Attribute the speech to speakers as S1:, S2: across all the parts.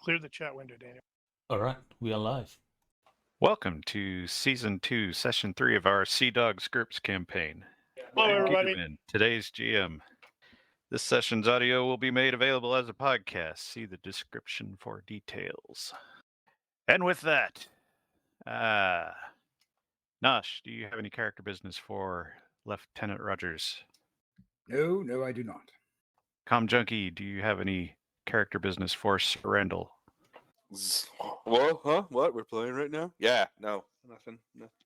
S1: Clear the chat window, Daniel.
S2: All right, we are live.
S3: Welcome to Season 2, Session 3 of our Sea Dogs GURPS campaign.
S1: Hello,
S3: I'm
S1: everybody.
S3: Gideon, today's GM. This session's audio will be made available as a podcast. See the description for details. And with that, Nosh, do you have any character business for Lieutenant Rogers?
S4: No, I do not.
S3: Com Junkie, do you have any character business for Sir Randall?
S5: Whoa, huh? What? We're playing right now? Yeah, no,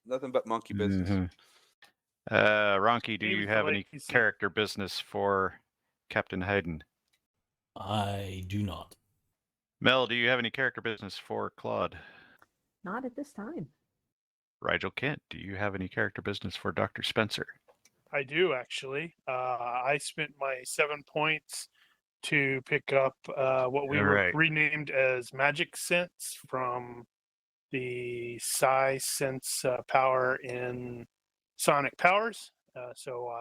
S5: nothing but monkey business.
S3: Mm-hmm. Ronky, do
S1: He
S3: you
S1: was
S3: have any
S1: lazy.
S3: character business for Captain Hayden?
S2: I do not.
S3: Mel, do you have any character business for Claude?
S6: Not at this time.
S3: Rigel Kent, do you have any character business for Dr. Spencer?
S1: I do, actually. I spent my 7 points to pick up what we were renamed as Magic Sense from the Psi Sense power in Sonic Powers. So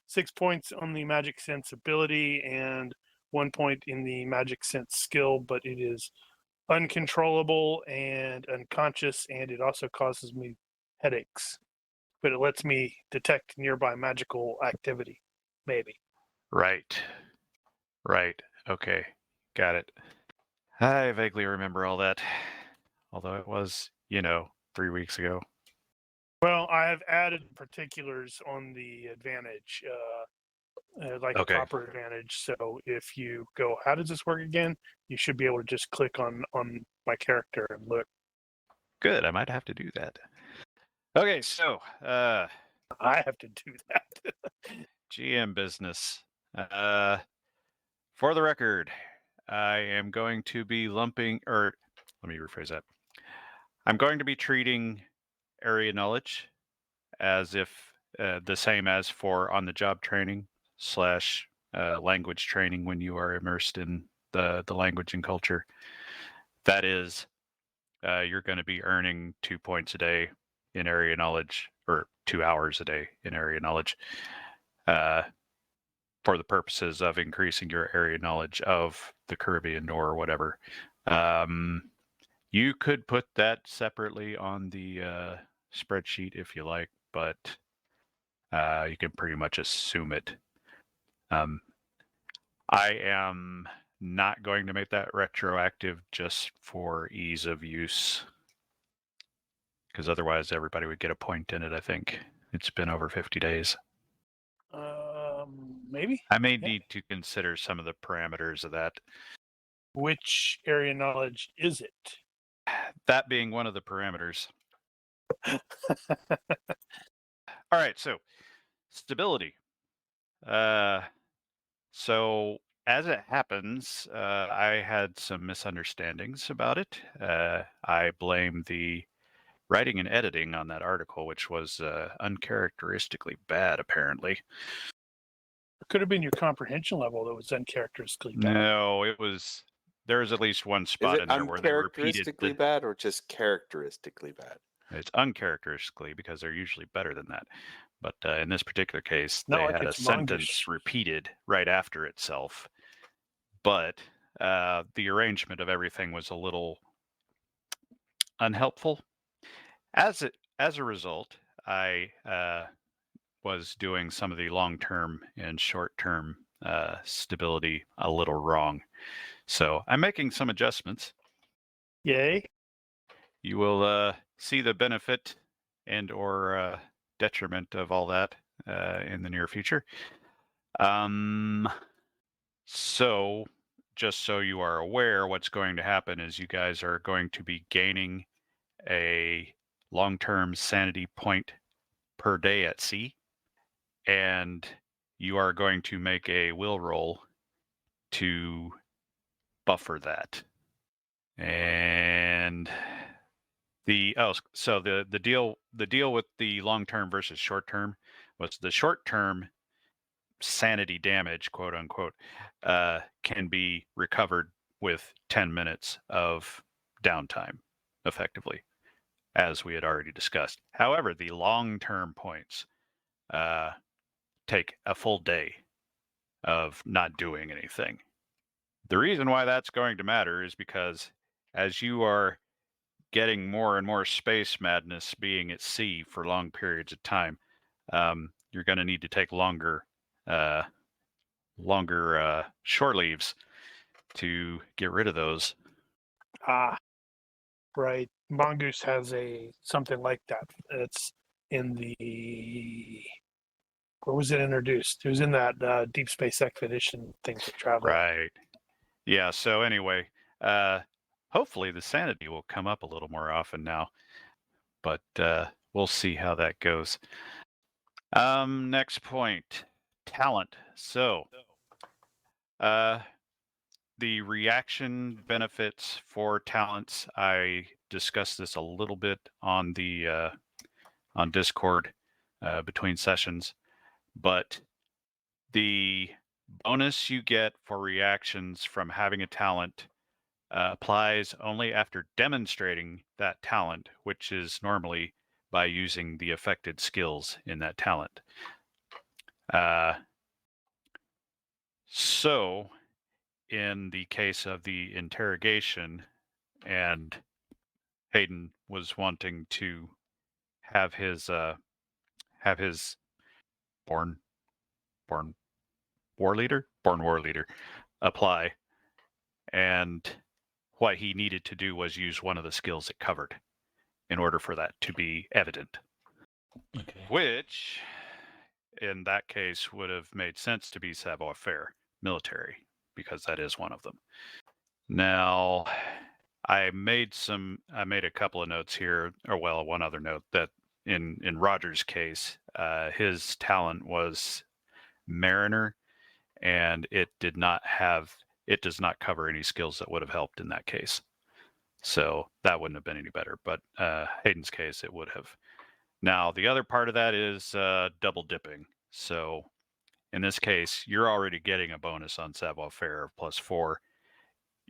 S1: 6 points on the Magic Sense ability and 1 point in the Magic Sense skill, but it is uncontrollable and unconscious, and it also causes me headaches. But it lets me detect nearby magical activity, maybe.
S3: Right. Okay. Got it. I vaguely remember all that. Although it was, 3 weeks ago.
S1: Well, I have added particulars on the advantage, like a proper advantage. So if you go, how does this work again? You should be able to just click on my character and look.
S3: Good. I might have to do that. Okay, so
S1: I have to do that.
S3: GM business. For the record, I am going to be let me rephrase that. I'm going to be treating area knowledge as if the same as for on-the-job training / language training when you are immersed in the language and culture. That is, you're going to be earning 2 points a day in area knowledge, or 2 hours a day in area knowledge, for the purposes of increasing your area knowledge of the Caribbean or whatever. You could put that separately on the spreadsheet if you like, but you can pretty much assume it. I am not going to make that retroactive just for ease of use, because otherwise everybody would get a point in it, I think. It's been over 50 days.
S1: Maybe?
S3: I may need to consider some of the parameters of that.
S1: Which area knowledge is it?
S3: That being one of the parameters. All right, so stability. So as it happens, I had some misunderstandings about it. I blame the writing and editing on that article, which was uncharacteristically bad, apparently.
S1: It could have been your comprehension level that was uncharacteristically bad.
S3: No, it was. There was at least one spot in there where they repeated.
S5: Uncharacteristically bad, or just characteristically bad?
S3: It's uncharacteristically, because they're usually better than that. But in this particular case,
S1: Not
S3: they
S1: like
S3: had a
S1: it's
S3: sentence
S1: mongoose.
S3: repeated right after itself. But the arrangement of everything was a little unhelpful. As a result, I was doing some of the long-term and short-term stability a little wrong. So I'm making some adjustments.
S1: Yay.
S3: You will see the benefit and or detriment of all that in the near future. So just so you are aware, what's going to happen is you guys are going to be gaining a long-term sanity point per day at sea, and you are going to make a will roll to buffer that. And the deal with the long-term versus short-term was the short-term sanity damage, quote unquote, can be recovered with 10 minutes of downtime, effectively, as we had already discussed. However, the long-term points take a full day of not doing anything. The reason why that's going to matter is because as you are getting more and more space madness being at sea for long periods of time, you're going to need to take longer shore leaves to get rid of those.
S1: Ah, right. Mongoose has something like that. It's in the where was it introduced? It was in that Deep Space Expedition things that travel.
S3: Right. Yeah. So anyway, hopefully the sanity will come up a little more often now, but we'll see how that goes. Next point, talent. So, the reaction benefits for talents. I discussed this a little bit on the on Discord between sessions, but the bonus you get for reactions from having a talent applies only after demonstrating that talent, which is normally by using the affected skills in that talent. So, in the case of the interrogation, and Hayden was wanting to have his born war leader apply, and what he needed to do was use one of the skills it covered in order for that to be evident.
S2: Okay.
S3: Which, in that case, would have made sense to be savoir-faire, military, because that is one of them. Now, I made a couple of notes here, or well, one other note that in Roger's case, his talent was Mariner, and it does not cover any skills that would have helped in that case. So that wouldn't have been any better. But Hayden's case, it would have. Now, the other part of that is double dipping. So in this case, you're already getting a bonus on savoir-faire of +4.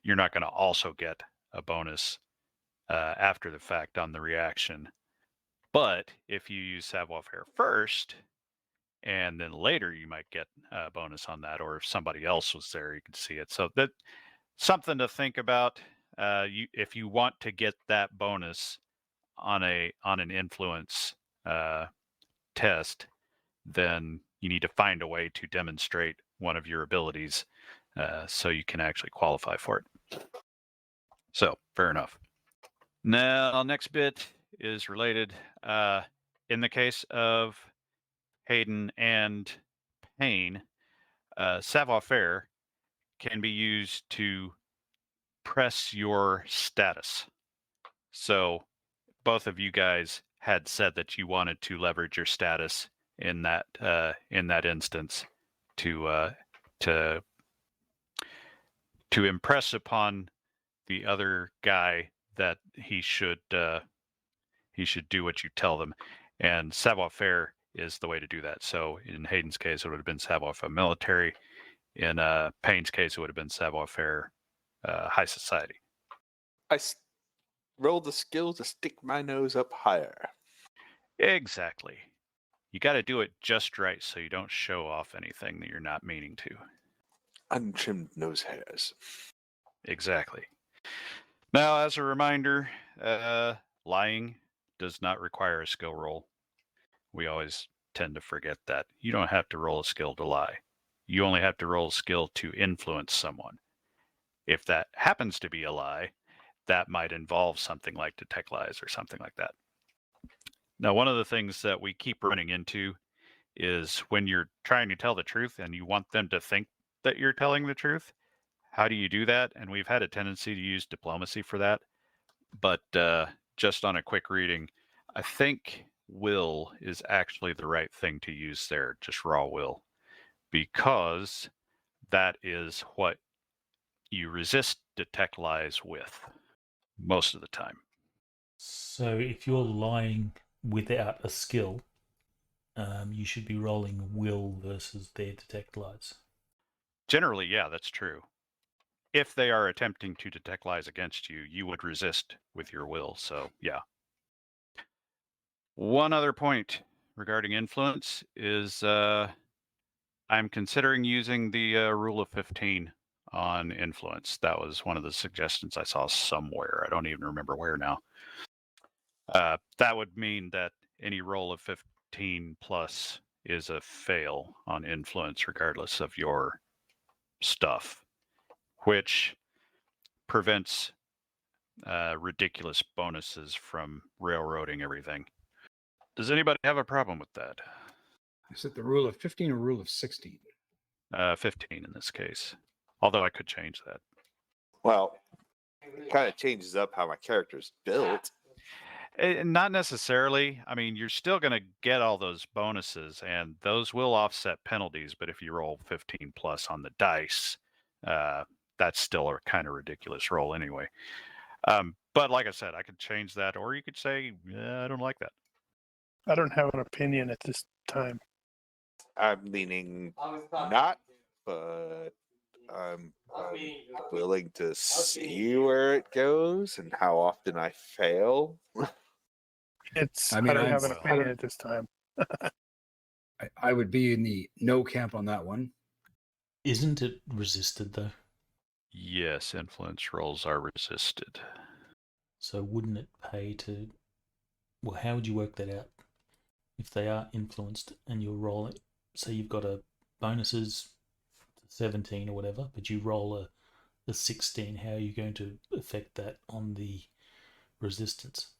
S3: You're not going to also get a bonus after the fact on the reaction. But if you use savoir-faire first, and then later you might get a bonus on that, or if somebody else was there, you could see it. So that's something to think about. If you want to get that bonus on an influence test, then you need to find a way to demonstrate one of your abilities so you can actually qualify for it. So fair enough. Now, next bit is related. In the case of Hayden and Payne, savoir-faire can be used to press your status. So both of you guys had said that you wanted to leverage your status in that instance to impress upon the other guy that he should do what you tell them, and savoir-faire is the way to do that. So in Hayden's case, it would have been savoir-faire military. In Payne's case, it would have been savoir-faire high society.
S5: I rolled the skill to stick my nose up higher.
S3: Exactly. You got to do it just right so you don't show off anything that you're not meaning to.
S5: Untrimmed nose hairs.
S3: Exactly. Now, as a reminder, lying does not require a skill roll. We always tend to forget that. You don't have to roll a skill to lie. You only have to roll a skill to influence someone. If that happens to be a lie, that might involve something like detect lies or something like that. Now, one of the things that we keep running into is when you're trying to tell the truth and you want them to think that you're telling the truth, how do you do that? And we've had a tendency to use diplomacy for that. But just on a quick reading, I think will is actually the right thing to use there, just raw will, because that is what you resist detect lies with most of the time.
S2: So if you're lying without a skill, you should be rolling will versus their detect lies.
S3: Generally, yeah, that's true. If they are attempting to detect lies against you, you would resist with your will. So, yeah. One other point regarding influence is I'm considering using the rule of 15 on influence. That was one of the suggestions I saw somewhere. I don't even remember where now. That would mean that any roll of 15 plus is a fail on influence, regardless of your stuff, which prevents ridiculous bonuses from railroading everything. Does anybody have a problem with that?
S4: Is it the rule of 15 or rule of 16?
S3: 15 in this case. Although I could change that.
S5: Well, it kind of changes up how my character's built.
S3: Not necessarily. I mean, you're still going to get all those bonuses, and those will offset penalties. But if you roll 15 plus on the dice, that's still a kind of ridiculous roll anyway. But like I said, I could change that, or you could say, I don't like that.
S1: I don't have an opinion at this time.
S5: I'm leaning not, but I'm willing to see where it goes and how often I fail.
S1: I don't have an opinion at this time.
S4: I would be in the no camp on that one.
S2: Isn't it resisted, though?
S3: Yes, influence rolls are resisted.
S2: So wouldn't it pay to... Well, how would you work that out? If they are influenced and you're rolling... Say you've got a bonuses 17 or whatever, but you roll a 16, how are you going to affect that on the resistance?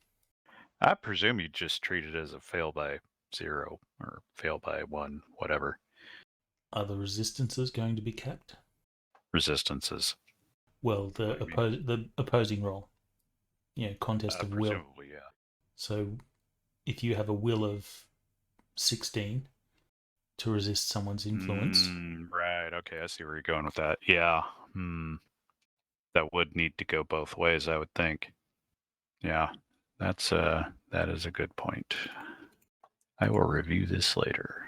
S3: I presume you just treat it as a fail by 0 or fail by 1, whatever.
S2: Are the resistances going to be capped?
S3: Resistances.
S2: Well, the opposing roll. Contest of will.
S3: Presumably, yeah.
S2: So if you have a will of 16 to resist someone's influence.
S3: Right, okay, I see where you're going with that. Yeah. That would need to go both ways, I would think. Yeah, that is a good point. I will review this later.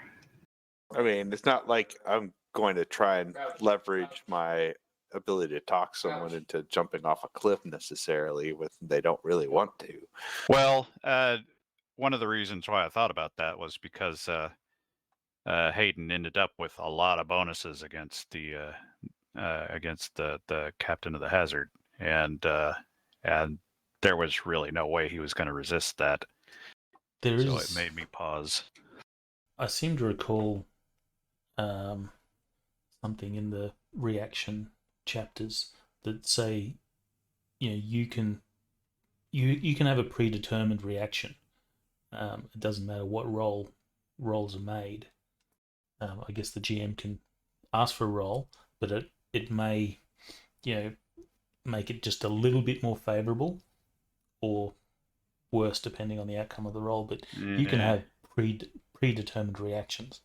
S5: I mean, it's not like I'm going to try and leverage my ability to talk someone into jumping off a cliff necessarily when they don't really want to.
S3: Well, one of the reasons why I thought about that was because Hayden ended up with a lot of bonuses against the captain of the hazard, and there was really no way he was going to resist that. So it made me pause.
S2: I seem to recall something in the reaction chapters that say, you can have a predetermined reaction. It doesn't matter what rolls are made. I guess the GM can ask for a roll, but it may, make it just a little bit more favourable or worse depending on the outcome of the roll. But you can have predetermined reactions.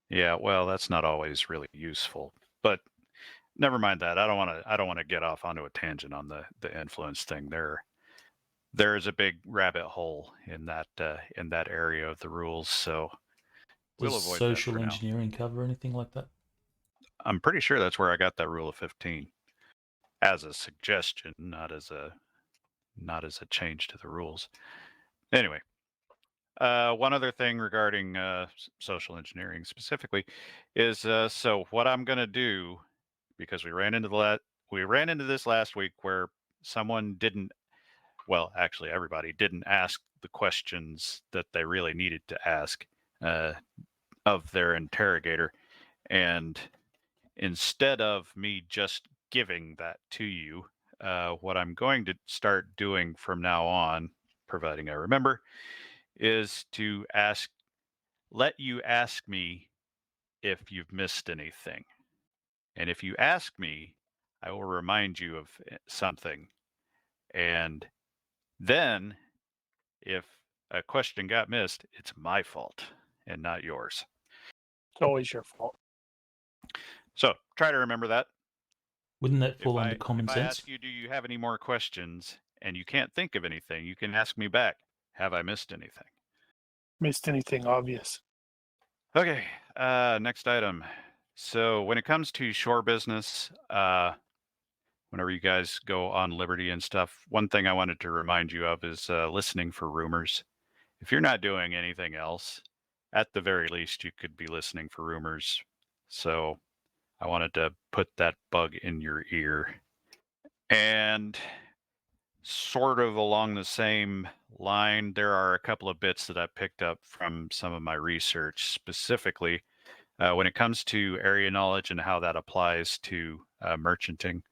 S2: Yeah, well, that's not always really useful. But never mind that. I don't want to get off onto a tangent on the influence thing. There is a big rabbit hole in that area of the rules, so we'll avoid social engineering cover anything like that?
S3: I'm pretty sure that's where I got that rule of 15 as a suggestion, not as a change to the rules. Anyway, one other thing regarding social engineering specifically is so what I'm going to do, because we ran into this last week where someone didn't, well, actually everybody didn't ask the questions that they really needed to ask of their interrogator, and instead of me just giving that to you, what I'm going to start doing from now on, providing I remember, is to let you ask me if you've missed anything. And if you ask me, I will remind you of something. And then if a question got missed, it's my fault and not yours.
S1: It's always your fault.
S3: So try to remember that.
S2: Wouldn't that fall under common sense?
S3: If I ask you, do you have any more questions, and you can't think of anything, you can ask me back. Have I missed anything?
S1: Missed anything obvious?
S3: Okay, next item. So when it comes to shore business, whenever you guys go on Liberty and stuff, one thing I wanted to remind you of is listening for rumors. If you're not doing anything else, at the very least, you could be listening for rumors. So I wanted to put that bug in your ear. And sort of along the same line, there are a couple of bits that I picked up from some of my research, specifically when it comes to area knowledge and how that applies to merchanting.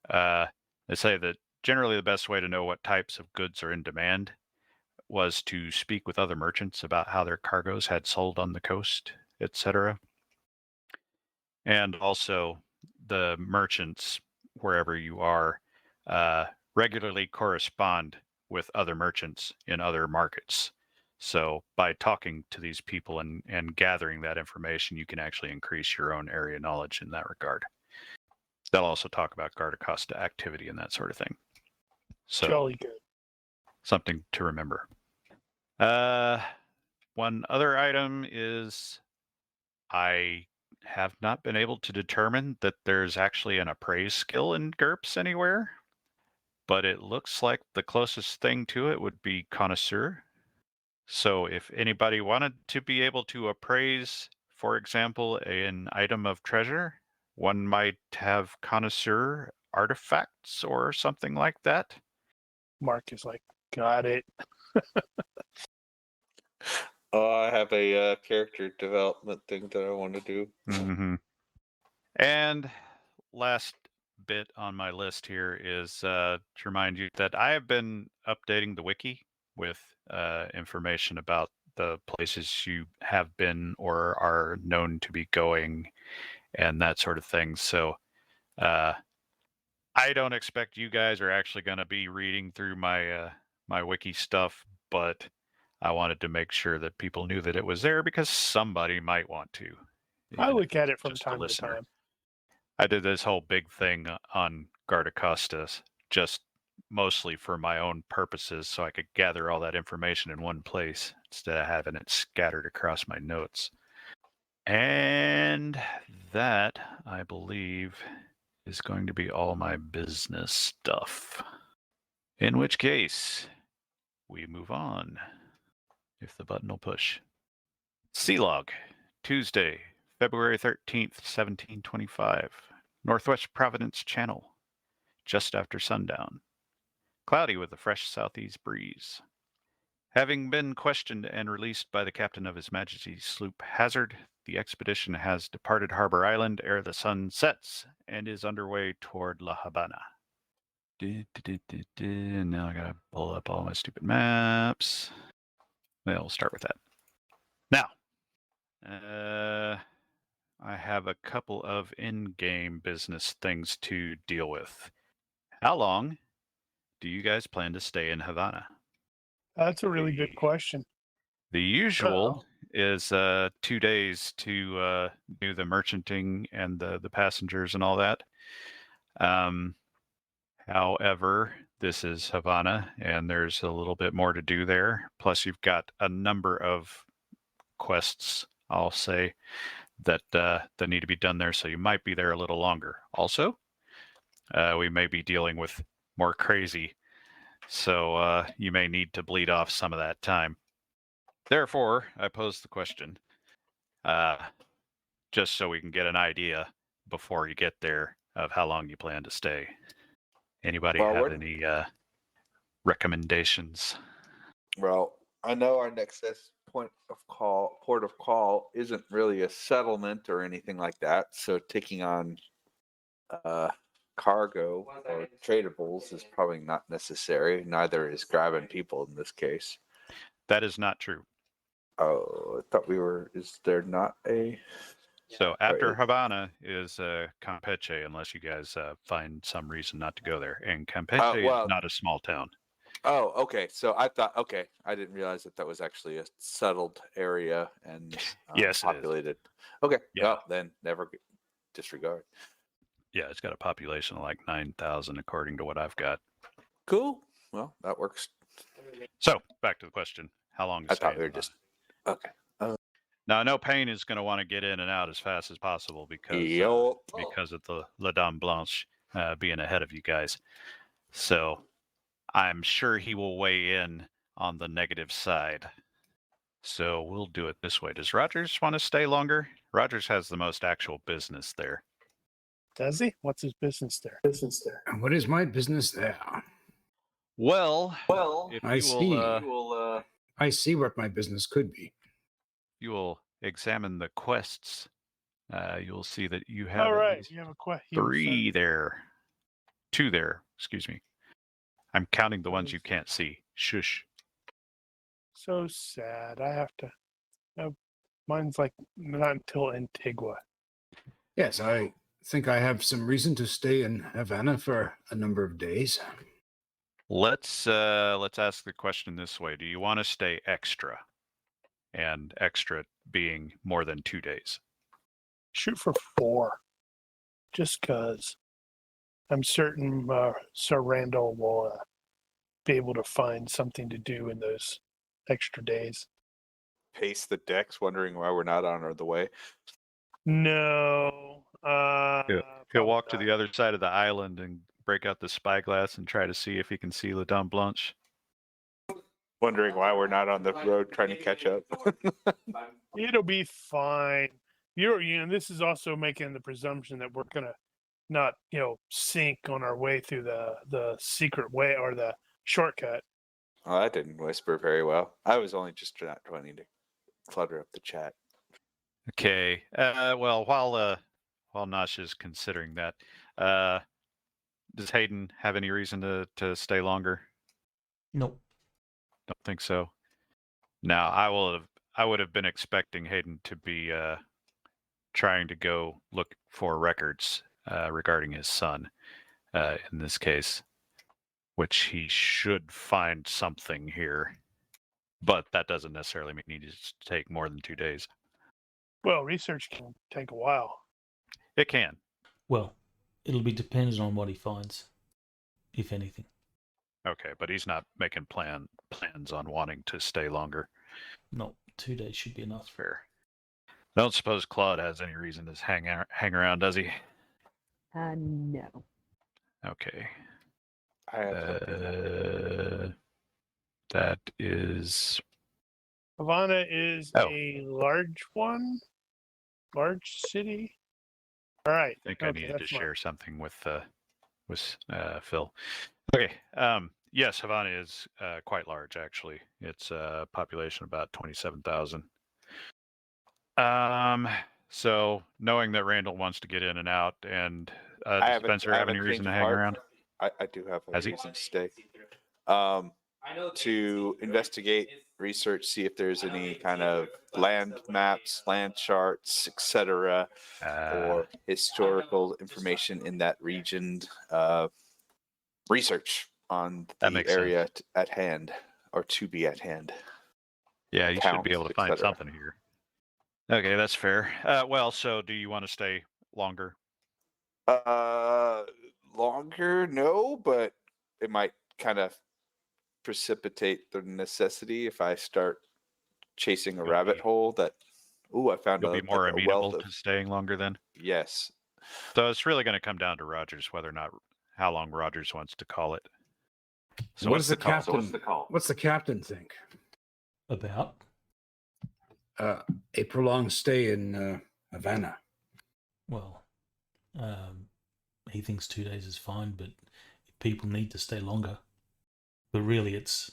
S3: They say that generally the best way to know what types of goods are in demand was to speak with other merchants about how their cargoes had sold on the coast, etc. And also the merchants, wherever you are, regularly correspond with other merchants in other markets. So by talking to these people and gathering that information, you can actually increase your own area knowledge in that regard. They'll also talk about Guardacosta activity and that sort of thing. So
S1: Jolly good.
S3: something to remember. One other item is I have not been able to determine that there's actually an appraise skill in GURPS anywhere, but it looks like the closest thing to it would be connoisseur. So if anybody wanted to be able to appraise, for example, an item of treasure, one might have connoisseur artifacts or something like that.
S1: Mark is like, got it.
S5: I have a character development thing that I want to do.
S3: Mm-hmm. And last bit on my list here is to remind you that I have been updating the wiki with information about the places you have been or are known to be going and that sort of thing. So I don't expect you guys are actually going to be reading through my my wiki stuff, but I wanted to make sure that people knew that it was there because somebody might want to.
S1: I
S3: even
S1: look
S3: if
S1: at it
S3: it's
S1: from
S3: just a
S1: time to
S3: listener.
S1: time.
S3: I did this whole big thing on Guardacosta just mostly for my own purposes so I could gather all that information in one place instead of having it scattered across my notes. And that, I believe, is going to be all my business stuff. In which case, we move on, if the button will push. Sea Log, Tuesday, February 13th, 1725. Northwest Providence Channel, just after sundown. Cloudy with a fresh southeast breeze. Having been questioned and released by the captain of His Majesty's sloop Hazard, the expedition has departed Harbor Island ere the sun sets and is underway toward La Habana. And now I gotta pull up all my stupid maps. Well, we'll start with that. Now, I have a couple of in-game business things to deal with. How long do you guys plan to stay in Havana?
S1: That's a really good question.
S3: The usual is 2 days to do the merchanting and the passengers and all that. However, this is Havana, and there's a little bit more to do there. Plus, you've got a number of quests, I'll say, that need to be done there, so you might be there a little longer. Also, we may be dealing with more crazy, so you may need to bleed off some of that time. Therefore, I pose the question, just so we can get an idea before you get there of how long you plan to stay. Anybody have any recommendations?
S5: Well, I know our next port of call isn't really a settlement or anything like that. So taking on cargo or tradables is probably not necessary. Neither is grabbing people in this case.
S3: That is not true.
S5: Oh, I thought we were. Is there not a?
S3: So after Havana is Campeche, unless you guys find some reason not to go there. And Campeche is not a small town.
S5: Oh, okay. So I thought, I didn't realize that was actually a settled area and
S3: yes,
S5: populated. Okay,
S3: yeah.
S5: Well, then never disregard.
S3: Yeah, it's got a population of like 9,000 according to what I've got.
S5: Cool. Well, that works.
S3: So back to the question: how long?
S5: I thought we were just okay.
S3: Now, I know Payne is going to want to get in and out as fast as possible because of the La Dame Blanche being ahead of you guys. So I'm sure he will weigh in on the negative side. So we'll do it this way. Does Rogers want to stay longer? Rogers has the most actual business there.
S1: Does he? What's his business there?
S4: And what is my business there?
S3: Well, if
S4: I
S3: you
S4: see.
S3: will,
S4: I see what my business could be.
S3: you will examine the quests. You'll see that you have
S1: All
S3: at
S1: right,
S3: least
S1: we have a question.
S3: 3 there. 2 there, excuse me. I'm counting the ones you can't see. Shush.
S1: So sad. I have to. No, mine's like not until Antigua.
S4: Yes, I think I have some reason to stay in Havana for a number of days.
S3: Let's ask the question this way. Do you want to stay extra? And extra being more than 2 days.
S1: Shoot for 4, just because I'm certain Sir Randall will be able to find something to do in those extra days.
S5: Pace the decks, wondering why we're not on the way.
S1: No.
S3: He'll walk to the other side of the island and break out the spyglass and try to see if he can see La Dame Blanche.
S5: Wondering why we're not on the road trying to catch up.
S1: It'll be fine. This is also making the presumption that we're gonna not, sink on our way through the secret way or the shortcut.
S5: Oh, that didn't whisper very well. I was only just not trying to clutter up the chat.
S3: Okay. Well, while Nash is considering that, does Hayden have any reason to stay longer?
S2: Nope.
S3: Don't think so. Now, I would have been expecting Hayden to be trying to go look for records regarding his son in this case, which he should find something here. But that doesn't necessarily mean he needs to take more than 2 days.
S1: Well, research can take a while.
S3: It can.
S2: Well, it'll be dependent on what he finds, if anything.
S3: Okay, but he's not making plans on wanting to stay longer.
S2: No, 2 days should be enough.
S3: Fair. I don't suppose Claude has any reason to hang around, does he?
S6: No.
S3: Okay.
S5: I have
S3: That is.
S1: Havana is
S3: Oh.
S1: a large city. All right.
S3: I think I needed to
S1: that's fine.
S3: share something with Phil. Okay. Yes, Havana is quite large, actually. It's a population of about 27,000. So knowing that Randall wants to get in and out, and does Spencer have any reason to hang around?
S5: I do have a
S3: Has he?
S5: reason to stay. To investigate, research, see if there's any kind of land maps, land charts, etc., or historical information in that region. Research on
S3: That
S5: the
S3: makes
S5: area at hand, or to be at hand.
S3: Yeah, you should be able to find
S5: etc.
S3: something here. Okay, that's fair. Well, so do you want to stay longer?
S5: Longer, no, but it might kind of precipitate the necessity if I start chasing a rabbit hole that, I found
S3: You'll be more
S5: like a
S3: amenable
S5: wealth
S3: to
S5: of,
S3: staying longer then?
S5: yes.
S3: So it's really going to come down to Rogers whether or not how long Rogers wants to call it. So
S4: What's the
S3: call?
S4: captain? What's the captain think?
S2: About?
S4: A prolonged stay in Havana.
S2: Well, he thinks 2 days is fine, but if people need to stay longer. But really, it's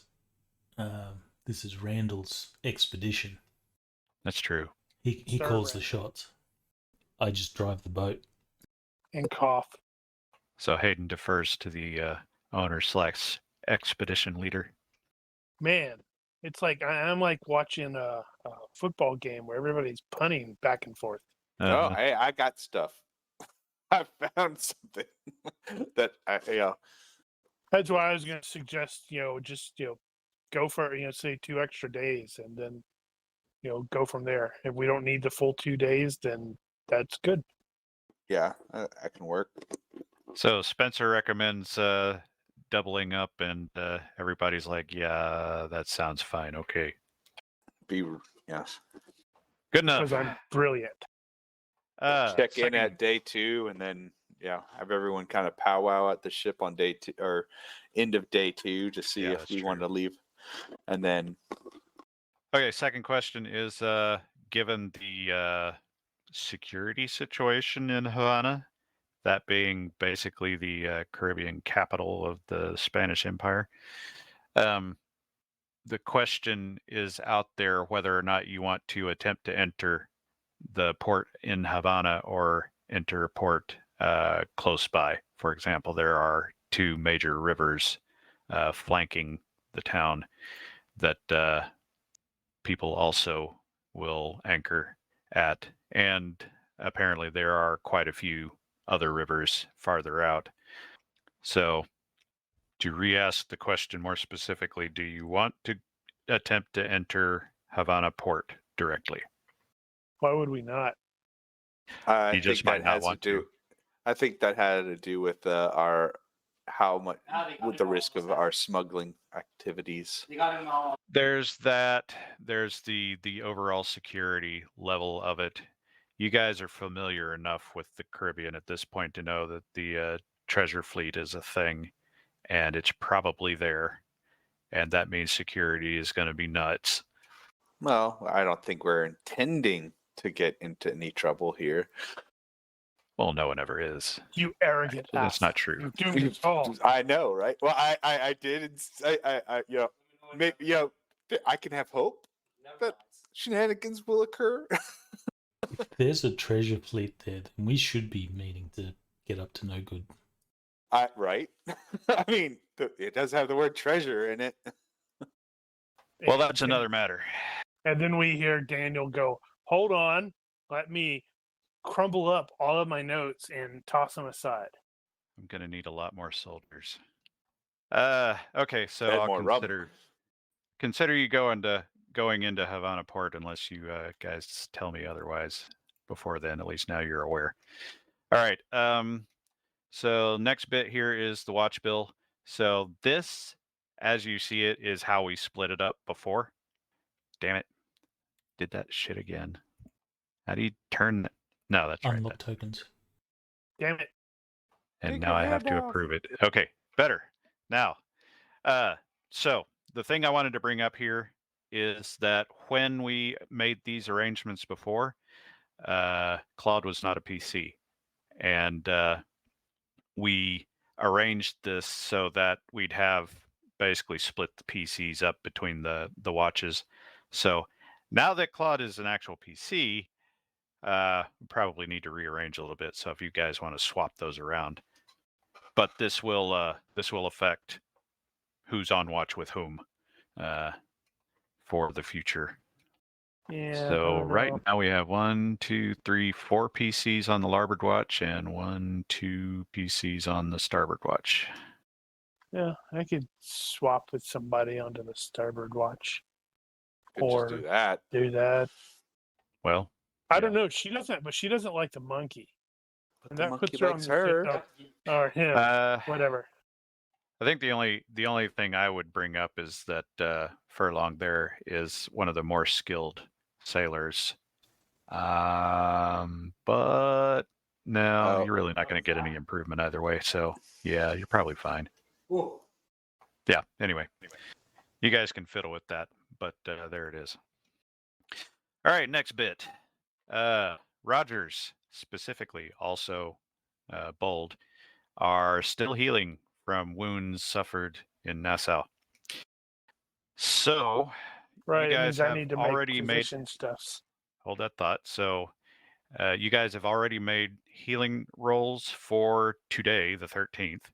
S2: this is Randall's expedition.
S3: That's true.
S2: He calls the shots. I just drive the boat.
S1: And cough.
S3: So Hayden defers to the owner / expedition leader.
S1: Man, it's like I'm like watching a football game where everybody's punting back and forth.
S5: Oh, hey, I got stuff. I found something that
S1: That's why I was going to suggest, just go for say 2 extra days, and then go from there. If we don't need the full 2 days, then that's good.
S5: Yeah, I can work.
S3: So Spencer recommends doubling up, and everybody's like, "Yeah, that sounds fine. Okay,
S5: Yes.
S3: good enough."
S1: Because I'm brilliant.
S5: Check in at day 2, and then have everyone kind of powwow at the ship on day 2 or end of day 2 to see if we want to leave, and then.
S3: Okay, second question is: given the security situation in Havana, that being basically the Caribbean capital of the Spanish Empire. The question is out there whether or not you want to attempt to enter the port in Havana or enter a port close by. For example, there are two major rivers flanking the town that people also will anchor at. And apparently there are quite a few other rivers farther out. So to re-ask the question more specifically, do you want to attempt to enter Havana port directly?
S1: Why would we not?
S5: I
S3: You just
S5: think that
S3: might not
S5: has
S3: want
S5: to do.
S3: to.
S5: I think that had to do with our how much with the risk of our smuggling activities.
S3: There's that. There's the overall security level of it. You guys are familiar enough with the Caribbean at this point to know that the treasure fleet is a thing, and it's probably there, and that means security is going to be nuts.
S5: Well, I don't think we're intending to get into any trouble here.
S3: Well, no one ever is.
S1: You arrogant
S3: That's
S1: ass.
S3: not true.
S1: You doomed us all.
S5: I know, right? Well, I did. I maybe I can have hope that shenanigans will occur.
S2: If there's a treasure fleet there, then we should be meaning to get up to no good.
S5: Right? I mean, it does have the word treasure in it.
S3: Well, that's another matter.
S1: And then we hear Daniel go, "Hold on, let me crumble up all of my notes and toss them aside."
S3: I'm going to need a lot more soldiers. Okay, so
S5: And
S3: I'll
S5: more rum.
S3: consider you going into Havana port unless you guys tell me otherwise before then. At least now you're aware. All right. So next bit here is the watch bill. So this, as you see it, is how we split it up before. Damn it. Did that shit again. How do you turn that? No, that's right.
S2: Unlock tokens.
S1: Damn it.
S3: And
S5: Take
S3: now
S5: your
S3: I have
S5: hand
S3: to
S5: off.
S3: approve it. Okay, better. Now, so the thing I wanted to bring up here is that when we made these arrangements before, Claude was not a PC. And we arranged this so that we'd have basically split the PCs up between the watches. So now that Claude is an actual PC, we probably need to rearrange a little bit. So if you guys want to swap those around, but this will affect who's on watch with whom for the future.
S1: Yeah.
S3: So
S1: I don't
S3: right
S1: know.
S3: now we have 1, 2, 3, 4 PCs on the larboard watch and 1, 2 PCs on the starboard watch.
S1: Yeah, I could swap with somebody onto the starboard watch.
S5: Could
S1: Or
S5: just do that.
S1: do that.
S3: Well,
S1: I don't know. She doesn't like the monkey.
S5: But
S1: And
S5: the
S1: that
S5: monkey
S1: puts her
S5: likes
S1: on the ship,
S5: her.
S1: or him, whatever.
S3: I think the only thing I would bring up is that Furlong there is one of the more skilled sailors. But no,
S5: Oh.
S3: you're really not going to get any improvement either way. So yeah, you're probably fine. Yeah. Anyway, you guys can fiddle with that, but there it is. All right, next bit. Rogers specifically, also bold, are still healing from wounds suffered in Nassau. So
S1: Right.
S3: you
S1: It
S3: guys
S1: means I
S3: have
S1: need to
S3: already
S1: make
S3: made.
S1: position stuffs.
S3: Hold that thought. So you guys have already made healing rolls for today, the 13th.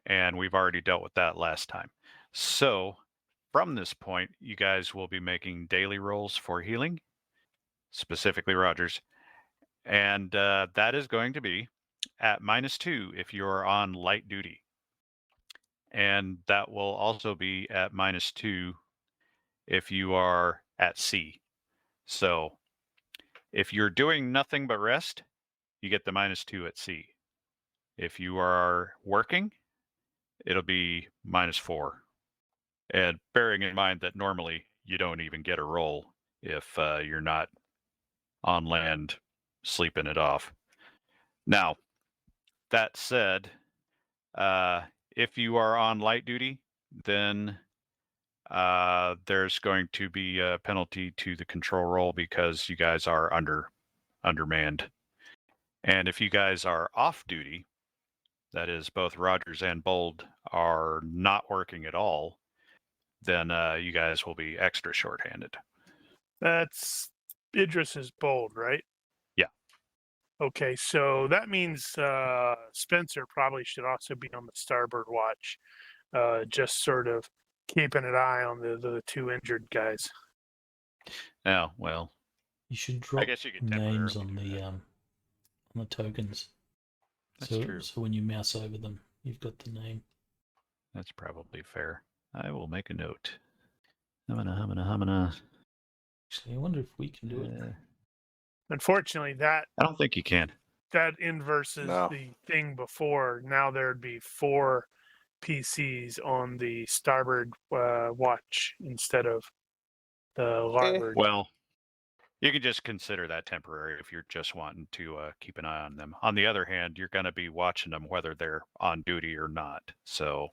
S3: And we've already dealt with that last time. So from this point, you guys will be making daily rolls for healing, specifically Rogers. And that is going to be at -2 if you're on light duty. And that will also be at -2 if you are at sea. So if you're doing nothing but rest, you get the -2 at sea. If you are working, it'll be -4. And bearing in mind that normally you don't even get a roll if you're not on land sleeping it off. Now, that said, if you are on light duty, then there's going to be a penalty to the control roll because you guys are undermanned. And if you guys are off duty, that is, both Rogers and Bold are not working at all, then you guys will be extra shorthanded.
S1: That's Idris is Bold, right?
S3: Yeah.
S1: Okay, so that means Spencer probably should also be on the starboard watch, just sort of keeping an eye on the two injured guys.
S3: Oh, well,
S2: You should drop
S3: guess you could
S2: names
S3: temporarily
S2: on the tokens.
S3: That's
S2: so,
S3: true.
S2: So when you mouse over them, you've got the name.
S3: that's probably fair. I will make a note. Hamana.
S2: Actually, I wonder if we can do it.
S1: Unfortunately, that
S3: I don't think you can.
S1: inverses
S5: No.
S1: the thing before. Now there'd be 4 PCs on the starboard watch instead of the larboard.
S3: Well, you can just consider that temporary if you're just wanting to keep an eye on them. On the other hand, you're going to be watching them whether they're on duty or not. So,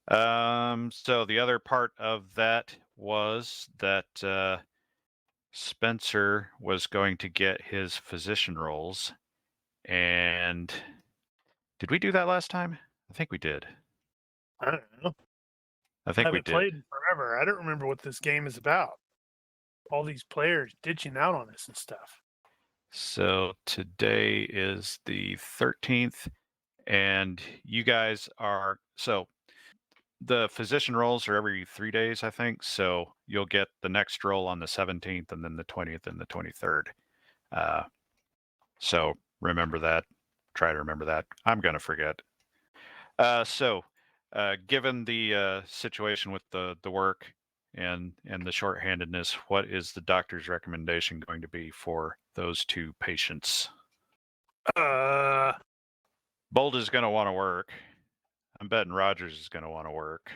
S3: so the other part of that was that Spencer was going to get his physician rolls. And did we do that last time? I think we did.
S1: I don't know.
S3: I
S1: I
S3: think we
S1: haven't
S3: did.
S1: played in forever. I don't remember what this game is about. All these players ditching out on us and stuff.
S3: So today is the 13th, and you guys are the physician rolls are every 3 days, I think. So you'll get the next roll on the 17th, and then the 20th and the 23rd. So remember that. Try to remember that. I'm gonna forget. Given the situation with the work and the shorthandedness, what is the doctor's recommendation going to be for those 2 patients? Bold is going to want to work. I'm betting Rogers is going to want to work.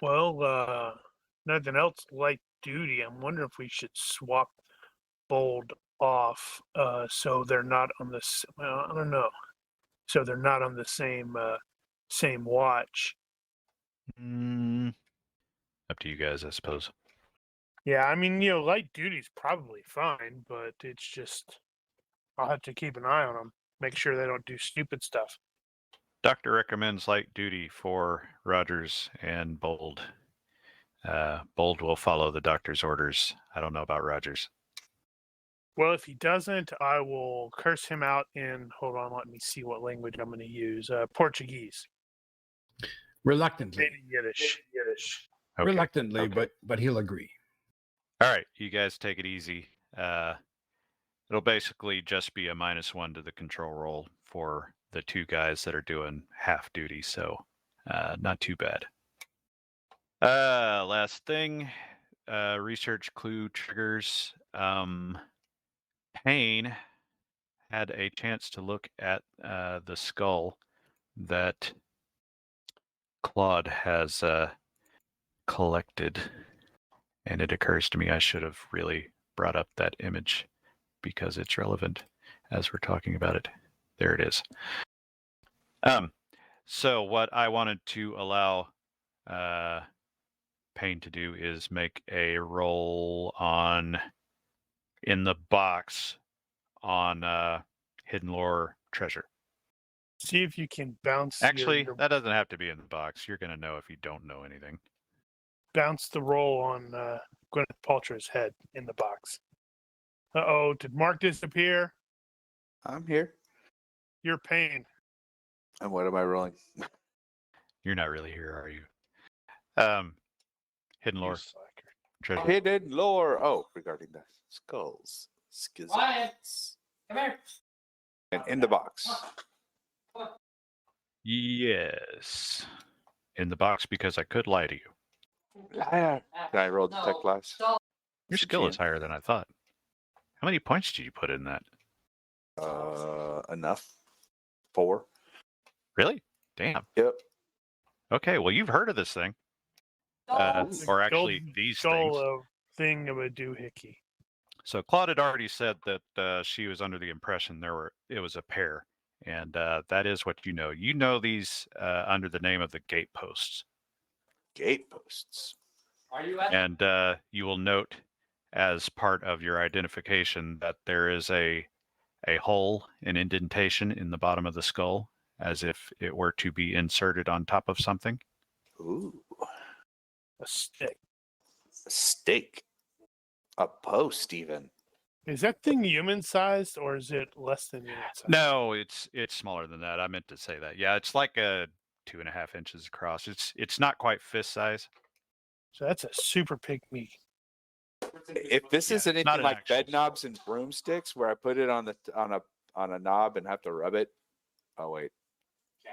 S1: Well, nothing else light duty. I'm wondering if we should swap Bold off so they're not on this. Well, I don't know. So they're not on the same watch.
S3: Up to you guys, I suppose.
S1: Yeah, I mean, light duty's probably fine, but it's just I'll have to keep an eye on them, make sure they don't do stupid stuff.
S3: Doctor recommends light duty for Rogers and Bold. Bold will follow the doctor's orders. I don't know about Rogers.
S1: Well, if he doesn't, I will curse him out in, hold on, let me see what language I'm going to use. Portuguese.
S4: Reluctantly.
S1: Maybe Yiddish.
S3: Okay.
S4: Reluctantly, but he'll agree.
S3: All right, you guys take it easy. It'll basically just be a -1 to the control roll for the 2 guys that are doing half duty, so not too bad. Last thing, research clue triggers. Payne had a chance to look at the skull that Claude has collected, and it occurs to me I should have really brought up that image because it's relevant as we're talking about it. There it is. So what I wanted to allow Payne to do is make a roll in the box on hidden lore treasure.
S1: See if you can bounce.
S3: Actually, that doesn't have to be in the box. You're going to know if you don't know anything.
S1: Bounce the roll on Gwyneth Paltrow's head in the box. Uh-oh, did Mark disappear?
S5: I'm here.
S1: You're Payne.
S5: And what am I rolling?
S3: You're not really here, are you? Hidden lore treasure.
S5: Hidden lore. Oh, regarding the skulls.
S7: Quiet. Come here.
S5: And in the box.
S3: Yes. In the box because I could lie to you.
S5: Liar. Can I roll detect lies?
S3: Your skill is higher than I thought. How many points did you put in that?
S5: Enough. 4.
S3: Really? Damn.
S5: Yep.
S3: Okay, well, you've heard of this thing. Or actually, these things.
S1: Thing of a doohickey.
S3: So Claude had already said that she was under the impression it was a pair, and that is what you know. You know these under the name of the gateposts.
S5: Gateposts.
S7: Are you at?
S3: And you will note as part of your identification that there is a a hole, an indentation in the bottom of the skull, as if it were to be inserted on top of something.
S5: Ooh,
S1: A stick.
S5: a stake. A post, even.
S1: Is that thing human sized or is it less than human sized?
S3: No, it's smaller than that. I meant to say that. Yeah, it's like a 2.5 inches across. It's not quite fist size.
S1: So that's a super pygmy.
S5: If this is
S3: not
S5: anything
S3: an
S5: like
S3: actual
S5: bed knobs and broomsticks, where I put it on a knob and have to rub it. Oh wait,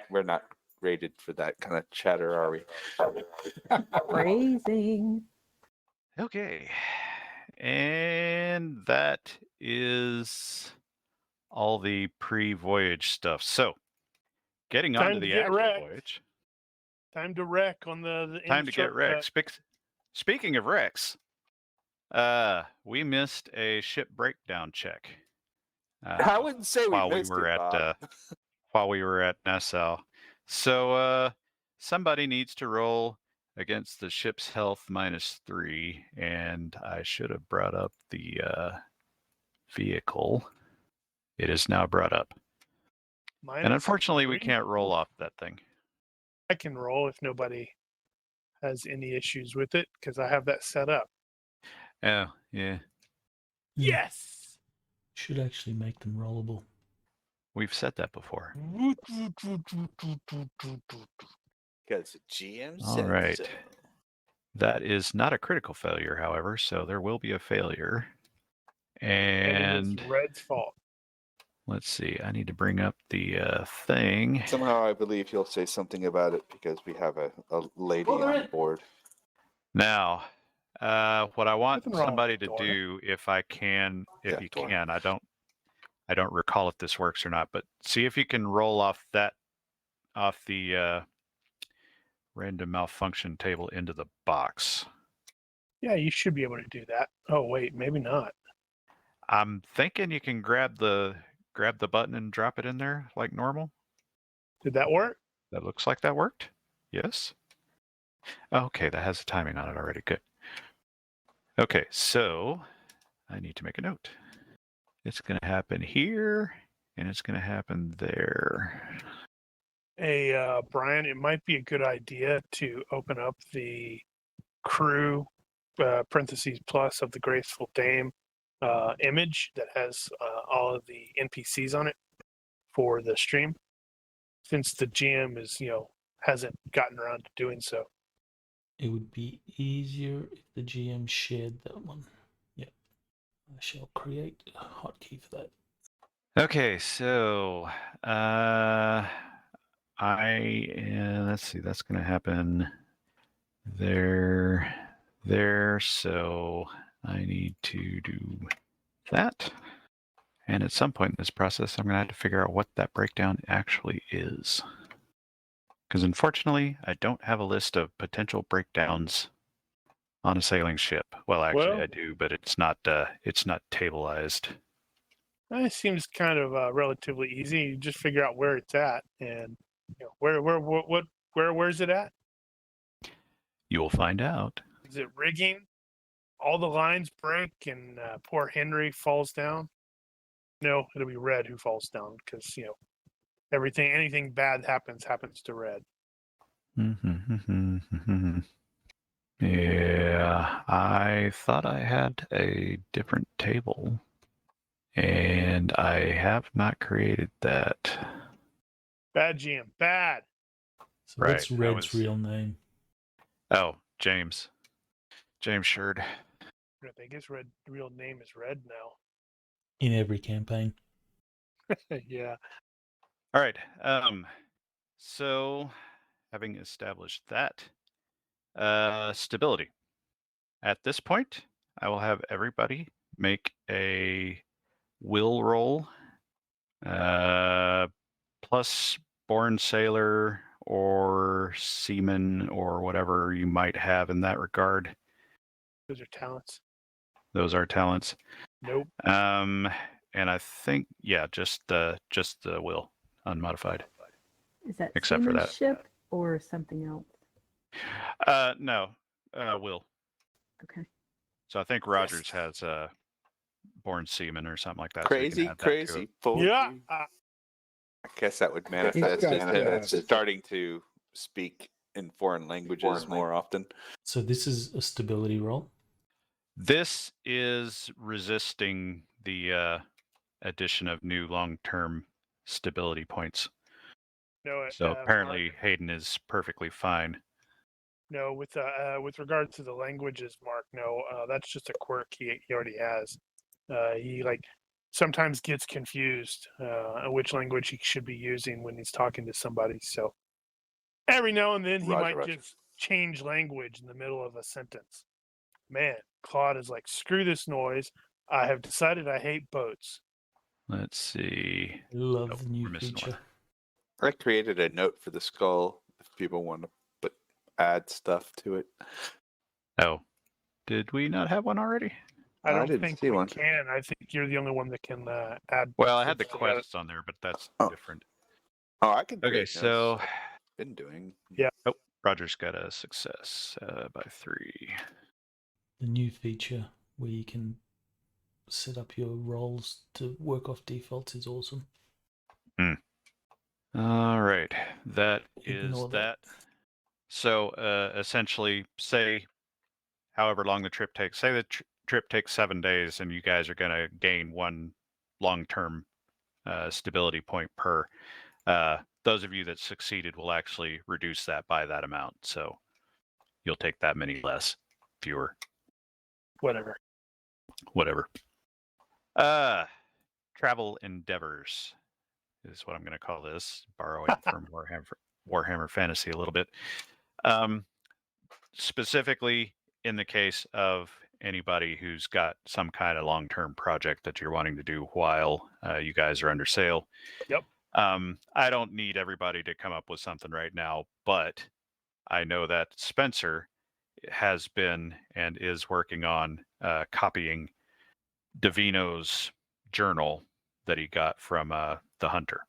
S5: we're not rated for that kind of chatter, are we?
S6: Phrasing.
S3: Okay. And that is all the pre-voyage stuff. So, getting on
S1: Time
S3: to
S1: to
S3: the
S1: get
S3: actual
S1: wrecked.
S3: voyage.
S1: Time to wreck on the
S3: Time to get wrecked.
S1: shortcut.
S3: Speaking of wrecks, we missed a ship breakdown check.
S5: I wouldn't say we
S3: while we
S5: missed
S3: were
S5: it,
S3: at
S5: Bob.
S3: while we were at Nassau. So somebody needs to roll against the ship's health -3, and I should have brought up the vehicle. It is now brought up. And unfortunately, we can't roll off that thing.
S1: I can roll if nobody has any issues with it because I have that set up.
S3: Oh, yeah.
S1: Yes.
S2: Should actually make them rollable.
S3: We've said that before.
S5: Because the GM
S3: All
S5: said
S3: right.
S5: so.
S3: That is not a critical failure, however, so there will be a failure.
S1: And it is Red's fault.
S3: Let's see. I need to bring up the thing.
S5: Somehow I believe he'll say something about it because we have a lady on board.
S3: Now, what I want
S1: Nothing wrong
S3: somebody
S1: with
S3: to
S1: Dora.
S3: do, if I can, if
S5: Yeah,
S3: you
S5: Dora.
S3: can, I don't recall if this works or not, but see if you can roll off the random malfunction table into the box.
S1: Yeah, you should be able to do that. Oh wait, maybe not.
S3: I'm thinking you can grab the button and drop it in there like normal.
S1: Did that work?
S3: That looks like that worked. Yes. Okay, that has a timing on it already. Good. Okay, so I need to make a note. It's going to happen here, and it's going to happen there.
S1: Hey, Brian, it might be a good idea to open up the crew parentheses plus of the Graceful Dame image that has all of the NPCs on it for the stream, since the GM is hasn't gotten around to doing so.
S2: It would be easier if the GM shared that one. Yep. I shall create a hotkey for that.
S3: Okay, so let's see, that's going to happen there. So I need to do that. And at some point in this process, I'm going to have to figure out what that breakdown actually is. Because unfortunately, I don't have a list of potential breakdowns on a sailing ship. Well, actually, I do, but it's not tableized.
S1: It seems kind of relatively easy. You just figure out where it's at, and where's it at?
S3: You will find out.
S1: Is it rigging? All the lines break, and poor Henry falls down. No, it'll be Red who falls down because anything bad happens to Red.
S3: Yeah, I thought I had a different table, and I have not created that.
S1: Bad GM, bad.
S2: So what's Red's real name?
S3: Oh, James Sherd.
S1: I think his real name is Red now.
S2: In every campaign.
S1: Yeah.
S3: All right. So having established that, stability. At this point, I will have everybody make a will roll, plus born sailor or seaman or whatever you might have in that regard.
S1: Those are talents.
S3: Those are talents.
S1: Nope.
S3: And I think just the will, unmodified.
S6: Is that
S3: except for that
S6: seamanship or something else?
S3: No, will.
S6: Okay.
S3: So I think Rogers has born seaman or something like that.
S5: Crazy,
S3: so you can add that to
S5: crazy.
S3: it.
S5: Poetry.
S1: Yeah.
S5: I guess that would manifest
S4: got,
S5: as him starting to speak in foreign languages more often.
S2: So this is a stability roll.
S3: This is resisting the addition of new long-term stability points.
S1: No,
S3: So apparently Hayden is perfectly fine.
S1: no. With regard to the languages, Mark. No, that's just a quirk he already has. He sometimes gets confused on which language he should be using when he's talking to somebody. So every now and then he might just change language in the middle of a sentence. Man, Claude is like, screw this noise. I have decided I hate boats.
S3: Let's see.
S2: Love
S3: Nope,
S2: the new
S3: we're missing one.
S2: feature.
S5: I created a note for the skull if people want to add stuff to it.
S3: Oh, did we not have one already?
S1: I
S5: I
S1: don't
S5: didn't
S1: think
S5: see
S1: we
S5: one.
S1: can. I think you're the only one that can add.
S3: Well, I had the
S1: stuff.
S3: quests on there, but that's
S5: Oh.
S3: different.
S5: Oh, I can.
S3: Okay,
S5: create
S3: so
S5: notes. Been doing.
S3: oh, Roger's got a success by 3.
S2: The new feature where you can set up your roles to work off defaults is awesome.
S3: All right, that is
S2: Ignore
S3: that. So essentially, say however long the trip takes. Say the trip takes 7 days, and you guys are going to gain 1 long-term stability point per. Those of you that succeeded will actually reduce that by that amount. So you'll take that many less, fewer,
S1: Whatever.
S3: whatever. Travel endeavors is what I'm going to call this, borrowing from Warhammer Fantasy a little bit. Specifically in the case of anybody who's got some kind of long-term project that you're wanting to do while you guys are under sail.
S1: Yep.
S3: I don't need everybody to come up with something right now, but I know that Spencer has been and is working on copying Davino's journal that he got from the hunter.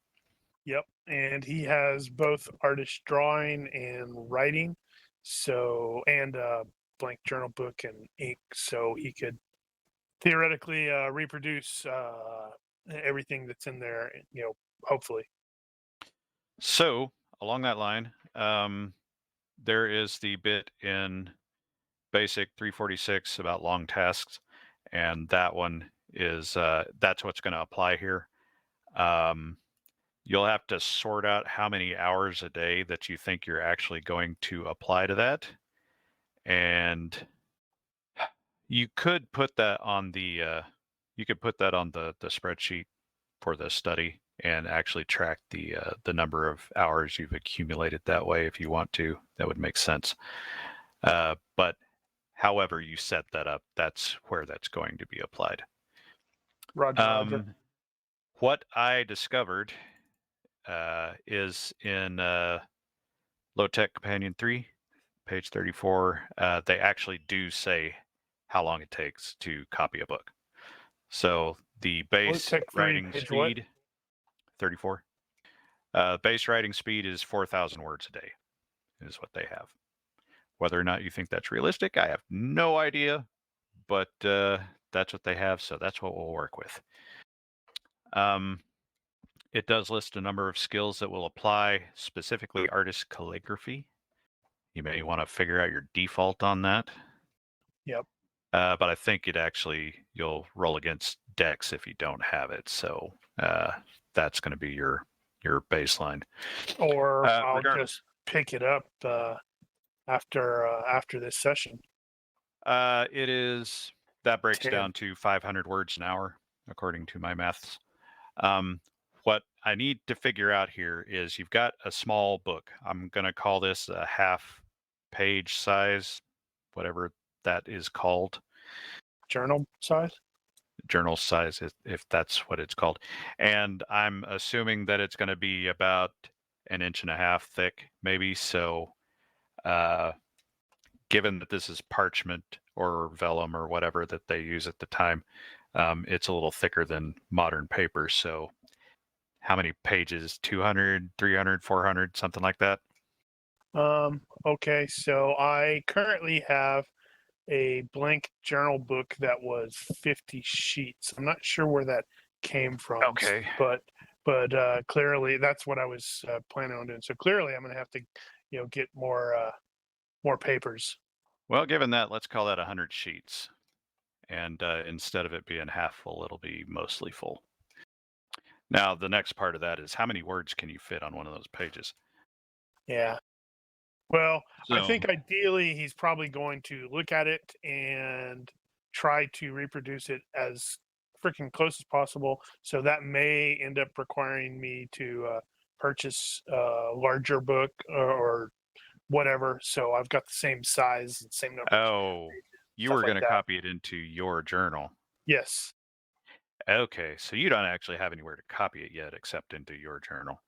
S1: Yep. And he has both artist drawing and writing. So, and a blank journal book and ink. So he could theoretically reproduce everything that's in there, hopefully.
S3: So along that line, there is the bit in basic 346 about long tasks, and that one is that's what's going to apply here. You'll have to sort out how many hours a day that you think you're actually going to apply to that, and you could put that on the spreadsheet for the study and actually track the number of hours you've accumulated that way if you want to. That would make sense. But however you set that up, that's where that's going to be applied.
S1: Roger.
S3: What I discovered is in Low Tech Companion 3, page 34, they actually do say how long it takes to copy a book. So the base writing speed, 34. Base writing speed is 4,000 words a day, is what they have. Whether or not you think that's realistic, I have no idea, but that's what they have, so that's what we'll work with. It does list a number of skills that will apply, specifically artist calligraphy. You may want to figure out your default on that.
S1: Yep.
S3: But I think you'll roll against Dex if you don't have it, so that's going to be your baseline.
S1: Or I'll just pick it up after this session.
S3: That breaks down to 500 words an hour, according to my maths. What I need to figure out here is you've got a small book. I'm going to call this a half-page size, whatever that is called.
S1: Journal size?
S3: Journal size, if that's what it's called. And I'm assuming that it's going to be about 1.5 inches thick, maybe. So given that this is parchment or vellum or whatever that they use at the time, it's a little thicker than modern paper. So how many pages? 200, 300, 400, something like that?
S1: Okay, so I currently have a blank journal book that was 50 sheets. I'm not sure where that came from.
S3: Okay.
S1: But clearly that's what I was planning on doing. So clearly I'm going to have to, get more papers.
S3: Well, given that, let's call that 100 sheets. And instead of it being half full, it'll be mostly full. Now, the next part of that is how many words can you fit on one of those pages?
S1: Yeah. Well, I
S3: So-
S1: think ideally he's probably going to look at it and try to reproduce it as freaking close as possible. So that may end up requiring me to purchase a larger book or whatever. So I've got the same size and same number.
S3: Oh, you
S1: stuff
S3: were
S1: like
S3: going to
S1: that.
S3: copy it into your journal.
S1: Yes.
S3: Okay, so you don't actually have anywhere to copy it yet except into your journal.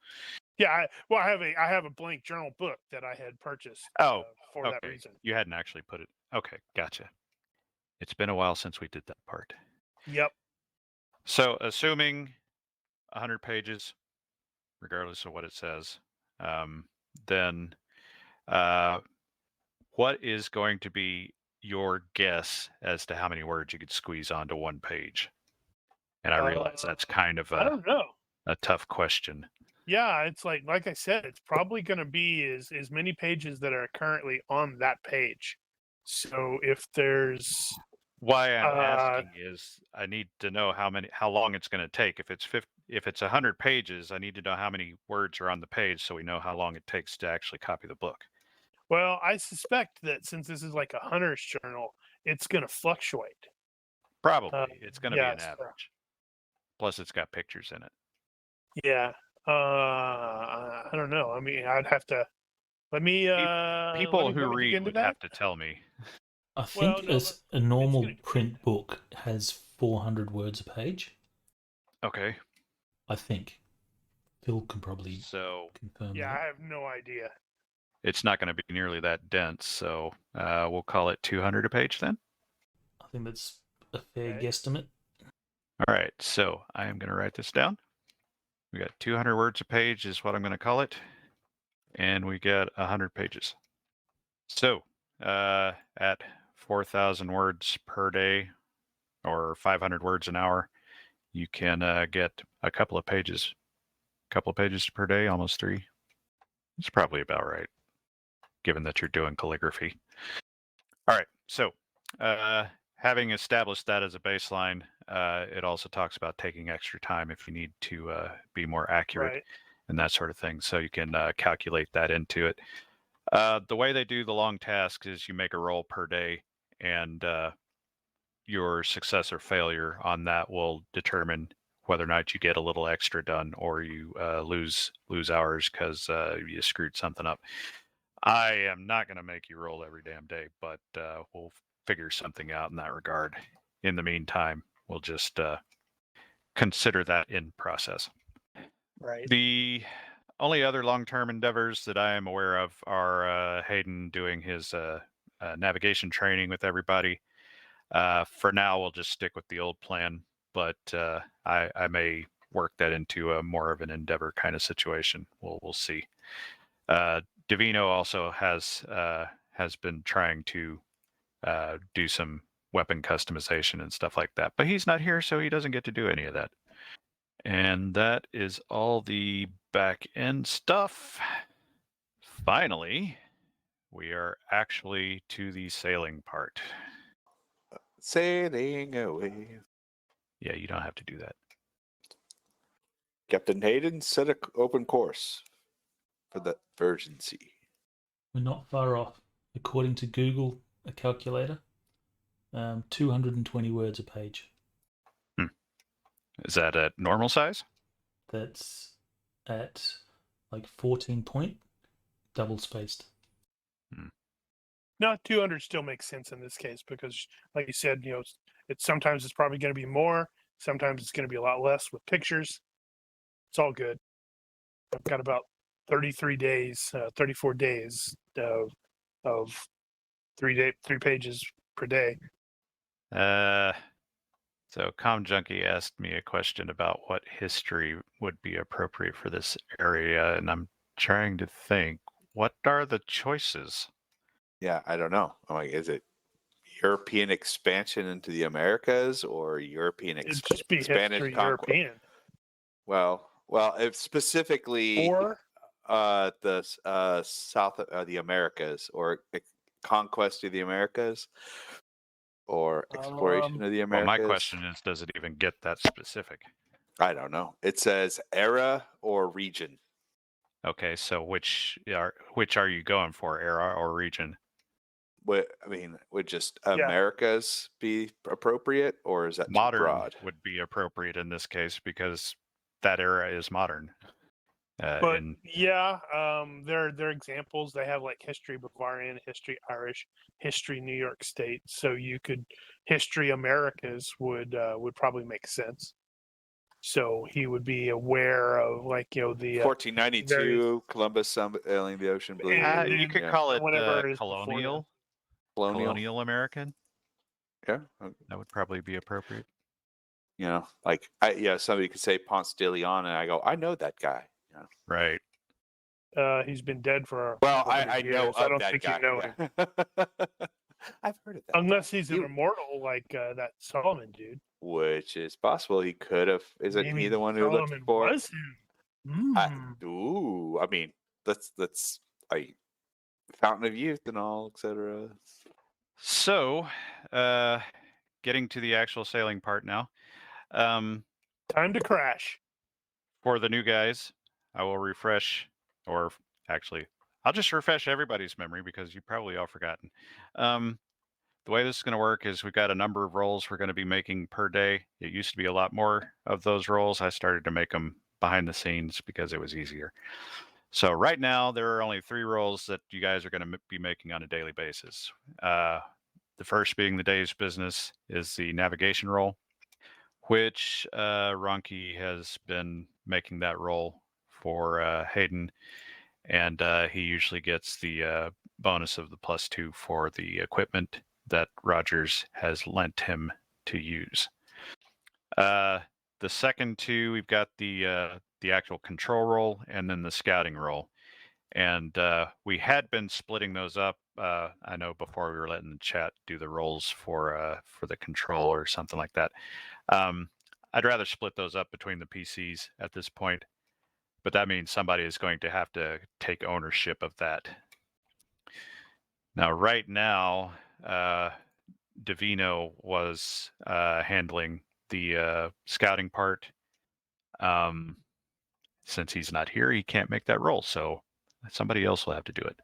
S1: Yeah. I have a blank journal book that I had purchased for that reason.
S3: You hadn't actually put it. Okay, gotcha. It's been a while since we did that part.
S1: Yep.
S3: So, assuming 100 pages, regardless of what it says, then what is going to be your guess as to how many words you could squeeze onto one page? And I realize that's kind of
S1: I don't know.
S3: a tough question.
S1: Yeah, it's like I said, it's probably going to be as many pages that are currently on that page. So if there's
S3: Why I'm asking is I need to know how long it's going to take. If it's 100 pages, I need to know how many words are on the page so we know how long it takes to actually copy the book.
S1: Well, I suspect that since this is like a hunter's journal, it's going to fluctuate.
S3: Probably. It's going to be an
S1: yes.
S3: average. Plus, it's got pictures in it.
S1: Yeah. I don't know. I mean, I'd have to. Let me.
S3: People
S1: let me
S3: who
S1: dig
S3: read
S1: into
S3: would
S1: that.
S3: have to tell me.
S2: I think
S1: Well, no,
S2: as a normal
S1: gonna-
S2: print book has 400 words a page.
S3: Okay.
S2: I think. Phil can probably
S3: So
S2: confirm
S1: Yeah,
S2: that.
S1: I have no idea.
S3: it's not going to be nearly that dense. So we'll call it 200 a page then.
S2: I think that's a fair
S1: Okay.
S2: guesstimate.
S3: All right. So I am going to write this down. We got 200 words a page is what I'm going to call it. And we got 100 pages. So at 4,000 words per day or 500 words an hour, you can get a couple of pages per day, almost 3. It's probably about right, given that you're doing calligraphy. All right. So having established that as a baseline, it also talks about taking extra time if you need to be more accurate.
S1: Right.
S3: And that sort of thing. So you can calculate that into it. The way they do the long tasks is you make a roll per day, and your success or failure on that will determine whether or not you get a little extra done or you lose hours because you screwed something up. I am not going to make you roll every damn day, but we'll figure something out in that regard. In the meantime, we'll just consider that in process.
S1: Right.
S3: The only other long-term endeavors that I am aware of are Hayden doing his navigation training with everybody. For now, we'll just stick with the old plan, but I may work that into a more of an endeavor kind of situation. We'll see. Davino also has been trying to do some weapon customization and stuff like that, but he's not here, so he doesn't get to do any of that. And that is all the back end stuff. Finally, we are actually to the sailing part.
S5: Sailing away.
S3: Yeah, you don't have to do that.
S5: Captain Hayden set an open course for the Virgin Sea.
S2: We're not far off. According to Google, a calculator, 220 words a page.
S3: Is that at normal size?
S2: That's at like 14 point, double spaced.
S1: No, 200 still makes sense in this case because, like you said, sometimes it's probably going to be more. Sometimes it's going to be a lot less with pictures. It's all good. I've got about 34 days of 3 pages per day.
S3: So Com Junkie asked me a question about what history would be appropriate for this area, and I'm trying to think, what are the choices?
S5: Yeah, I don't know. I'm like, is it European expansion into the Americas or European
S1: It'd just be
S5: Spanish
S1: history
S5: conquest?
S1: European.
S5: Well, if specifically
S1: Or
S5: the south of the Americas, or conquest of the Americas, or exploration of the
S3: Well,
S5: Americas.
S3: my question is, does it even get that specific?
S5: I don't know. It says era or region.
S3: Okay, so which are you going for, era or region?
S5: Would just Americas be appropriate, or is that
S3: Modern
S5: too broad?
S3: would be appropriate in this case because that era is modern.
S1: but they're examples. They have like history Bavarian, history Irish, history New York State. So you could history Americas would probably make sense. So he would be aware of, like, the
S5: 1492 Columbus sailing the ocean blue.
S3: You could call it
S1: whatever it is before
S3: colonial American.
S5: Yeah,
S3: that would probably be appropriate.
S5: Somebody could say Ponce de Leon, and I go, I know that guy.
S3: Right.
S1: He's been dead for.
S5: I know
S1: years. I don't
S5: that
S1: think
S5: guy.
S1: you know him,
S5: I've heard of that.
S1: unless he's an immortal like that Solomon dude.
S5: Which is possible. He could have. Isn't
S1: Maybe
S5: he the one who looked
S1: Solomon
S5: for?
S1: was him.
S5: That's a fountain of youth and all, etc.
S3: So, getting to the actual sailing part now.
S1: Time to crash.
S3: For the new guys, I will refresh, or actually, I'll just refresh everybody's memory because you've probably all forgotten. The way this is going to work is we've got a number of rolls we're going to be making per day. It used to be a lot more of those rolls. I started to make them behind the scenes because it was easier. So right now, there are only 3 rolls that you guys are going to be making on a daily basis. The first being the day's business is the navigation roll, which Ronki has been making that roll for Hayden, and he usually gets the bonus of the +2 for the equipment that Rogers has lent him to use. The second 2, we've got the actual control roll and then the scouting roll, and we had been splitting those up. I know before we were letting the chat do the rolls for the control or something like that. I'd rather split those up between the PCs at this point, but that means somebody is going to have to take ownership of that. Now, right now, Davino was handling the scouting part. Since he's not here, he can't make that roll, so somebody else will have to do it.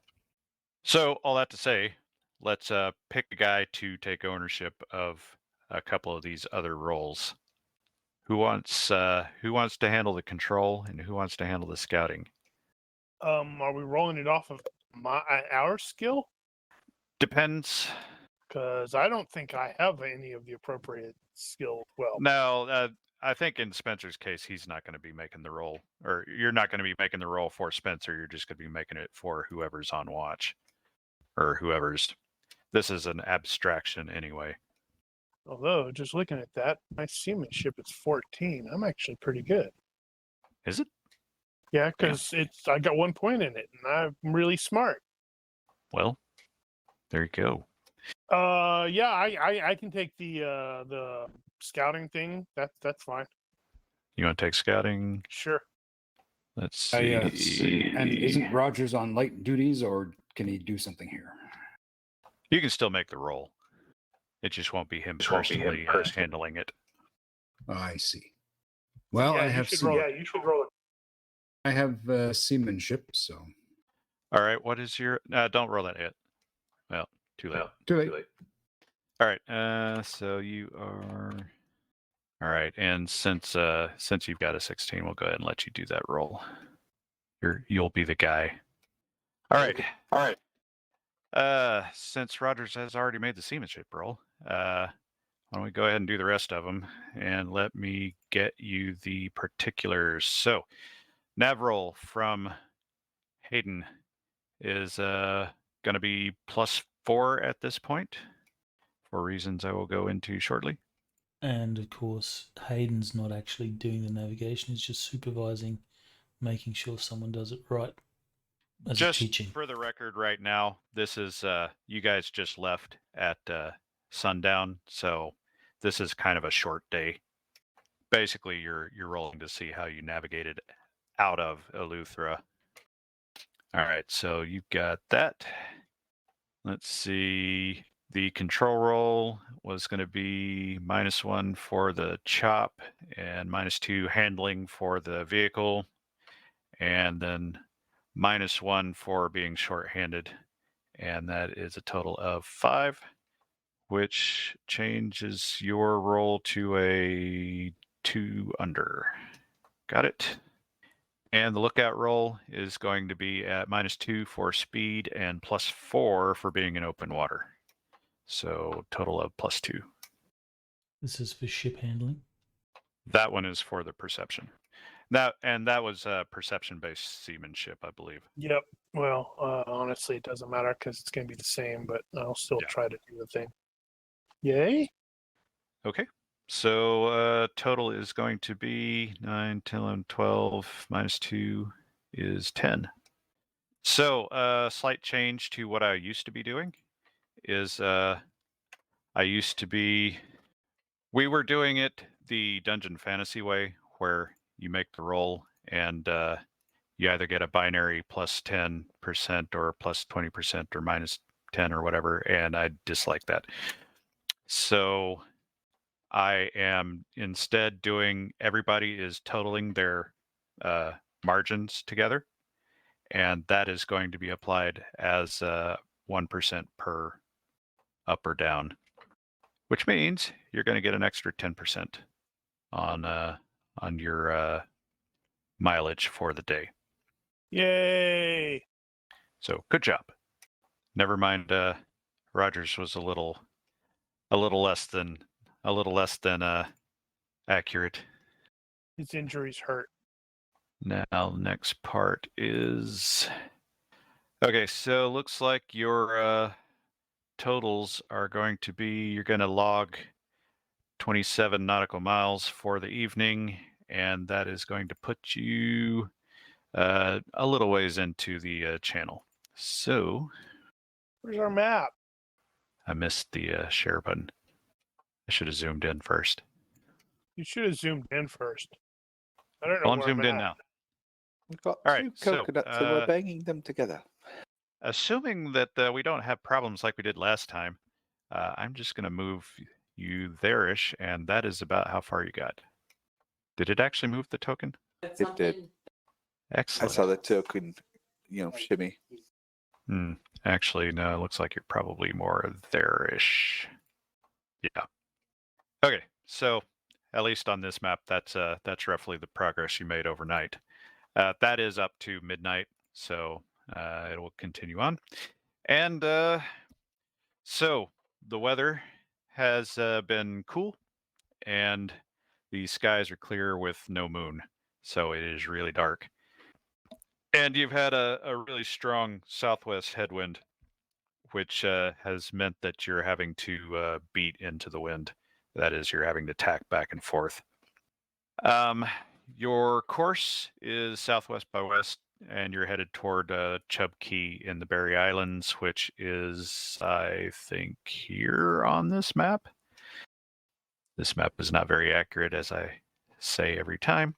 S3: So, all that to say, let's pick a guy to take ownership of a couple of these other roles. Who wants to handle the control, and who wants to handle the scouting?
S1: Are we rolling it off of our skill?
S3: Depends.
S1: Because I don't think I have any of the appropriate skill. Well,
S3: no, I think in Spencer's case, he's not going to be making the roll, or you're not going to be making the roll for Spencer. You're just going to be making it for whoever's on watch, or whoever's. This is an abstraction anyway.
S1: Although, just looking at that, my seamanship is 14. I'm actually pretty good.
S3: Is it?
S1: Yeah, because I got 1 point in it, and I'm really smart.
S3: Well, there you go.
S1: I can take the scouting thing. That's fine.
S3: You want to take scouting?
S1: Sure.
S3: Let's see.
S4: And isn't Rogers on light duties, or can he do something here?
S3: You can still make the roll. It just won't be him personally handling it.
S4: Oh, I see. Well,
S1: Yeah,
S4: I have
S1: you should roll it.
S4: I have seamanship, so.
S3: All right. What is your? Don't roll that yet. Well, too late.
S4: Too late.
S3: All right. So you are. All right. And since you've got a 16, we'll go ahead and let you do that roll. You'll be the guy. All right. Since Rogers has already made the seamanship roll, why don't we go ahead and do the rest of them, and let me get you the particulars. So, nav roll from Hayden is going to be +4 at this point, for reasons I will go into shortly.
S2: And of course, Hayden's not actually doing the navigation; he's just supervising, making sure someone does it right. As
S3: just
S2: teaching.
S3: For the record, right now, this is you guys just left at sundown. So this is kind of a short day. Basically, you're rolling to see how you navigated out of Eleuthera. All right, so you've got that. Let's see. The control roll was going to be -1 for the chop and -2 handling for the vehicle, and then -1 for being short-handed, and that is a total of 5, which changes your roll to a 2 under. Got it. And the lookout roll is going to be at -2 for speed and +4 for being in open water. So total of +2.
S2: This is for ship handling.
S3: That one is for the perception. That was perception-based seamanship, I believe.
S1: Yep. Well, honestly, it doesn't matter because it's going to be the same, but I'll still try to do the thing. Yay.
S3: Okay. So total is going to be 9, 10, 11, 12 -2 is 10. So slight change to what I used to be doing is we were doing it the Dungeon Fantasy way, where you make the roll and you either get a binary +10% or +20% or -10 or whatever, and I dislike that. So I am instead doing everybody is totaling their margins together, and that is going to be applied as 1% per up or down, which means you're going to get an extra 10% on your mileage for the day.
S1: Yay.
S3: So good job. Never mind. Rogers was a little less than accurate.
S1: His injuries hurt.
S3: Now, next part is okay. So looks like your totals are going to be you're going to log 27 nautical miles for the evening, and that is going to put you a little ways into the channel. So,
S1: where's our map?
S3: I missed the share button. I should have zoomed in first.
S1: You should have zoomed in first. I don't know
S3: Well, I'm
S1: where
S3: zoomed
S1: I'm
S3: in
S1: at.
S3: now.
S5: We've got
S3: All
S5: two
S3: right, so,
S5: coconuts and we're banging them together.
S3: Assuming that we don't have problems like we did last time, I'm just going to move you there-ish, and that is about how far you got. Did it actually move the token?
S5: It did. I
S3: Excellent.
S5: saw the token, shimmy.
S3: Actually, no, it looks like you're probably more there-ish. Yeah. Okay, so at least on this map, that's roughly the progress you made overnight. That is up to midnight, so it will continue on. And so the weather has been cool, and the skies are clear with no moon, so it is really dark. And you've had a really strong southwest headwind, which has meant that you're having to beat into the wind. That is, you're having to tack back and forth. Your course is southwest by west, and you're headed toward Chub Key in the Berry Islands, which is, I think, here on this map. This map is not very accurate, as I say every time.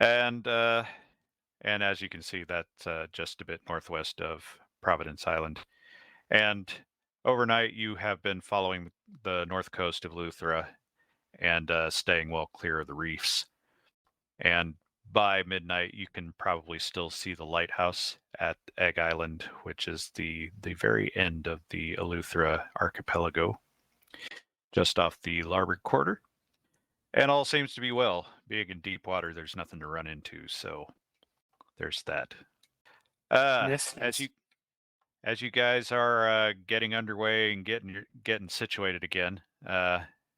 S3: And as you can see, that's just a bit northwest of Providence Island. And overnight, you have been following the north coast of Eleuthera and staying well clear of the reefs. And by midnight, you can probably still see the lighthouse at Egg Island, which is the very end of the Eleuthera archipelago, just off the larboard quarter. And all seems to be well. Being in deep water, there's nothing to run into, so there's that. As you guys are getting underway and getting situated again,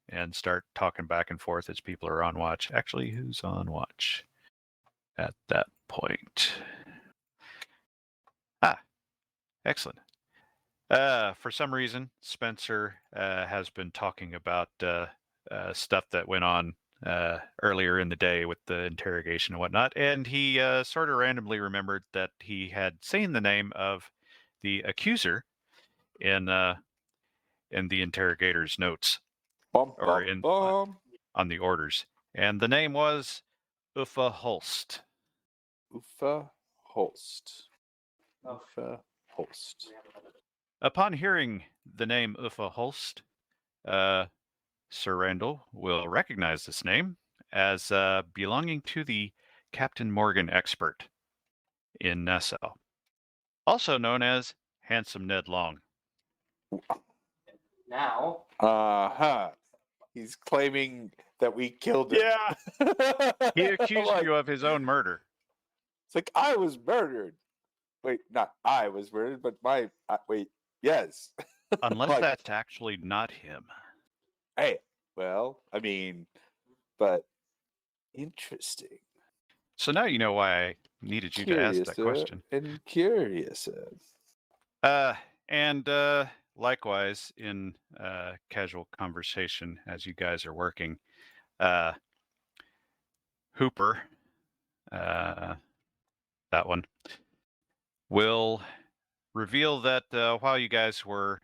S3: and start talking back and forth as people are on watch. Actually, who's on watch at that point? Excellent. For some reason, Spencer has been talking about stuff that went on earlier in the day with the interrogation and whatnot, and he sort of randomly remembered that he had seen the name of the accuser in in the interrogator's notes
S5: Bum,
S3: or
S5: bum,
S3: in
S5: bum.
S3: on the orders, and the name was Uffa Holst.
S5: Uffa Holst. Uffa Holst.
S3: Upon hearing the name Uffa Holst, Sir Randall will recognize this name as belonging to the Captain Morgan expert in Nassau, also known as Handsome Ned Long.
S7: Now.
S5: Uh-huh. He's claiming that we killed him.
S1: Yeah.
S3: He accused
S5: Like,
S3: you of his own murder.
S5: It's like, I was murdered. Wait, not I was murdered, but wait, yes.
S3: Unless
S5: Like,
S3: that's actually not him.
S5: hey, well, I mean, but interesting.
S3: So now you know why I needed you to ask that question.
S5: And curious.
S3: And likewise, in casual conversation as you guys are working, Hooper, that one, will reveal that while you guys were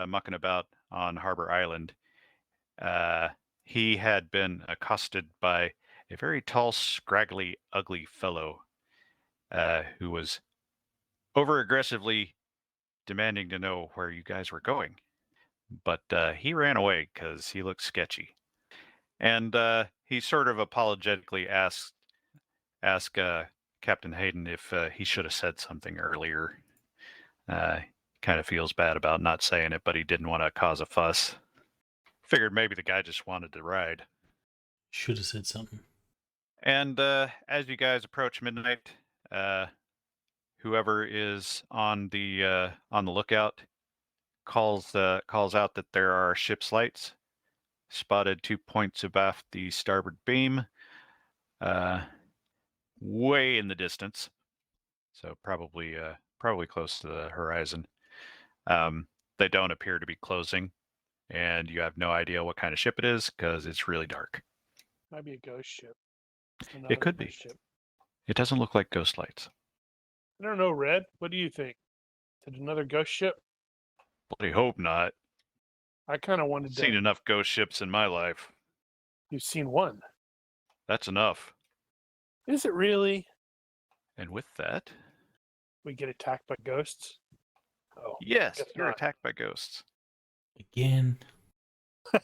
S3: mucking about on Harbor Island, he had been accosted by a very tall, scraggly, ugly fellow who was over-aggressively demanding to know where you guys were going. But he ran away because he looked sketchy. And he sort of apologetically asked Captain Hayden if he should have said something earlier. Kind of feels bad about not saying it, but he didn't want to cause a fuss. Figured maybe the guy just wanted to ride.
S2: Should have said something.
S3: And as you guys approach midnight, whoever is on the lookout calls out that there are ship's lights spotted 2 points abaft the starboard beam, way in the distance. So probably close to the horizon. They don't appear to be closing, and you have no idea what kind of ship it is because it's really dark.
S1: Might be a ghost ship.
S3: It could be.
S1: Ship.
S3: It doesn't look like ghost lights.
S1: I don't know, Red. What do you think? Is it another ghost ship?
S3: Bloody hope not.
S1: I kind of wanted
S3: I've
S1: to.
S3: seen enough ghost ships in my life.
S1: You've seen one.
S3: That's enough.
S1: Is it really?
S3: And with that,
S1: We get attacked by ghosts? Oh.
S3: yes,
S1: guess
S3: you're
S1: not.
S3: attacked by ghosts.
S2: Again.
S3: All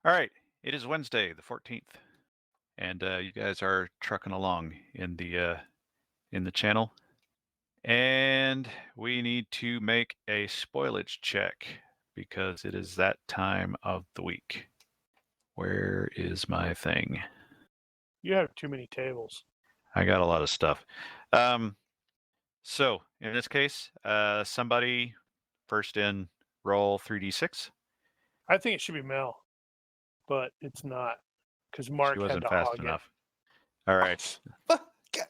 S3: right, it is Wednesday, the 14th, and you guys are trucking along in the channel, and we need to make a spoilage check because it is that time of the week. Where is my thing?
S1: You have too many tables.
S3: I got a lot of stuff. So in this case, somebody first in roll 3d6.
S1: I think it should be Mel, but it's not because Mark
S3: She
S1: had
S3: wasn't
S1: to
S3: fast
S1: hog
S3: enough. All right.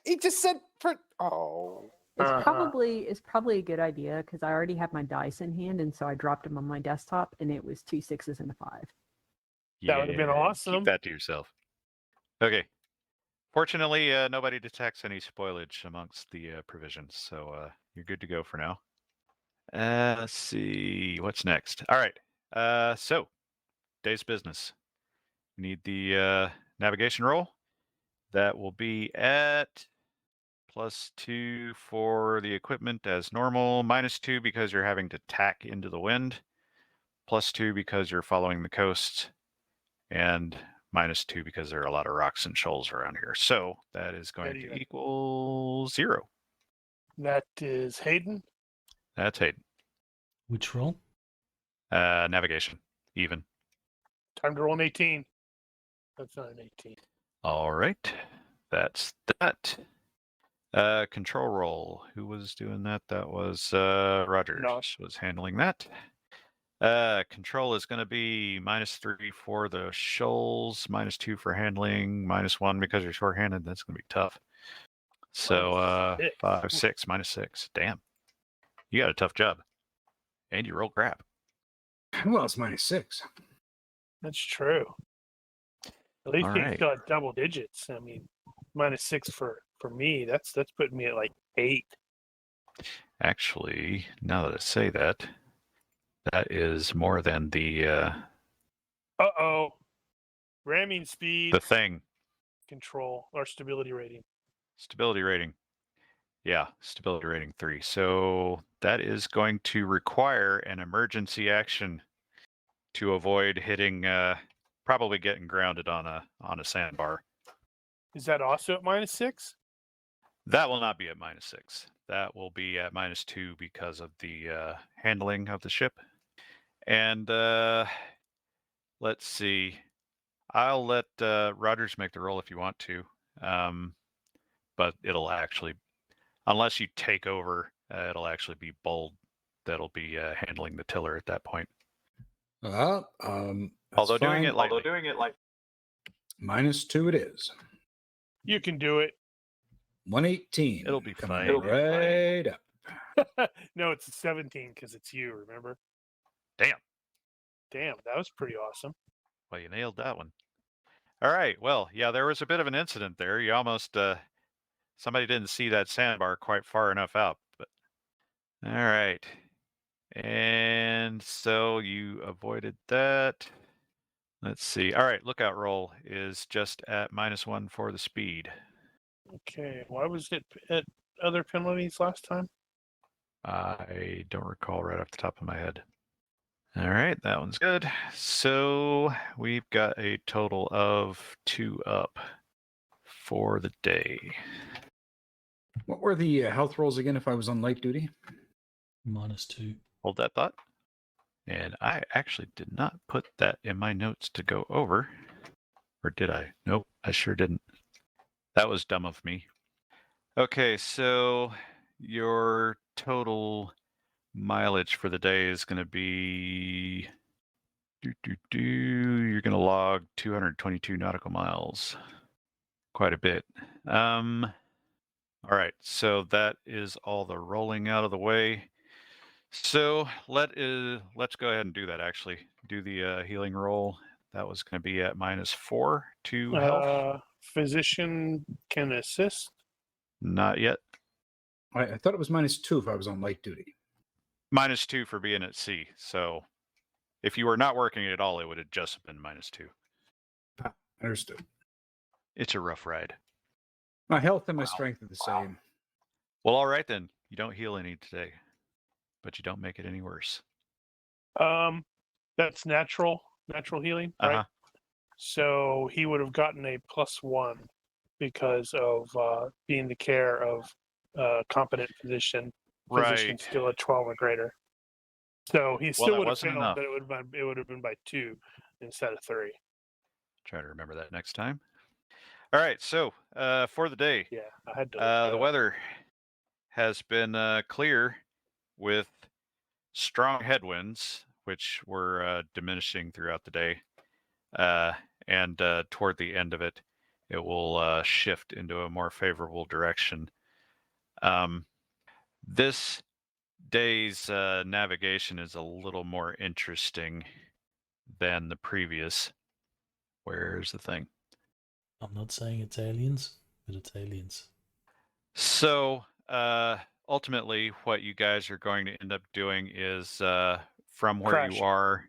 S5: He just said oh.
S6: It's
S1: Uh-huh.
S6: probably a good idea because I already have my dice in hand, and so I dropped them on my desktop, and it was 2 6s and a 5.
S1: That would have been awesome.
S3: Keep that to yourself. Okay. Fortunately, nobody detects any spoilage amongst the provisions, so you're good to go for now. Let's see. What's next? All right. So, day's business. We need the navigation roll. That will be at +2 for the equipment as normal, -2 because you're having to tack into the wind, +2 because you're following the coast, and -2 because there are a lot of rocks and shoals around here. So that is going to equal 0.
S1: That is Hayden.
S3: That's Hayden.
S2: Which roll?
S3: Navigation, even.
S1: Time to roll an 18. That's not an 18.
S3: All right, that's that. Control roll. Who was doing that? That was Roger. Was handling that. Control is going to be -3 for the shoals, -2 for handling, -1 because you're short-handed. That's going to be tough. So 5, 6, -6. Damn, you got a tough job, and you roll crap.
S4: Well, it's -6.
S1: That's true. At least
S3: All
S1: he's
S3: right.
S1: still at double digits. I mean, -6 for me. That's putting me at like 8.
S3: Actually, now that I say that, That is more than the
S1: Uh-oh. Ramming speed,
S3: thing.
S1: control, or stability rating.
S3: Stability rating. Yeah, stability rating 3. So that is going to require an emergency action to avoid hitting, probably getting grounded on a sandbar.
S1: Is that also at -6?
S3: That will not be at -6. That will be at -2 because of the handling of the ship. And let's see. I'll let Rogers make the roll if you want to. But it'll actually, unless you take over, it'll actually be Bold that'll be handling the tiller at that point.
S4: Well,
S3: Although doing
S4: fine.
S3: it lightly.
S4: -2 it is.
S1: You can do it.
S4: 118.
S3: It'll be
S4: coming
S3: fine.
S4: right up.
S1: No, it's a 17 because it's you, remember?
S3: Damn.
S1: Damn, that was pretty awesome.
S3: Well, you nailed that one. All right. Well, yeah, there was a bit of an incident there. You almost, somebody didn't see that sandbar quite far enough out. But all right. And so you avoided that. Let's see. All right. Lookout roll is just at -1 for the speed.
S1: Okay, why was it at other penalties last time?
S3: I don't recall right off the top of my head. All right, that one's good. So we've got a total of 2 up for the day.
S4: What were the health rolls again if I was on light duty?
S2: -2.
S3: Hold that thought. And I actually did not put that in my notes to go over. Or did I? Nope, I sure didn't. That was dumb of me. Okay, so your total mileage for the day is going to be... You're going to log 222 nautical miles. Quite a bit. All right, so that is all the rolling out of the way. So let's go ahead and do that. Actually, do the healing roll. That was going to be at -4 to health.
S1: Physician can assist.
S3: Not yet.
S4: I thought it was -2 if I was on light duty.
S3: -2 for being at sea. So if you were not working at all, it would have just been -2.
S4: Understood.
S3: It's a rough ride.
S4: My health and my strength are the same.
S3: Well, all right then. You don't heal any today, but you don't make it any worse.
S1: That's natural healing, right?
S3: Uh-huh.
S1: So he would have gotten a +1 because of being the care of competent physician. Physician
S3: Right.
S1: still at 12 or greater. So he
S3: Well,
S1: still
S3: that
S1: would have
S3: wasn't
S1: failed,
S3: enough.
S1: but it would have been by 2 instead of 3.
S3: Try to remember that next time. All right, so for the day,
S1: Yeah, I had to.
S3: the weather has been clear with strong headwinds, which were diminishing throughout the day. And toward the end of it, it will shift into a more favorable direction. This day's navigation is a little more interesting than the previous. Where's the thing?
S2: I'm not saying it's aliens, but it's aliens.
S3: So ultimately, what you guys are going to end up doing is from where
S1: Crashing.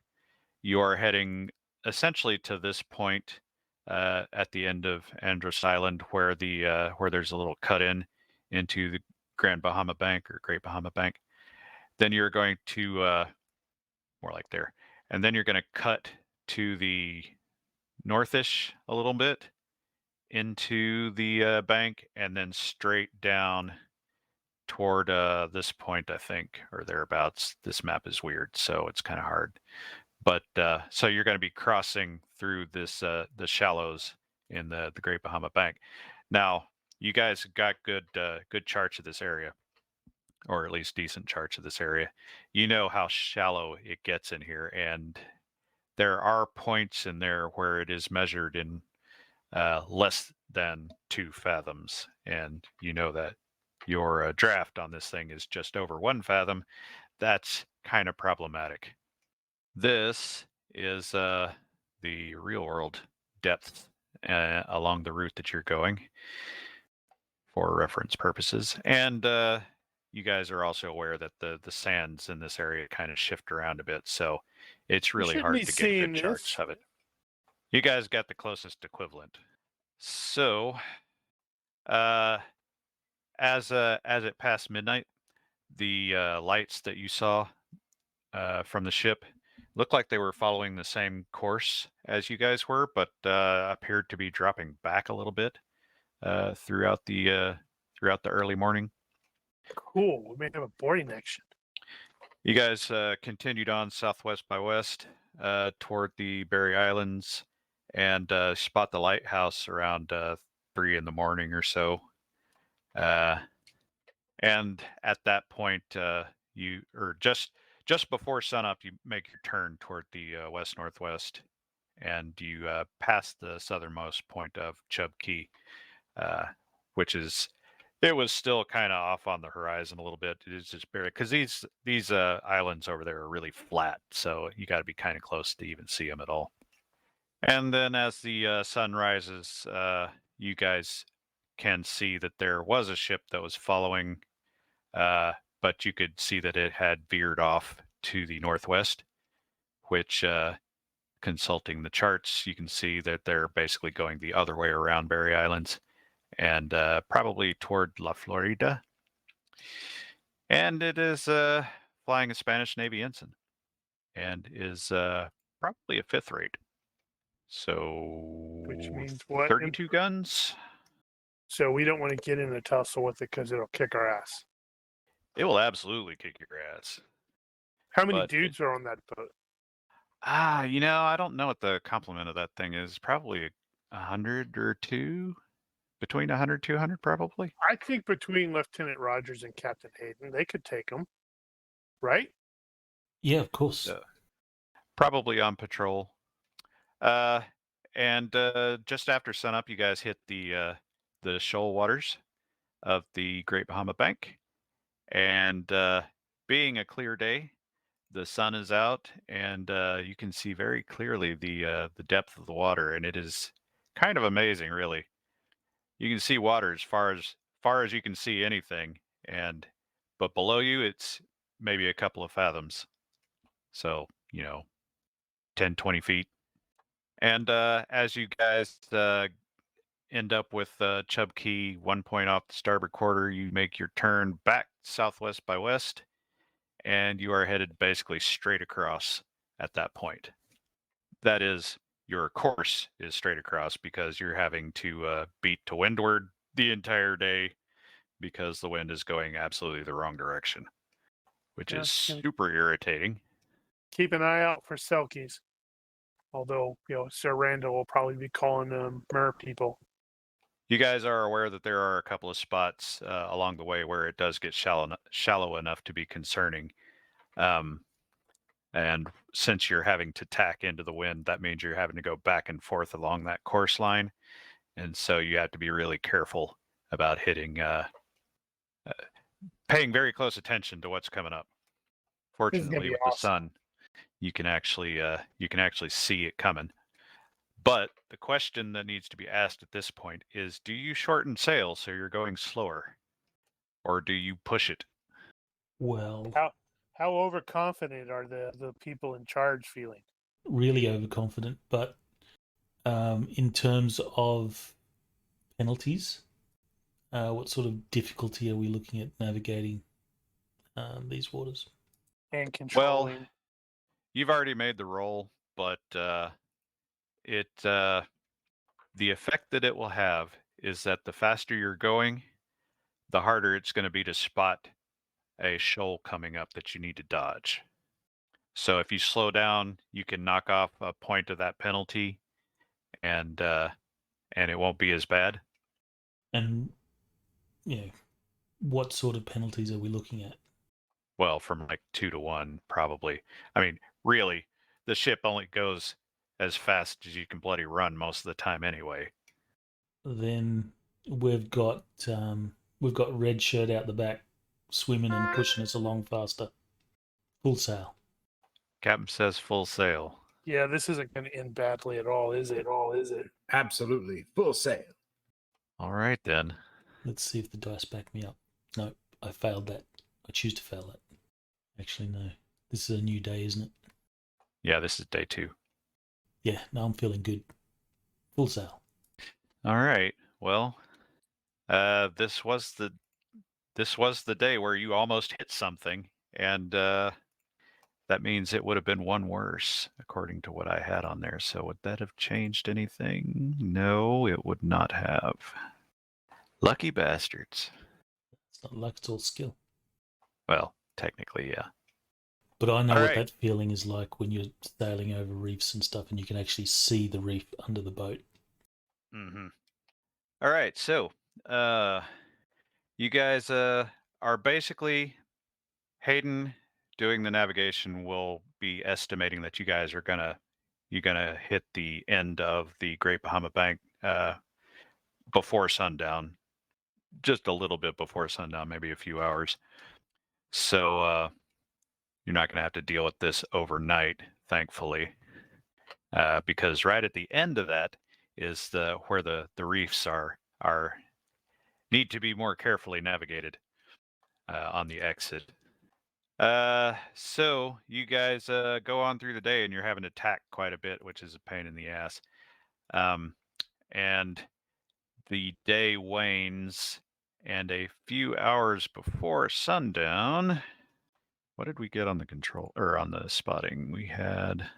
S3: you are heading essentially to this point at the end of Andros Island, where where there's a little cut in into the Grand Bahama Bank or Great Bahama Bank. Then you're going to more like there, and then you're going to cut to the northish a little bit into the bank, and then straight down toward this point, I think, or thereabouts. This map is weird, so it's kind of hard. But so you're going to be crossing through this the shallows in the Great Bahama Bank. Now, you guys got good charts of this area, or at least decent charts of this area. You know how shallow it gets in here, and there are points in there where it is measured in less than 2 fathoms, and you know that your draft on this thing is just over 1 fathom. That's kind of problematic. This is the real world depth along the route that you're going for reference purposes. And you guys are also aware that the sands in this area kind of shift around a bit, so it's really
S1: shouldn't
S3: hard
S1: be
S3: to get
S1: seeing
S3: good charts
S1: this.
S3: of it. You guys got the closest equivalent. So, as it passed midnight, the lights that you saw from the ship looked like they were following the same course as you guys were, but appeared to be dropping back a little bit throughout the early morning.
S1: Cool. We may have a boarding action.
S3: You guys continued on southwest by west toward the Berry Islands and spot the lighthouse around 3 in the morning or so. And at that point, just before sunup, you make your turn toward the west northwest, and you pass the southernmost point of Chub Key, which is. It was still kind of off on the horizon a little bit. It is just barely because these islands over there are really flat, so you got to be kind of close to even see them at all. And then as the sun rises, you guys can see that there was a ship that was following, but you could see that it had veered off to the northwest, which, consulting the charts, you can see that they're basically going the other way around Berry Islands and probably toward La Florida. And it is flying a Spanish Navy ensign and is probably a 5th rate. So,
S1: Which means what?
S3: 32 guns.
S1: So we don't want to get in a tussle with it because it'll kick our ass.
S3: It will absolutely kick your ass.
S1: How many
S3: But
S1: dudes are on that boat?
S3: I don't know what the complement of that thing is. Probably 100 or 2. Between 100 200 probably.
S1: I think between Lieutenant Rogers and Captain Hayden, they could take them, right?
S2: Yeah, of course.
S3: Probably on patrol. And just after sunup, you guys hit the shoal waters of the Great Bahama Bank, and being a clear day, the sun is out, and you can see very clearly the depth of the water, and it is kind of amazing, really. You can see water as far as you can see anything, but below you it's maybe a couple of fathoms. So, 10, 20 feet. And as you guys end up with Chub Key 1 point off the starboard quarter, you make your turn back southwest by west, and you are headed basically straight across at that point. That is, your course is straight across because you're having to beat to windward the entire day because the wind is going absolutely the wrong direction, which is super irritating.
S1: Keep an eye out for Selkies. Although, Sir Randall will probably be calling them mer people.
S3: You guys are aware that there are a couple of spots along the way where it does get shallow enough to be concerning. And since you're having to tack into the wind, that means you're having to go back and forth along that course line. And so you have to be really careful about paying very close attention to what's coming up. Fortunately, with the sun, you can actually see it coming. But the question that needs to be asked at this point is, do you shorten sail so you're going slower? Or do you push it?
S2: Well,
S1: how overconfident are the people in charge feeling?
S2: Really overconfident, but in terms of penalties, what sort of difficulty are we looking at navigating these waters?
S1: And controlling.
S3: Well, you've already made the roll, but the effect that it will have is that the faster you're going, the harder it's going to be to spot a shoal coming up that you need to dodge. So if you slow down, you can knock off a point of that penalty, and it won't be as bad.
S2: And what sort of penalties are we looking at?
S3: Well, from like 2 to 1, probably. I mean, really, the ship only goes as fast as you can bloody run most of the time anyway.
S2: Then we've got Red Shirt out the back, swimming and pushing us along faster. Full sail.
S3: Captain says full sail.
S1: Yeah, this isn't going to end badly at all, is it?
S4: Absolutely. Full sail.
S3: All right, then.
S2: Let's see if the dice back me up. No, I failed that. I choose to fail that. Actually, no. This is a new day, isn't it?
S3: Yeah, this is day 2.
S2: Yeah, no, I'm feeling good. Full sail.
S3: All right. Well, this was the day where you almost hit something, and that means it would have been one worse, according to what I had on there. So would that have changed anything? No, it would not have. Lucky bastards.
S2: It's not luck, it's all skill.
S3: Well, technically, yeah.
S2: But I know
S3: All
S2: what
S3: right.
S2: that feeling is like when you're sailing over reefs and stuff and you can actually see the reef under the boat.
S3: Mm-hmm. All right, so you guys are basically, Hayden doing the navigation will be estimating that you guys are you're gonna hit the end of the Great Bahama Bank before sundown, just a little bit before sundown, maybe a few hours. So you're not gonna have to deal with this overnight, thankfully, because right at the end of that is where the reefs are need to be more carefully navigated on the exit. So you guys go on through the day, and you're having to tack quite a bit, which is a pain in the ass. And the day wanes, and a few hours before sundown, what did we get on the control or on the spotting? We had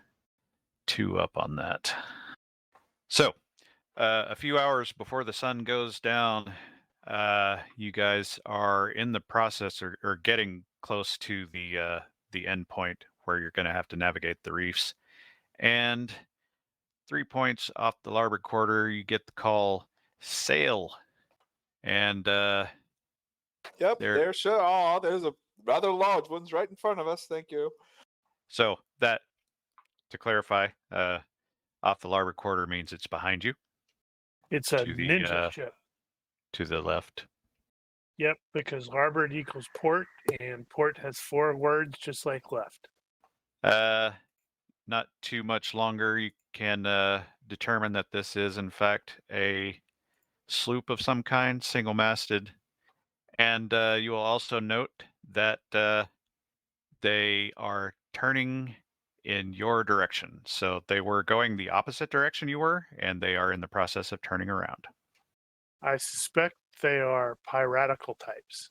S3: 2 up on that. So a few hours before the sun goes down, you guys are in the process or getting close to the end point where you're going to have to navigate the reefs. And 3 points off the larboard quarter, you get the call, sail. And
S5: Yep,
S3: there.
S5: there's there's a rather large one's right in front of us. Thank you.
S3: So that, to clarify, off the larboard quarter means it's behind you.
S1: It's a
S3: to the
S1: ninja ship.
S3: to the left.
S1: Yep, because larboard equals port, and port has 4 words just like left.
S3: Not too much longer. You can determine that this is, in fact, a sloop of some kind, single-masted. And you will also note that they are turning in your direction. So they were going the opposite direction you were, and they are in the process of turning around.
S1: I suspect they are piratical types.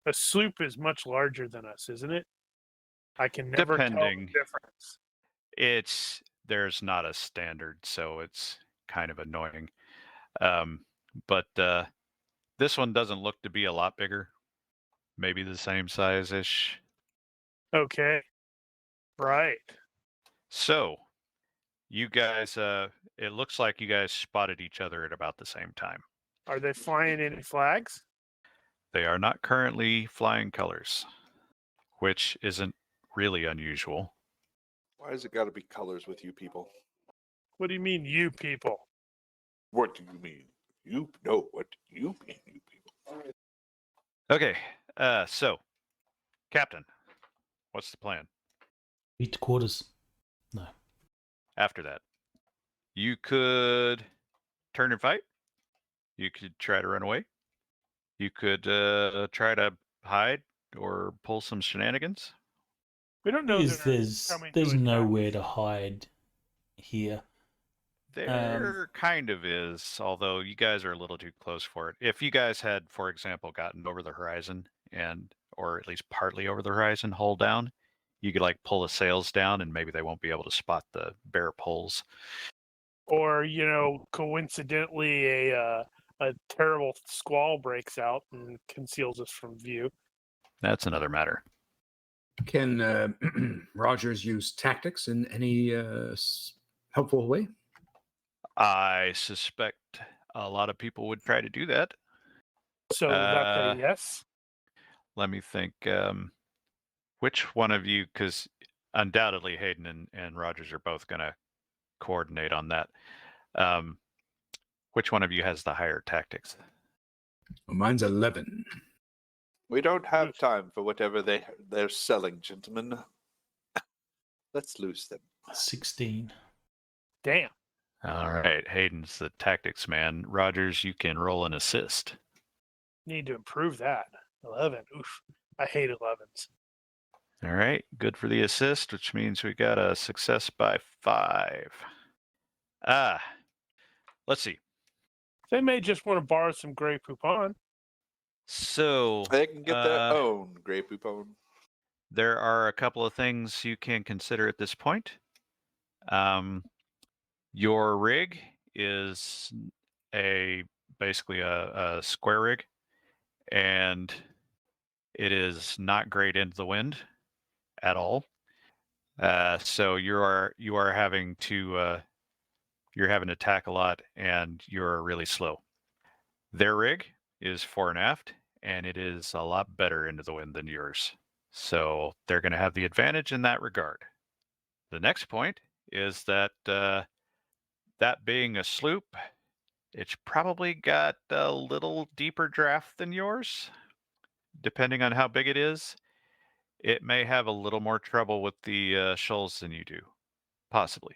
S1: A sloop is much larger than us, isn't it? I can never tell the difference.
S3: There's not a standard, so it's kind of annoying. But this one doesn't look to be a lot bigger. Maybe the same size-ish.
S1: Okay. Right.
S3: So, you guys, it looks like you guys spotted each other at about the same time.
S1: Are they flying any flags?
S3: They are not currently flying colors, which isn't really unusual.
S5: Why has it got to be colors with you people?
S1: What do you mean, you people?
S5: What do you mean? What do you mean, you people?
S3: Okay, so, Captain, what's the plan?
S2: Beat to quarters. No.
S3: After that, you could turn and fight. You could try to run away. You could try to hide or pull some shenanigans.
S1: We don't know
S2: There's nowhere to hide here.
S3: There kind of is, although you guys are a little too close for it. If you guys had, for example, gotten over the horizon or at least partly over the horizon, hull down, you could like pull the sails down and maybe they won't be able to spot the bare poles.
S1: Or, coincidentally a terrible squall breaks out and conceals us from view.
S3: That's another matter.
S4: Can Rogers use tactics in any helpful way?
S3: I suspect a lot of people would try to do that.
S1: So that's a yes?
S3: Let me think. Which one of you, because undoubtedly Hayden and Rogers are both going to coordinate on that. Which one of you has the higher tactics?
S4: Well, mine's 11.
S5: We don't have time for whatever they're selling, gentlemen. Let's lose them.
S2: 16.
S1: Damn.
S3: All right, Hayden's the tactics man. Rogers, you can roll an assist.
S1: Need to improve that. 11. Oof. I hate 11s.
S3: All right, good for the assist, which means we got a success by 5. Let's see.
S1: They may just want to borrow some Grey Poupon.
S3: So
S5: They can get their own Grey Poupon.
S3: there are a couple of things you can consider at this point. Your rig is basically a square rig, and it is not great into the wind at all. So you are having to tack a lot, and you're really slow. Their rig is fore and aft, and it is a lot better into the wind than yours. So they're going to have the advantage in that regard. The next point is that that being a sloop, it's probably got a little deeper draft than yours. Depending on how big it is, it may have a little more trouble with the shoals than you do. Possibly.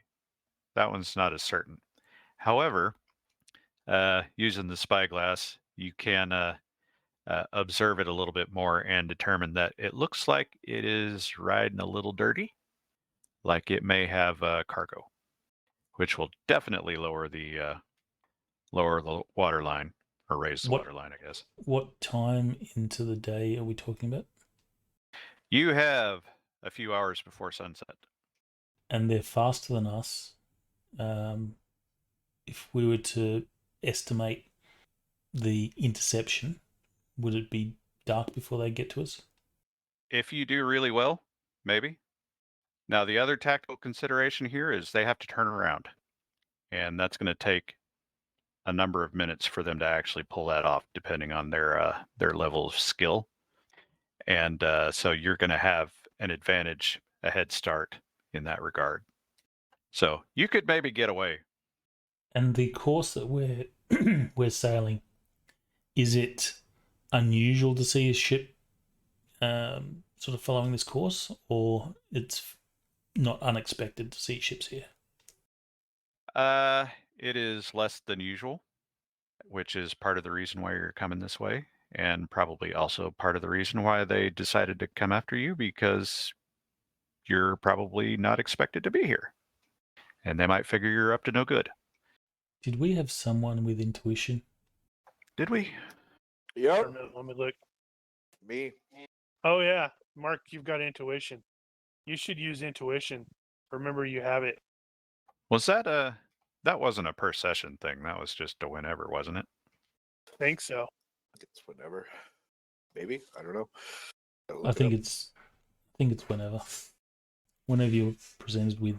S3: That one's not as certain. However, using the spyglass, you can observe it a little bit more and determine that it looks like it is riding a little dirty, like it may have cargo, which will definitely lower the water line, or raise the water line, I guess.
S2: What time into the day are we talking about?
S3: You have a few hours before sunset.
S2: And they're faster than us. If we were to estimate the interception, would it be dark before they get to us?
S3: If you do really well, maybe. Now, the other tactical consideration here is they have to turn around, and that's going to take a number of minutes for them to actually pull that off, depending on their level of skill. And so you're going to have an advantage, a head start in that regard. So you could maybe get away.
S2: And the course that we're sailing, is it unusual to see a ship sort of following this course, or it's not unexpected to see ships here?
S3: It is less than usual, which is part of the reason why you're coming this way, and probably also part of the reason why they decided to come after you, because you're probably not expected to be here. And they might figure you're up to no good.
S2: Did we have someone with intuition?
S3: Did we?
S5: Yep.
S1: Let me look.
S5: Me.
S1: Oh, yeah. Mark, you've got intuition. You should use intuition. Remember, you have it.
S3: Was that wasn't a per session thing. That was just a whenever, wasn't it?
S1: I think so.
S5: It's whenever. Maybe. I don't know.
S2: I think it's whenever. Whenever you're presented with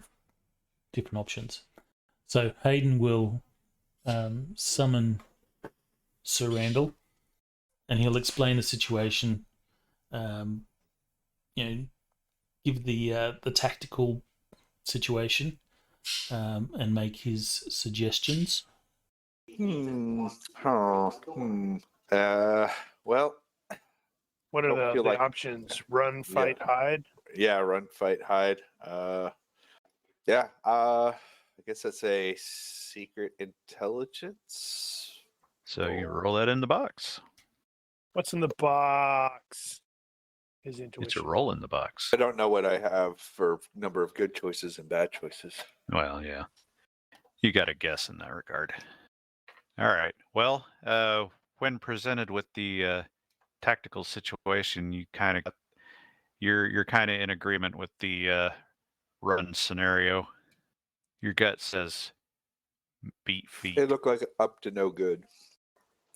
S2: different options. So Hayden will summon Sir Randall, and he'll explain the situation. Give the tactical situation, and make his suggestions.
S5: Well.
S1: What are the options? Run, fight, hide?
S5: Yeah, run, fight, hide. Yeah. I guess that's a secret intelligence.
S3: So you roll that in the box.
S1: What's in the box? His intuition.
S3: It's a roll in the box.
S5: I don't know what I have for number of good choices and bad choices.
S3: Well, yeah. You got to guess in that regard. All right. Well, when presented with the tactical situation, you kind of you're kind of in agreement with the run scenario. Your gut says beat feet.
S5: They look like up to no good.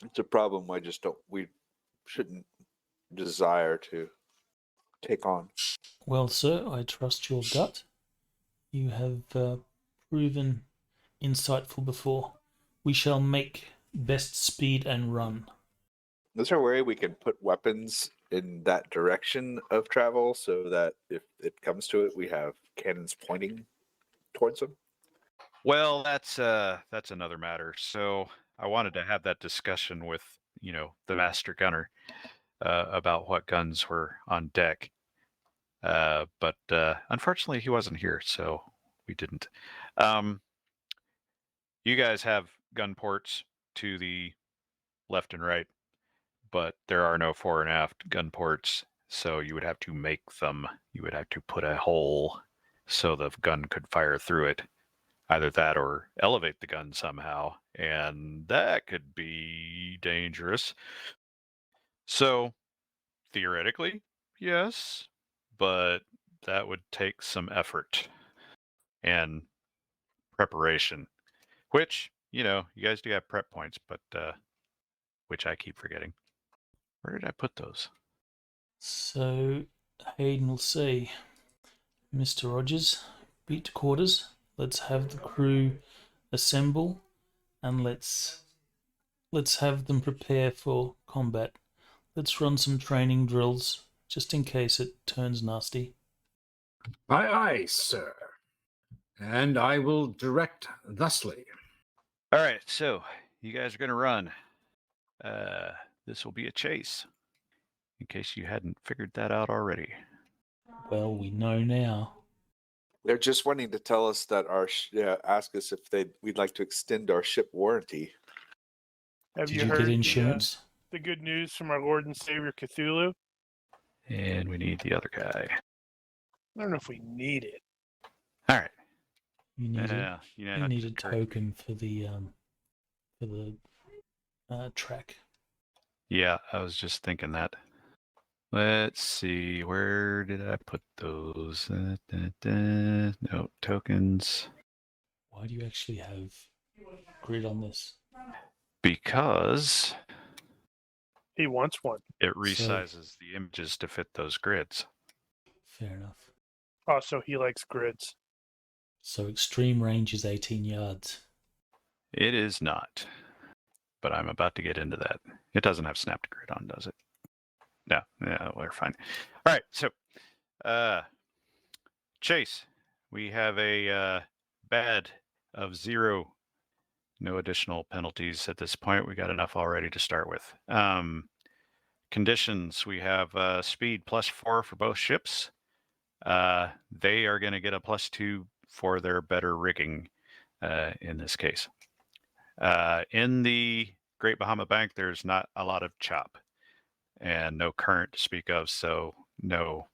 S5: It's a problem we shouldn't desire to take on.
S2: Well, sir, I trust your gut. You have proven insightful before. We shall make best speed and run.
S5: Is there a way we can put weapons in that direction of travel so that if it comes to it, we have cannons pointing towards them?
S3: Well, that's another matter. So I wanted to have that discussion with, the master gunner about what guns were on deck. But unfortunately, he wasn't here, so we didn't. You guys have gun ports to the left and right, but there are no fore and aft gun ports. So you would have to make them. You would have to put a hole so the gun could fire through it. Either that or elevate the gun somehow, and that could be dangerous. So, theoretically, yes, but that would take some effort and preparation, which, you guys do have prep points, but which I keep forgetting. Where did I put those?
S2: So Hayden will say, Mr. Rogers, beat to quarters. Let's have the crew assemble, and let's have them prepare for combat. Let's run some training drills, just in case it turns nasty.
S4: Aye, aye, sir. And I will direct thusly.
S3: All right, so you guys are going to run. This will be a chase, in case you hadn't figured that out already.
S2: Well, we know now.
S5: They're just wanting to tell us that ask us if we'd like to extend our ship warranty.
S1: Have
S2: Did
S1: you
S2: you
S1: heard
S2: get insurance?
S1: the good news from our Lord and Savior Cthulhu?
S3: And we need the other guy.
S1: I don't know if we need it.
S3: All right.
S2: You need
S3: Yeah,
S2: you need a token for the track.
S3: Yeah, I was just thinking that. Let's see, where did I put those? No, tokens.
S2: Why do you actually have grid on this?
S3: Because
S1: He wants one.
S3: it resizes the images to fit those grids.
S2: Fair enough.
S1: Also, he likes grids.
S2: So extreme range is 18 yards.
S3: It is not. But I'm about to get into that. It doesn't have snap to grid on, does it? No, we're fine. All right, so Chase, we have a bad of 0. No additional penalties at this point. We got enough already to start with. Conditions, we have speed +4 for both ships. They are going to get a +2 for their better rigging in this case. In the Great Bahama Bank, there's not a lot of chop and no current to speak of, so no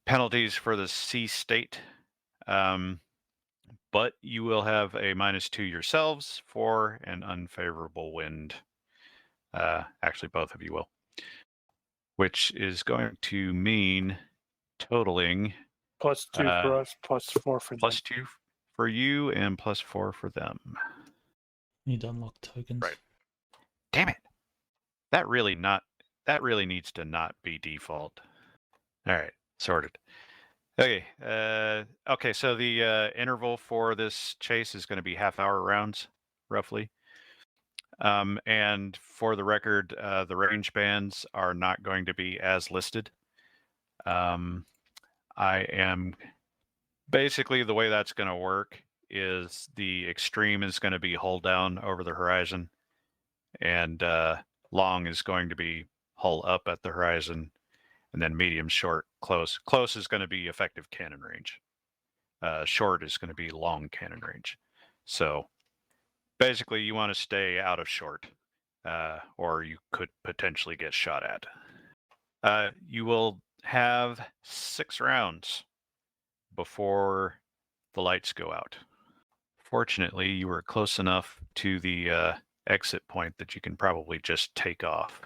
S3: penalties for the sea state. But you will have a -2 yourselves for an unfavorable wind. Actually, both of you will. Which is going to mean totaling
S1: +2 for us, +4 for them.
S3: +2 for you and +4 for them.
S2: Need to unlock tokens.
S3: Right. Damn it. That really needs to not be default. All right, sorted. Okay. Okay, so the interval for this chase is going to be half-hour rounds, roughly. And for the record, the range bands are not going to be as listed. I am basically, the way that's going to work is the extreme is going to be hull down over the horizon, and long is going to be hull up at the horizon, and then medium, short, close. Close is going to be effective cannon range. Short is going to be long cannon range. So basically, you want to stay out of short, or you could potentially get shot at. You will have 6 rounds before the lights go out. Fortunately, you were close enough to the exit point that you can probably just take off.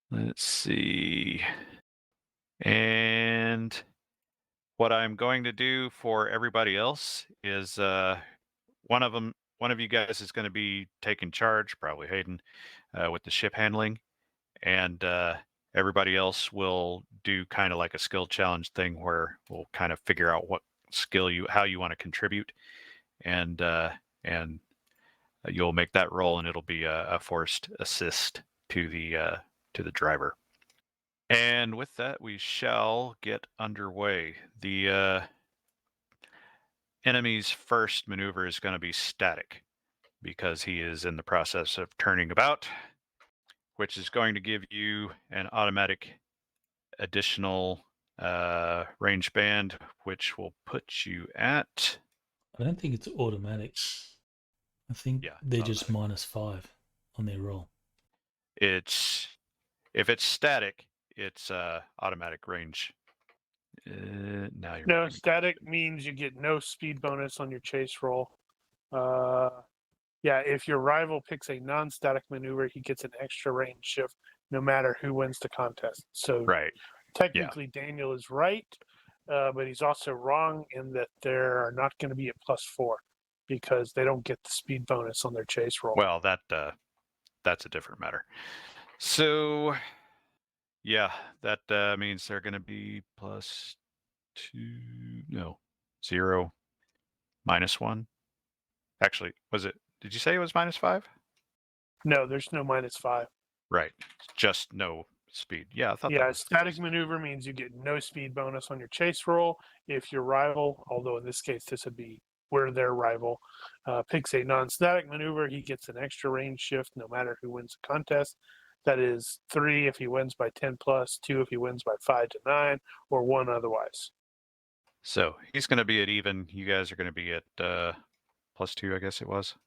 S3: Let's see. And what I'm going to do for everybody else is one of you guys is going to be taking charge, probably Hayden, with the ship handling, and everybody else will do kind of like a skill challenge thing where we'll kind of figure out what skill how you want to contribute, and you'll make that roll, and it'll be a forced assist to the driver. And with that, we shall get underway. The enemy's first maneuver is going to be static, because he is in the process of turning about, which is going to give you an automatic additional range band, which will put you at...
S2: I don't think it's automatic. I think they're just -5 on their roll.
S3: If it's static, it's automatic range. Now you're
S1: No,
S3: making me
S1: static means you get no speed bonus on your chase roll. Yeah, if your rival picks a non-static maneuver, he gets an extra range shift no matter who wins the contest. So
S3: right.
S1: technically, Daniel is right, but he's also wrong in that they're not going to be at +4 because they don't get the speed bonus on their chase roll.
S3: Well, that's a different matter. So, yeah, that means they're going to be +2. No, 0, -1. Actually, was it? Did you say it was -5?
S1: No, there's no -5.
S3: Right, just no speed. Yeah, I thought that
S1: Yeah,
S3: was
S1: static maneuver means you get no speed bonus on your chase roll. If your rival, although in this case this would be where their rival, picks a non-static maneuver, he gets an extra range shift no matter who wins the contest. That is 3 if he wins by 10+, 2 if he wins by 5 to 9, or 1 otherwise.
S3: So he's going to be at even. You guys are going to be at +2, I guess it was.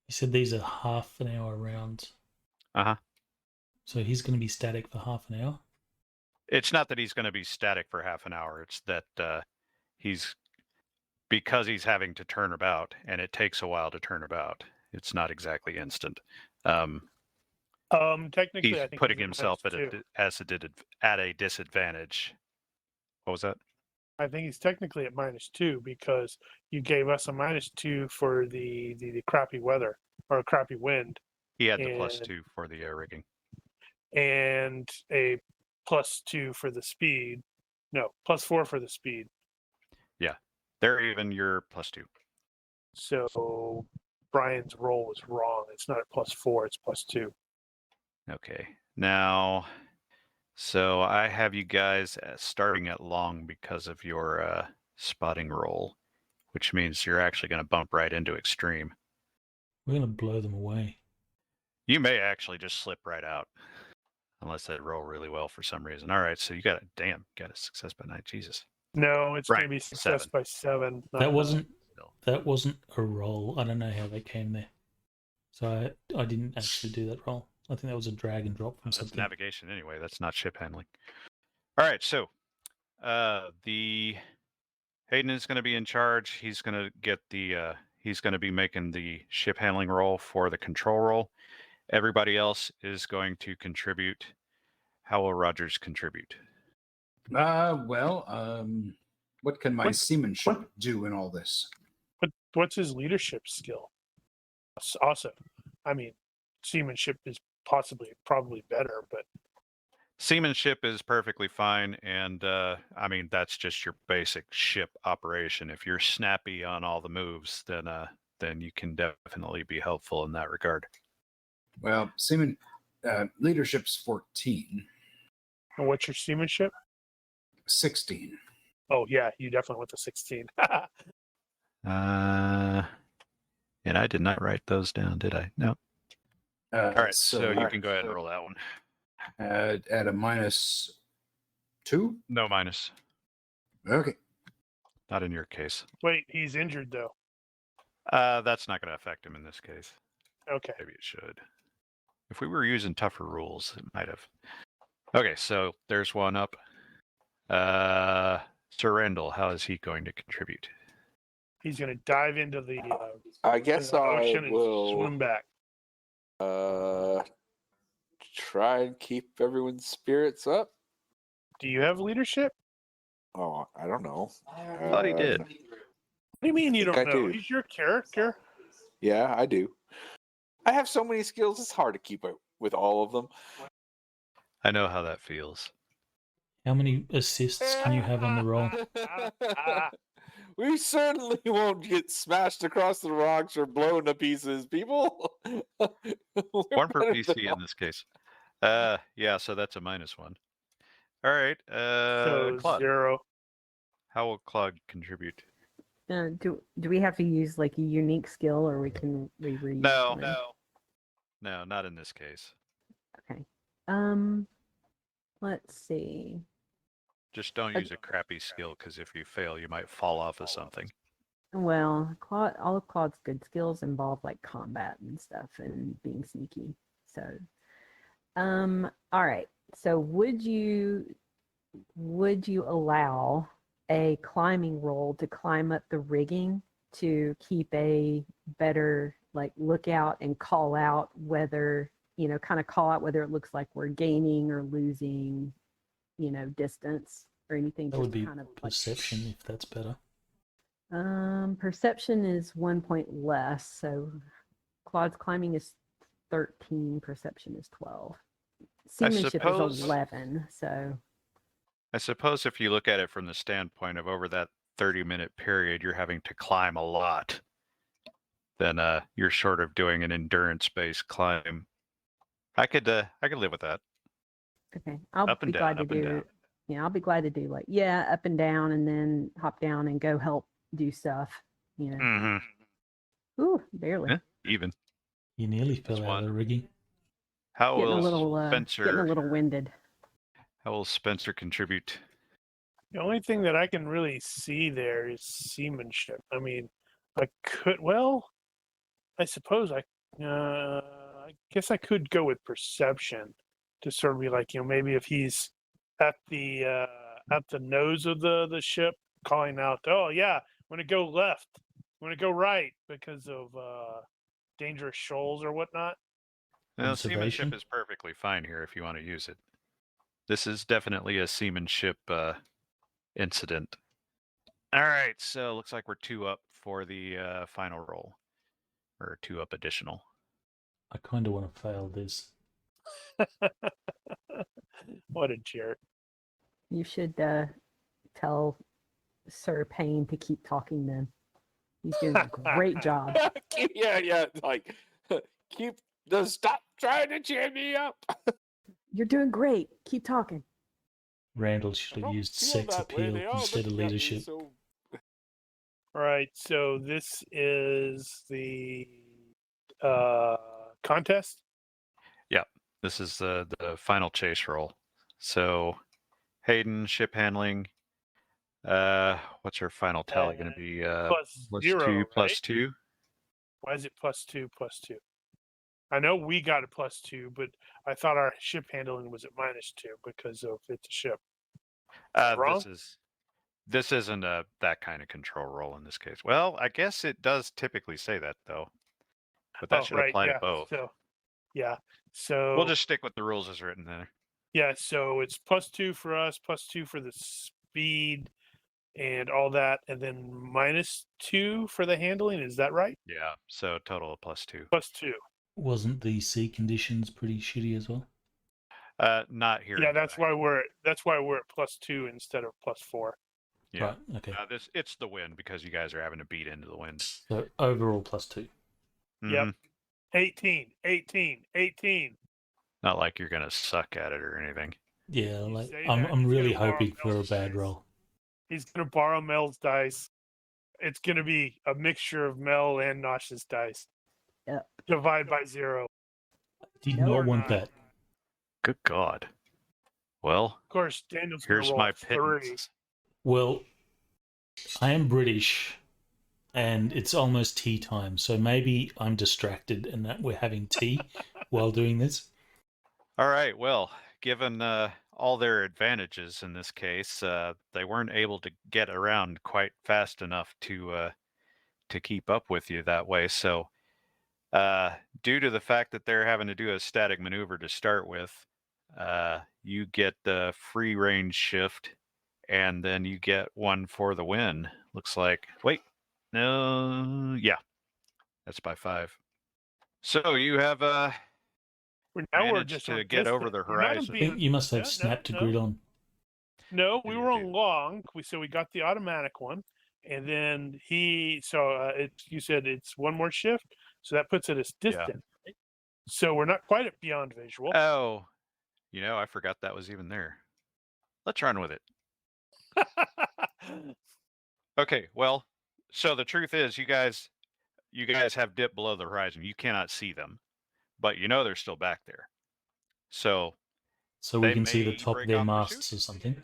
S2: You said these are half an hour rounds.
S3: Uh-huh.
S2: So he's going to be static for half an hour?
S3: It's not that he's going to be static for half an hour. It's that because he's having to turn about, and it takes a while to turn about. It's not exactly instant.
S1: Technically,
S3: He's
S1: I think
S3: putting
S1: he's
S3: himself at
S1: -2.
S3: a disadvantage. What was that?
S1: I think he's technically at -2 because you gave us a -2 for the crappy weather or crappy wind.
S3: He had the
S1: And-
S3: +2 for the rigging.
S1: and a +2 for the speed. No, +4 for the speed.
S3: Yeah, they're even. You're +2.
S1: So Brian's roll was wrong. It's not at +4, it's +2.
S3: Okay. Now, so I have you guys starting at long because of your spotting roll, which means you're actually going to bump right into extreme.
S2: We're going to blow them away.
S3: You may actually just slip right out, unless they roll really well for some reason. All right, so you got a success by 9. Jesus.
S1: No, it's going
S3: Right,
S1: to be success
S3: 7.
S1: by 7. not
S2: That wasn't
S1: 9.
S2: that wasn't a roll. I don't know how they came there. So I didn't actually do that roll. I think that was a drag and drop from
S3: That's
S2: something.
S3: navigation anyway. That's not ship handling. All right, so the Hayden is going to be in charge. He's going to get the he's going to be making the ship handling roll for the control roll. Everybody else is going to contribute. How will Rogers contribute?
S4: What can my
S1: What-
S4: seamanship do in all this?
S1: But what's his leadership skill? Also, I mean, seamanship is probably better, but
S3: Seamanship is perfectly fine, and I mean that's just your basic ship operation. If you're snappy on all the moves, then you can definitely be helpful in that regard.
S4: Well, seaman leadership's 14,
S1: and what's your seamanship?
S4: 16.
S1: Oh yeah, you definitely went to 16.
S3: And I did not write those down, did I? No. All right, so you can go ahead and roll that one.
S4: At a -2.
S3: No minus.
S4: Okay.
S3: Not in your case.
S1: Wait, he's injured though.
S3: That's not going to affect him in this case.
S1: Okay.
S3: Maybe it should. If we were using tougher rules, it might have. Okay, so there's one up. Sir Randall, how is he going to contribute?
S1: He's going to dive into the
S5: I guess
S1: the
S5: I
S1: ocean and
S5: will
S1: swim back.
S5: try and keep everyone's spirits up.
S1: Do you have leadership?
S5: Oh, I don't know.
S3: I thought he did.
S1: What do you mean you
S5: think
S1: don't
S5: I
S1: know?
S5: do.
S1: He's your character.
S5: Yeah, I do. I have so many skills; it's hard to keep up with all of them.
S3: I know how that feels.
S2: How many assists can you have on the roll?
S5: We certainly won't get smashed across the rocks or blown to pieces, people.
S3: One per PC in this case. Yeah, so that's a -1. All right,
S1: So
S3: Claude.
S1: 0.
S3: How will Claude contribute?
S6: Do we have to use like a unique skill, or we can reuse?
S3: No,
S6: one?
S3: no, not in this case.
S6: Okay. Let's see.
S3: Just don't use a crappy skill, because if you fail, you might fall off of something.
S6: Well, all of Claude's good skills involve like combat and stuff and being sneaky. So, all right. So would you allow a climbing roll to climb up the rigging to keep a better like lookout and call out whether, kind of call out whether it looks like we're gaining or losing, distance or anything?
S2: That
S6: just
S2: would be
S6: kind of
S2: perception, if that's better.
S6: Perception is 1 point less. So Claude's climbing is 13, perception is 12. Seamanship is 11, so
S3: I suppose if you look at it from the standpoint of over that 30-minute period, you're having to climb a lot, then you're sort of doing an endurance-based climb. I could live with that.
S6: okay. I'll
S3: Up and
S6: be glad
S3: down,
S6: to
S3: up and
S6: do.
S3: down.
S6: Yeah, I'll be glad to do like up and down, and then hop down and go help do stuff.
S3: Mm-hmm.
S6: Ooh, barely.
S3: Yeah, even.
S2: You nearly
S3: That's
S2: fell out of
S3: one.
S2: the rigging.
S3: How
S6: Getting a
S3: will
S6: little getting a little winded.
S3: How will Spencer contribute?
S1: The only thing that I can really see there is seamanship. I mean, I suppose I guess I could go with perception to sort of be like, maybe if he's at the nose of the ship calling out, oh yeah, I'm gonna go left, I'm gonna go right because of dangerous shoals or whatnot.
S3: Well,
S2: Observation?
S3: seamanship is perfectly fine here if you want to use it. This is definitely a seamanship incident. All right, so looks like we're 2 up for the final roll, or 2 up additional.
S2: I kind of want to fail this.
S1: What a jerk.
S6: You should tell Sir Payne to keep talking then. He's doing a great job.
S5: Yeah, like stop trying to cheer me up.
S6: You're doing great. Keep talking.
S2: Randall should have used sex appeal instead of leadership.
S1: All right, so this is the contest.
S3: Yeah, this is the final chase roll. So, Hayden, ship handling. What's her final tally going to be?
S1: Plus
S3: plus
S1: 0,
S3: 2 plus
S1: right?
S3: 2.
S1: Why is it plus 2 plus 2? I know we got a plus 2, but I thought our ship handling was at minus 2 because of it's a ship. Wrong?
S3: This isn't that kind of control roll in this case. Well, I guess it does typically say that though, but that should apply to both.
S1: So
S3: We'll just stick with the rules as written there.
S1: Yeah, so it's plus 2 for us, plus 2 for the speed and all that, and then minus 2 for the handling. Is that right?
S3: Yeah, so total of plus 2.
S1: Plus 2.
S2: Wasn't the sea conditions pretty shitty as well?
S3: Not here.
S1: Yeah, that's why we're at plus 2 instead of plus 4.
S3: Yeah.
S2: Right, okay.
S3: It's the wind because you guys are having to beat into the wind.
S2: So overall plus 2.
S1: Yep. 18, 18, 18.
S3: Not like you're gonna suck at it or anything.
S2: Yeah,
S1: You
S2: like
S1: say
S2: I'm
S1: that,
S2: I'm
S1: he's
S2: really
S1: gonna borrow
S2: hoping for a
S1: Mel's
S2: bad
S1: dice.
S2: roll.
S1: He's gonna borrow Mel's dice. It's gonna be a mixture of Mel and Nosh's dice.
S6: Yep.
S1: Divide by 0.
S2: Did
S6: No,
S2: not
S1: or
S2: want
S1: not.
S2: that.
S3: Good God. Well,
S1: Of course, Daniel's gonna
S3: here's
S1: roll
S3: my
S1: a 3.
S3: pittance.
S2: Well, I am British, and it's almost tea time, so maybe I'm distracted and that we're having tea while doing this.
S3: All right. Well, given all their advantages in this case, they weren't able to get around quite fast enough to keep up with you that way. So, due to the fact that they're having to do a static maneuver to start with, you get the free range shift, and then you get 1 for the win. Looks like. Wait, no, yeah, that's by 5. So you have
S1: Now we're
S3: managed
S1: just
S3: to
S1: on
S3: get over
S1: distance.
S3: the
S1: We're not
S3: horizon.
S2: I think you must have
S1: No,
S2: snap to
S1: no.
S2: grid on.
S1: No, we
S3: You
S1: were
S3: do.
S1: on long. So we got the automatic one, and then you said it's 1 more shift, so that puts it as distant. Right? So we're not quite at beyond visual.
S3: Oh, I forgot that was even there. Let's run with it. Okay, well, so the truth is you guys have dipped below the horizon. You cannot see them, but they're still back there. So
S2: we
S3: they
S2: can see the
S3: may
S2: top of
S3: break
S2: their
S3: off
S2: masts
S3: pursuit.
S2: or something.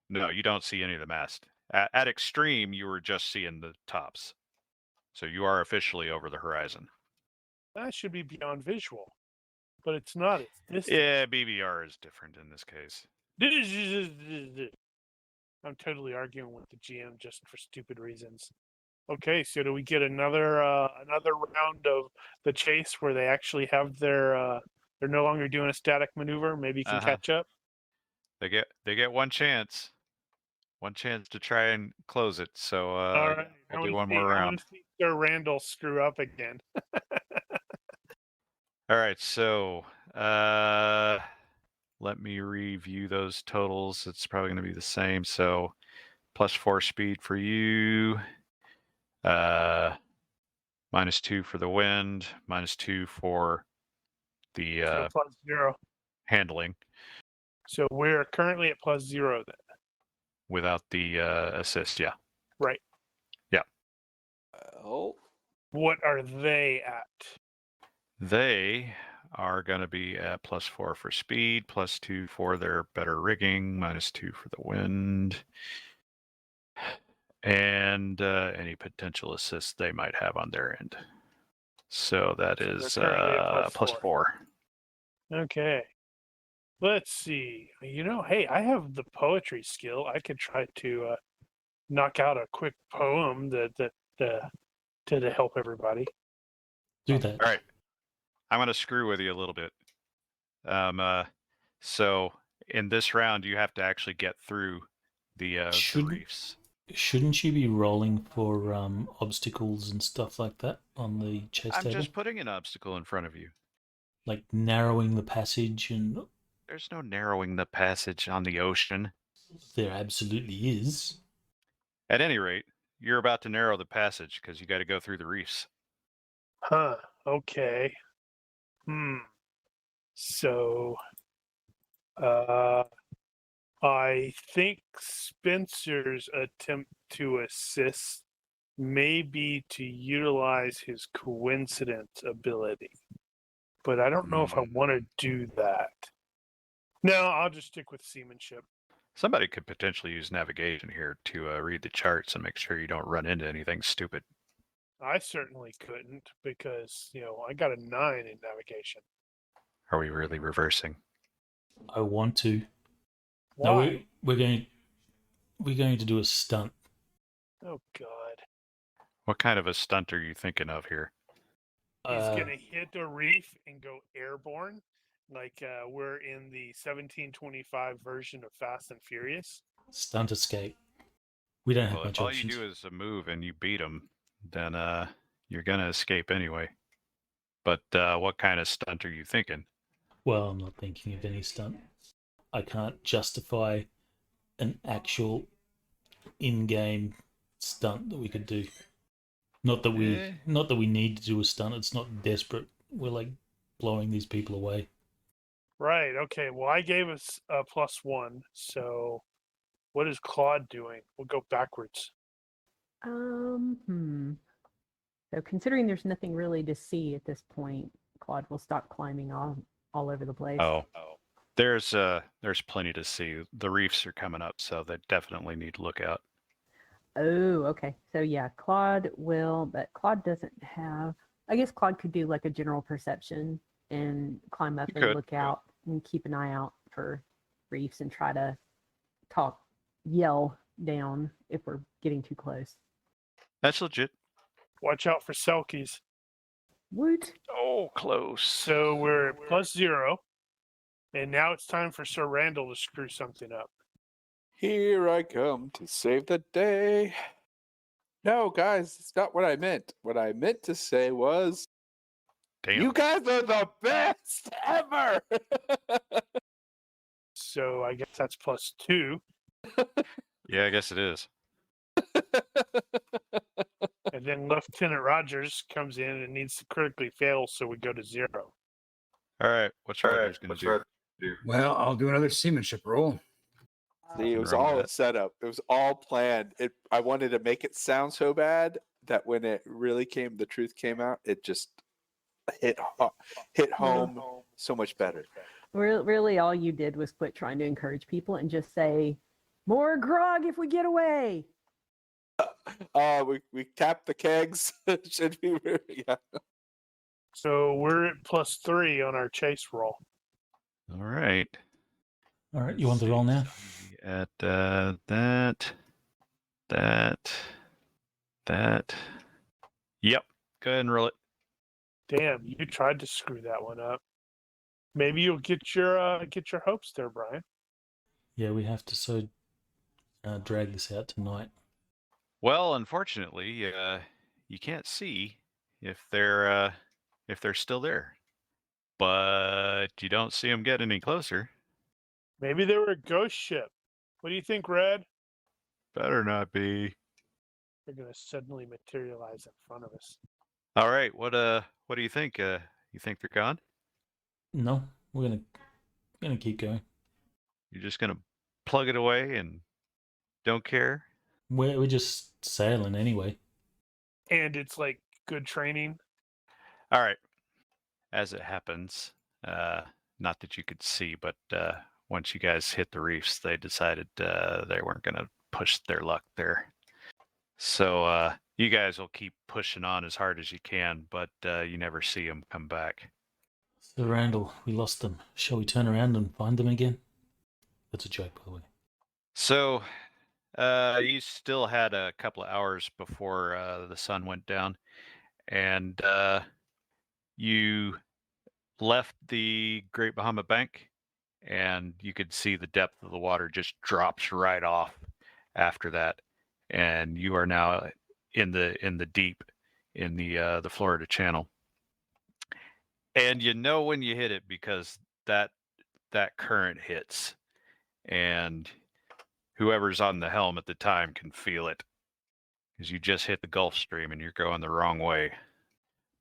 S3: No, you don't see any of the mast. At extreme, you were just seeing the tops. So you are officially over the horizon.
S1: That should be beyond visual. but it's not. It's distance.
S3: Yeah, BBR is different in this case.
S1: I'm totally arguing with the GM just for stupid reasons. Okay, so do we get another round of the chase where they actually have their they're no longer doing a static maneuver? Maybe you can catch up.
S3: They get one chance to try and close it. So
S1: All right,
S3: we'll do one more
S1: I
S3: round.
S1: want to see Sir Randall screw up again.
S3: All right, so let me review those totals. It's probably going to be the same. So +4 speed for you, -2 for the wind, -2 for the
S1: So +0
S3: handling
S1: So we're currently at +0 then.
S3: without the assist. Yeah.
S1: Right.
S3: Yeah.
S5: Well,
S1: What are they at?
S3: They are going to be at +4 for speed, +2 for their better rigging, -2 for the wind, and any potential assists they might have on their end. So that
S1: So
S3: is
S1: they're currently at
S3: +4.
S1: Okay. Let's see. Hey, I have the poetry skill. I could try to knock out a quick poem that to help everybody.
S2: Do that.
S3: All right. I'm going to screw with you a little bit. So in this round, you have to actually get through the reefs.
S2: Shouldn't you be rolling for obstacles and stuff like that on the chess
S3: I'm
S2: table?
S3: just putting an obstacle in front of you.
S2: Like narrowing the passage, and
S3: There's no narrowing the passage on the ocean.
S2: there absolutely is.
S3: At any rate, you're about to narrow the passage because you got to go through the reefs.
S1: Huh. Okay. So, I think Spencer's attempt to assist may be to utilize his coincidence ability, but I don't know if I want to do that. No, I'll just stick with seamanship.
S3: Somebody could potentially use navigation here to read the charts and make sure you don't run into anything stupid.
S1: I certainly couldn't because, I got a 9 in navigation.
S3: Are we really reversing?
S2: I want to.
S1: Why?
S2: No, we're going to do a stunt.
S1: Oh, God.
S3: What kind of a stunt are you thinking of here?
S1: He's going to hit a reef and go airborne, like we're in the 1725 version of Fast and Furious.
S2: Stunt escape. We don't have
S3: Well,
S2: much
S3: if all
S2: options.
S3: you do is a move and you beat them, then you're going to escape anyway. But what kind of stunt are you thinking?
S2: Well, I'm not thinking of any stunt. I can't justify an actual in-game stunt that we could do. Not that we need to do a stunt. It's not desperate. We're like blowing these people away.
S1: Right. Okay. Well, I gave us a +1. So, what is Claude doing? We'll go backwards.
S6: So, considering there's nothing really to see at this point, Claude will stop climbing all over the place.
S3: Oh. There's plenty to see. The reefs are coming up, so they definitely need to look out.
S6: Oh, okay. So yeah, Claude will, but Claude doesn't have. I guess Claude could do like a general perception and climb up and look out and keep an eye out for reefs and try to yell down if we're getting too close.
S3: That's legit.
S1: Watch out for selkies.
S6: Woot.
S3: Oh, close.
S1: So we're at +0, and now it's time for Sir Randall to screw something up.
S5: Here I come to save the day. No, guys, it's not what I meant. What I meant to say was, you guys are the best ever.
S1: So I guess that's +2.
S3: Yeah, I guess it is.
S1: And then Lieutenant Rogers comes in and needs to critically fail, so we go to 0.
S3: All right, what's Rogers going to do?
S4: Well, I'll do another seamanship roll.
S5: See, it was all a setup. It was all planned. I wanted to make it sound so bad that when it really the truth came out, it just hit home so much better.
S6: Really, all you did was quit trying to encourage people and just say, "More grog if we get away."
S5: We tapped the kegs. Should be yeah.
S1: So we're at +3 on our chase roll.
S3: All right.
S2: All right, you want the roll now?
S3: At that. Yep. Go ahead and roll it.
S1: Damn, you tried to screw that one up. Maybe you'll get your hopes there, Brian.
S2: Yeah, we have to drag this out tonight.
S3: Well, unfortunately, you can't see if they're still there, but you don't see them get any closer.
S1: Maybe they were a ghost ship. What do you think, Red?
S3: Better not be.
S1: They're gonna suddenly materialize in front of us.
S3: All right. What do you think? You think they're gone?
S2: No, we're gonna keep going.
S3: You're just gonna plug it away and don't care?
S2: We're just sailing anyway.
S1: And it's like good training.
S3: All right. As it happens, not that you could see, but once you guys hit the reefs, they decided they weren't going to push their luck there. So you guys will keep pushing on as hard as you can, but you never see them come back.
S2: So, Randall, we lost them. Shall we turn around and find them again? That's a joke, by the way.
S3: So you still had a couple of hours before the sun went down, and you left the Great Bahama Bank, and you could see the depth of the water just drops right off after that, and you are now in the deep in the Florida Channel. And you know when you hit it because that current hits, and whoever's on the helm at the time can feel it because you just hit the Gulf Stream and you're going the wrong way.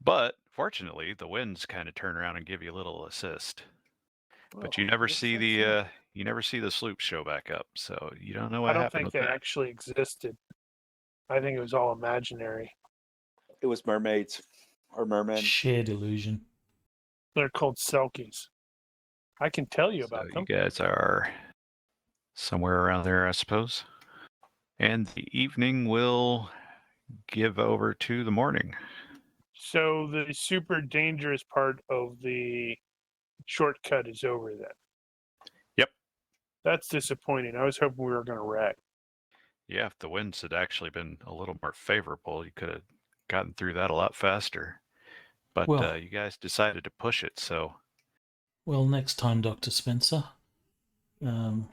S3: But fortunately, the winds kind of turn around and give you a little assist. But you never see the sloop show back up, so you don't know what happened.
S1: I don't think they actually existed. I think it was all imaginary.
S5: It was mermaids or mermen.
S2: Shared illusion.
S1: They're called Selkies. I can tell you about them.
S3: You guys are somewhere around there, I suppose. And the evening will give over to the morning.
S1: So the super dangerous part of the shortcut is over then.
S3: Yep.
S1: That's disappointing. I was hoping we were going to wreck.
S3: Yeah, if the winds had actually been a little more favorable, you could have gotten through that a lot faster. But you guys decided to push it, so...
S2: Well, next time, Dr. Spencer, to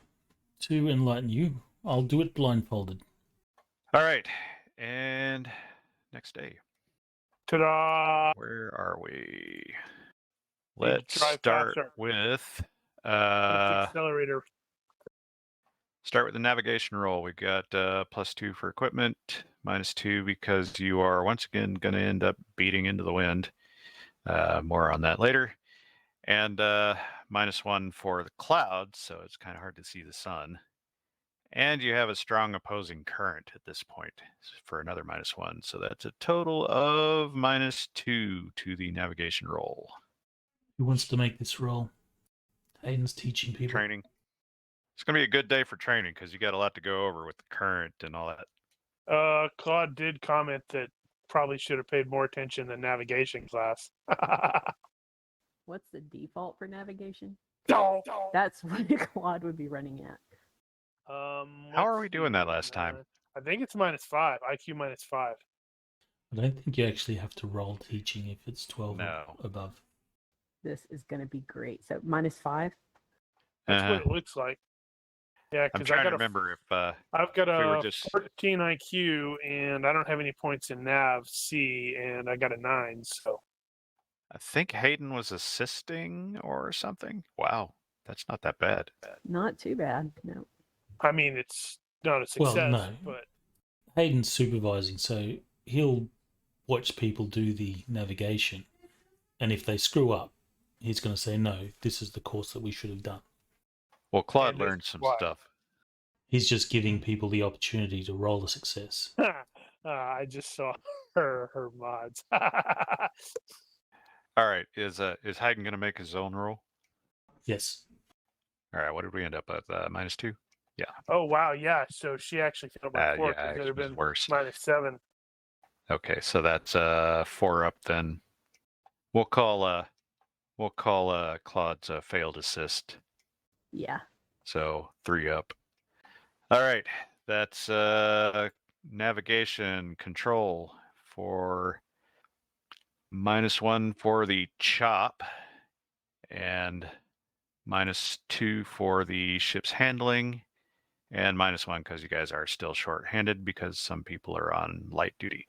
S2: enlighten you, I'll do it blindfolded.
S3: All right, and next day.
S1: Ta-da!
S3: Where are we?
S1: Need to
S3: Let's
S1: drive
S3: start
S1: faster.
S3: with
S1: Accelerator.
S3: start with the navigation roll. We got +2 for equipment, -2 because you are once again going to end up beating into the wind. More on that later. And -1 for the clouds, so it's kind of hard to see the sun. And you have a strong opposing current at this point for another -1. So that's a total of -2 to the navigation roll.
S2: Who wants to make this roll? Hayden's teaching people.
S3: Training. It's going to be a good day for training because you got a lot to go over with the current and all that.
S1: Claude did comment that probably should have paid more attention than navigation class.
S6: What's the default for navigation?
S1: No.
S6: That's what Claude would be running at.
S3: How are we doing that last time?
S1: I think it's -5. IQ -5.
S2: I don't think you actually have to roll teaching if it's 12 or above.
S6: This is going to be great. So -5?
S1: That's what it looks like. Yeah,
S3: I'm
S1: because
S3: trying to remember if
S1: I've got a
S3: just...
S1: 14 IQ and I don't have any points in Nav C, and I got a 9. So
S3: I think Hayden was assisting or something. Wow, that's not that bad.
S6: Not too bad. No.
S1: I mean, it's not a success.
S2: Well, no.
S1: But
S2: Hayden's supervising, so he'll watch people do the navigation, and if they screw up, he's going to say, no, this is the course that we should have done.
S3: Well, Claude learned some stuff.
S2: He's just giving people the opportunity to roll a success.
S1: I just saw her mods.
S3: All right, is Hayden going to make his own roll?
S2: Yes.
S3: All right, what did we end up with? -2? Yeah.
S1: Oh, wow, yeah. So she actually failed by 4 because it would have been
S3: worse.
S1: -7.
S3: Okay, so that's 4 up then. We'll call Claude's failed assist.
S6: Yeah.
S3: So 3 up. All right, that's navigation control for -1 for the chop and -2 for the ship's handling and -1 because you guys are still short-handed because some people are on light duty.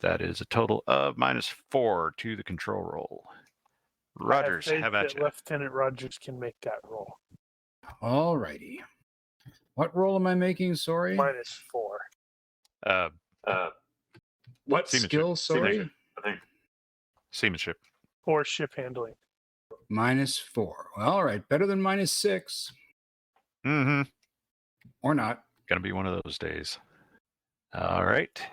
S3: That is a total of -4 to the control roll. Rogers,
S1: I have
S3: have
S1: faith
S3: at
S1: that
S3: you.
S1: Lieutenant Rogers can make that roll.
S4: All righty. What roll am I making? Sorry.
S1: -4.
S4: What
S3: Seamanship.
S4: skill? Sorry.
S3: Seamanship.
S1: Or ship handling.
S4: -4. Well, all right. Better than -6.
S3: Mm-hmm.
S4: Or not.
S3: Gonna be one of those days. All right.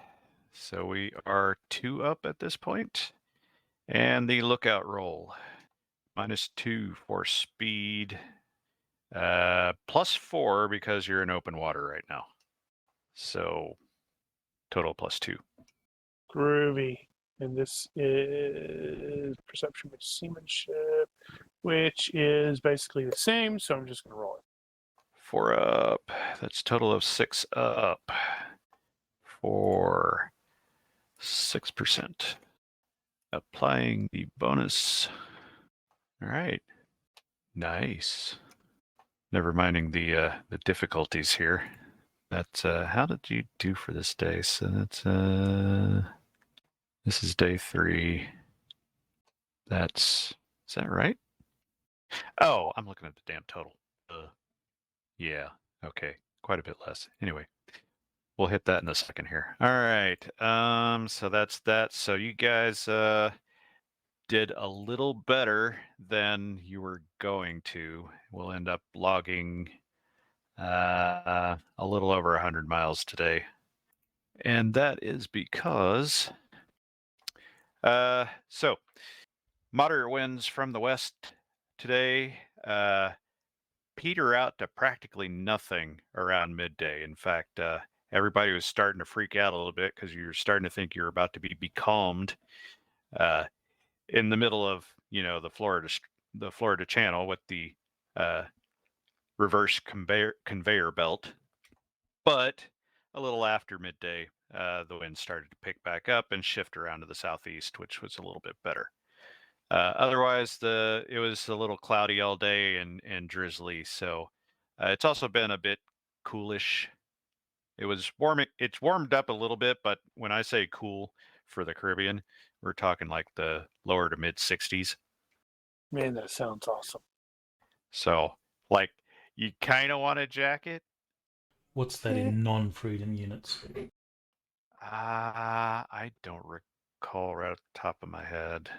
S3: So we are 2 up at this point. And the lookout roll. -2 for speed. +4 because you're in open water right now. So total +2.
S1: Groovy. And this is perception with seamanship, which is basically the same. So I'm just going to roll it.
S3: 4 up. That's total of 6 up. For 6%. Applying the bonus. All right. Nice. Never minding the difficulties here. That's how did you do for this day? So that's this is day 3. Is that right? Oh, I'm looking at the damn total. Yeah. Okay. Quite a bit less. Anyway, we'll hit that in a second here. All right. So that's that. So you guys did a little better than you were going to. We'll end up logging a little over 100 miles today. And that is because so moderate winds from the west today peter out to practically nothing around midday. In fact, everybody was starting to freak out a little bit because you're starting to think you're about to be becalmed in the middle of the Florida Channel with the reverse conveyor belt. But a little after midday, the wind started to pick back up and shift around to the southeast, which was a little bit better. Otherwise, it was a little cloudy all day and drizzly. So it's also been a bit coolish. It was warming. It's warmed up a little bit, but when I say cool for the Caribbean, we're talking like the lower to mid 60s.
S1: Man, that sounds awesome.
S3: So, like, you kind of want a jacket.
S2: What's that in non-freedom units?
S3: I don't recall right off the top of my head.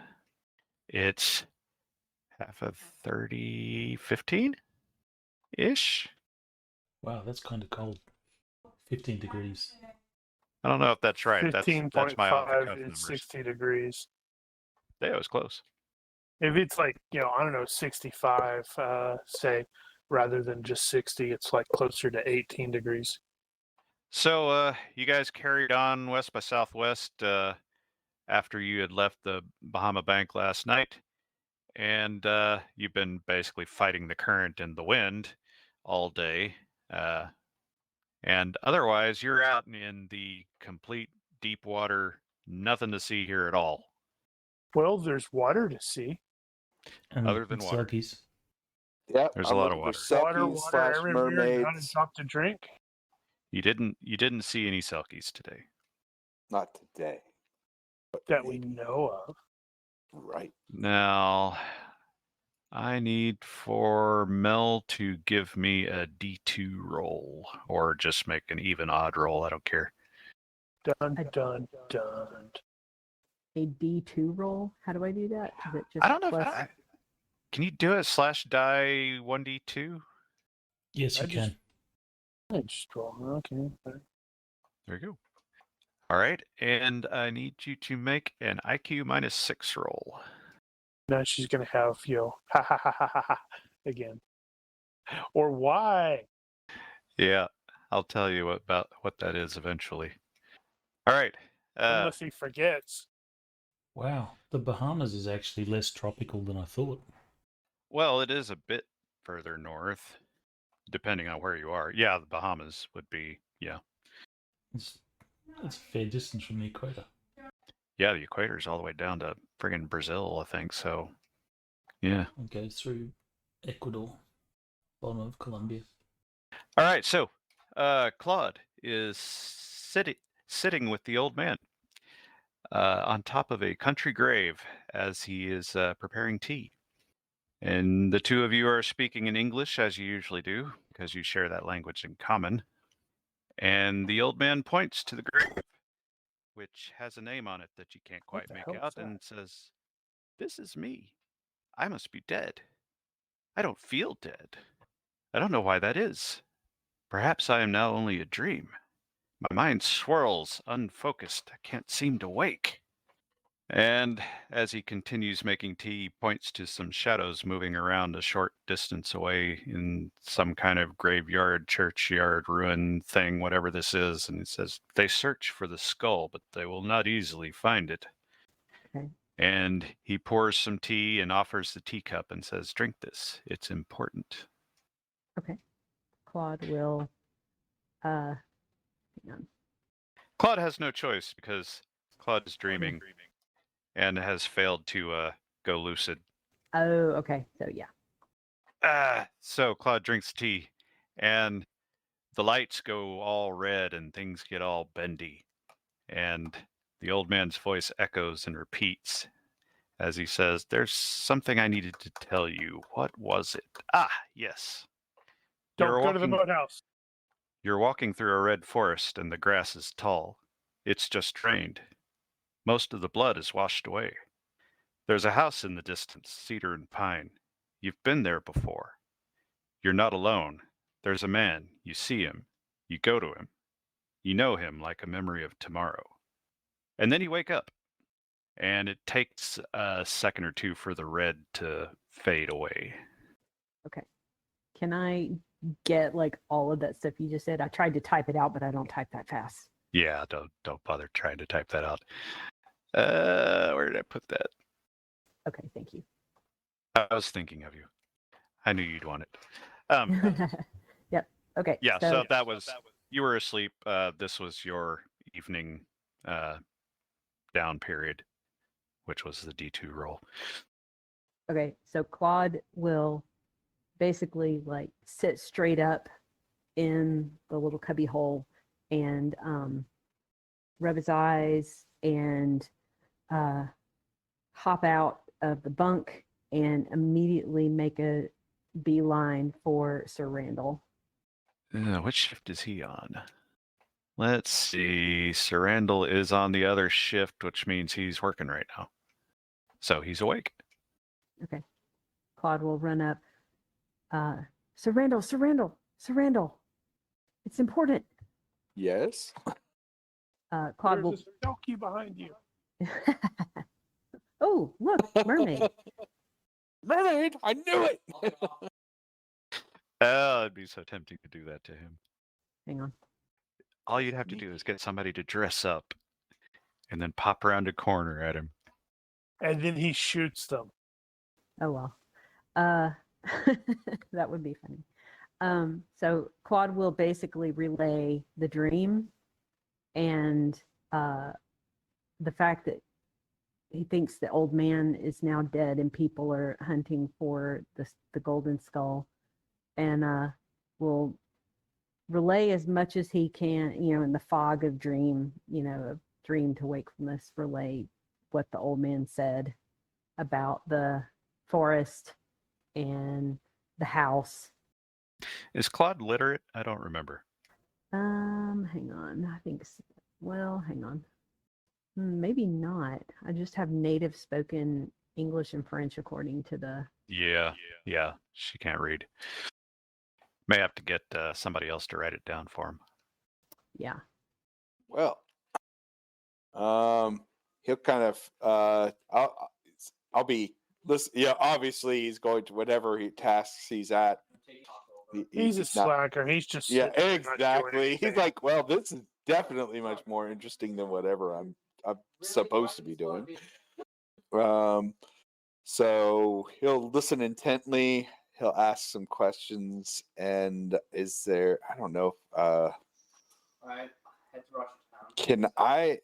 S3: It's half of 30, 15-ish.
S2: Wow, that's kind of cold. 15 degrees.
S3: I don't know if that's right. That's my off the cuff
S1: 15.5 is
S3: numbers.
S1: 60 degrees.
S3: Yeah, it was close.
S1: If it's like, I don't know, 65, say, rather than just 60, it's like closer to 18 degrees.
S3: So you guys carried on west by southwest after you had left the Bahama Bank last night. And you've been basically fighting the current and the wind all day. And otherwise, you're out in the complete deep water, nothing to see here at all.
S1: Well, there's water to see.
S2: And
S3: Other than water.
S2: Selkies.
S5: Yep,
S3: There's a lot of water.
S1: Water everywhere, not a drop to drink.
S3: You didn't see any selkies today.
S5: Not today. But
S1: That we know of.
S5: Right.
S3: Now, I need for Mel to give me a D2 roll, or just make an even odd roll. I don't care.
S1: Dun, dun, dun.
S6: A D2 roll? How do I do that? Is it just
S3: I don't know.
S6: plus?
S3: Can you do it /die 1d2?
S2: Yes, you can.
S1: I just roll. Okay.
S3: There you go. All right, and I need you to make an IQ -6 roll.
S1: Now she's going to have, ha ha ha ha ha ha again. Or why?
S3: Yeah, I'll tell you about what that is eventually. All right.
S1: Unless he forgets.
S2: Wow. The Bahamas is actually less tropical than I thought.
S3: Well, it is a bit further north, depending on where you are. Yeah, the Bahamas would be, yeah.
S2: It's a fair distance from the equator.
S3: Yeah, the equator is all the way down to friggin' Brazil, I think, so yeah.
S2: It goes through Ecuador, bottom of Colombia.
S3: All right, so Claude is sitting with the old man on top of a country grave as he is preparing tea. And the two of you are speaking in English, as you usually do, because you share that language in common. And the old man points to the grave, which has a name on it that you can't quite make out, and says, "This is me. I must be dead. I don't feel dead. I don't know why that is. Perhaps I am now only a dream. My mind swirls, unfocused. I can't seem to wake." And as he continues making tea, he points to some shadows moving around a short distance away in some kind of graveyard, churchyard, ruin thing, whatever this is. And he says, "They search for the skull, but they will not easily find it."
S6: Okay.
S3: And he pours some tea and offers the teacup and says, "Drink this. It's important."
S6: Okay. Claude will, hang on.
S3: Claude has no choice because Claude is dreaming and has failed to go lucid.
S6: Oh, okay. So yeah.
S3: So Claude drinks tea, and the lights go all red and things get all bendy. And the old man's voice echoes and repeats as he says, "There's something I needed to tell you. What was it? Ah, yes.
S1: Don't go to the boathouse.
S3: You're walking through a red forest and the grass is tall. It's just rained. Most of the blood is washed away. There's a house in the distance, cedar and pine. You've been there before. You're not alone. There's a man. You see him. You go to him. You know him like a memory of tomorrow." And then you wake up. And it takes a second or two for the red to fade away.
S6: Okay. Can I get like all of that stuff you just said? I tried to type it out, but I don't type that fast.
S3: Yeah, don't bother trying to type that out. Where did I put that?
S6: Okay, thank you.
S3: I was thinking of you. I knew you'd want it.
S6: Yep. Okay.
S3: Yeah, so that was, you were asleep. This was your evening down period, which was the D2 roll.
S6: Okay, so Claude will basically like sit straight up in the little cubby hole and rub his eyes and hop out of the bunk and immediately make a beeline for Sir Randall.
S3: What shift is he on? Let's see. Sir Randall is on the other shift, which means he's working right now. So he's awake.
S6: Okay. Claude will run up. Sir Randall, Sir Randall, Sir Randall. It's important.
S5: Yes.
S6: Claude will.
S1: There's a donkey behind you.
S6: Oh, look, mermaid.
S5: Mermaid! I knew it!
S3: Oh, it'd be so tempting to do that to him.
S6: Hang on.
S3: All you'd have to do is get somebody to dress up and then pop around a corner at him.
S1: And then he shoots them.
S6: Oh, well. That would be funny. So Claude will basically relay the dream and the fact that he thinks the old man is now dead and people are hunting for the golden skull, and will relay as much as he can, in the fog of dream, of dream to wakefulness, relay what the old man said about the forest and the house.
S3: Is Claude literate? I don't remember.
S6: Hang on. Hang on. Maybe not. I just have native spoken English and French according to the...
S3: Yeah, she can't read. May have to get somebody else to write it down for him.
S6: Yeah.
S5: Well, he'll kind of, I'll be, listen, obviously he's going to whatever tasks he's at.
S1: He's a slacker. He's just...
S5: Yeah, exactly. He's like, well, this is definitely much more interesting than whatever I'm supposed to be doing. So he'll listen intently. He'll ask some questions. And is there? I don't know.
S7: Alright, head to Washington.
S5: Can I?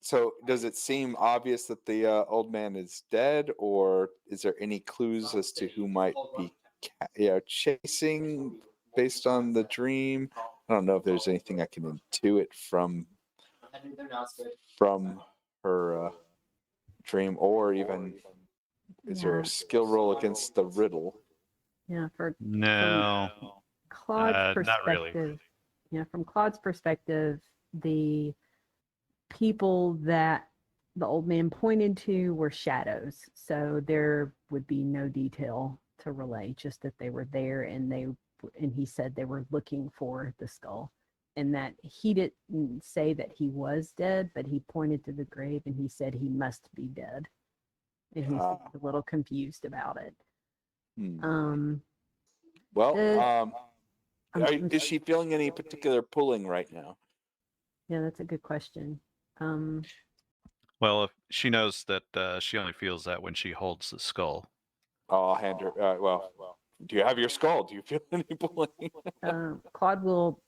S5: So does it seem obvious that the old man is dead, or is there any clues as to who might be, chasing based on the dream? I don't know if there's anything I can intuit from her dream, or even is there a skill roll against the riddle?
S6: Yeah,
S3: No,
S6: Claude's
S3: not really.
S6: perspective. Yeah, from Claude's perspective, the people that the old man pointed to were shadows, so there would be no detail to relay, just that they were there, and he said they were looking for the skull, and that he didn't say that he was dead, but he pointed to the grave and he said he must be dead, and he seemed a little confused about it.
S5: Well, is she feeling any particular pulling right now?
S6: Yeah, that's a good question.
S3: Well, if she knows that she only feels that when she holds the skull.
S5: I'll hand her. Well, do you have your skull? Do you feel any pulling?
S6: Claude will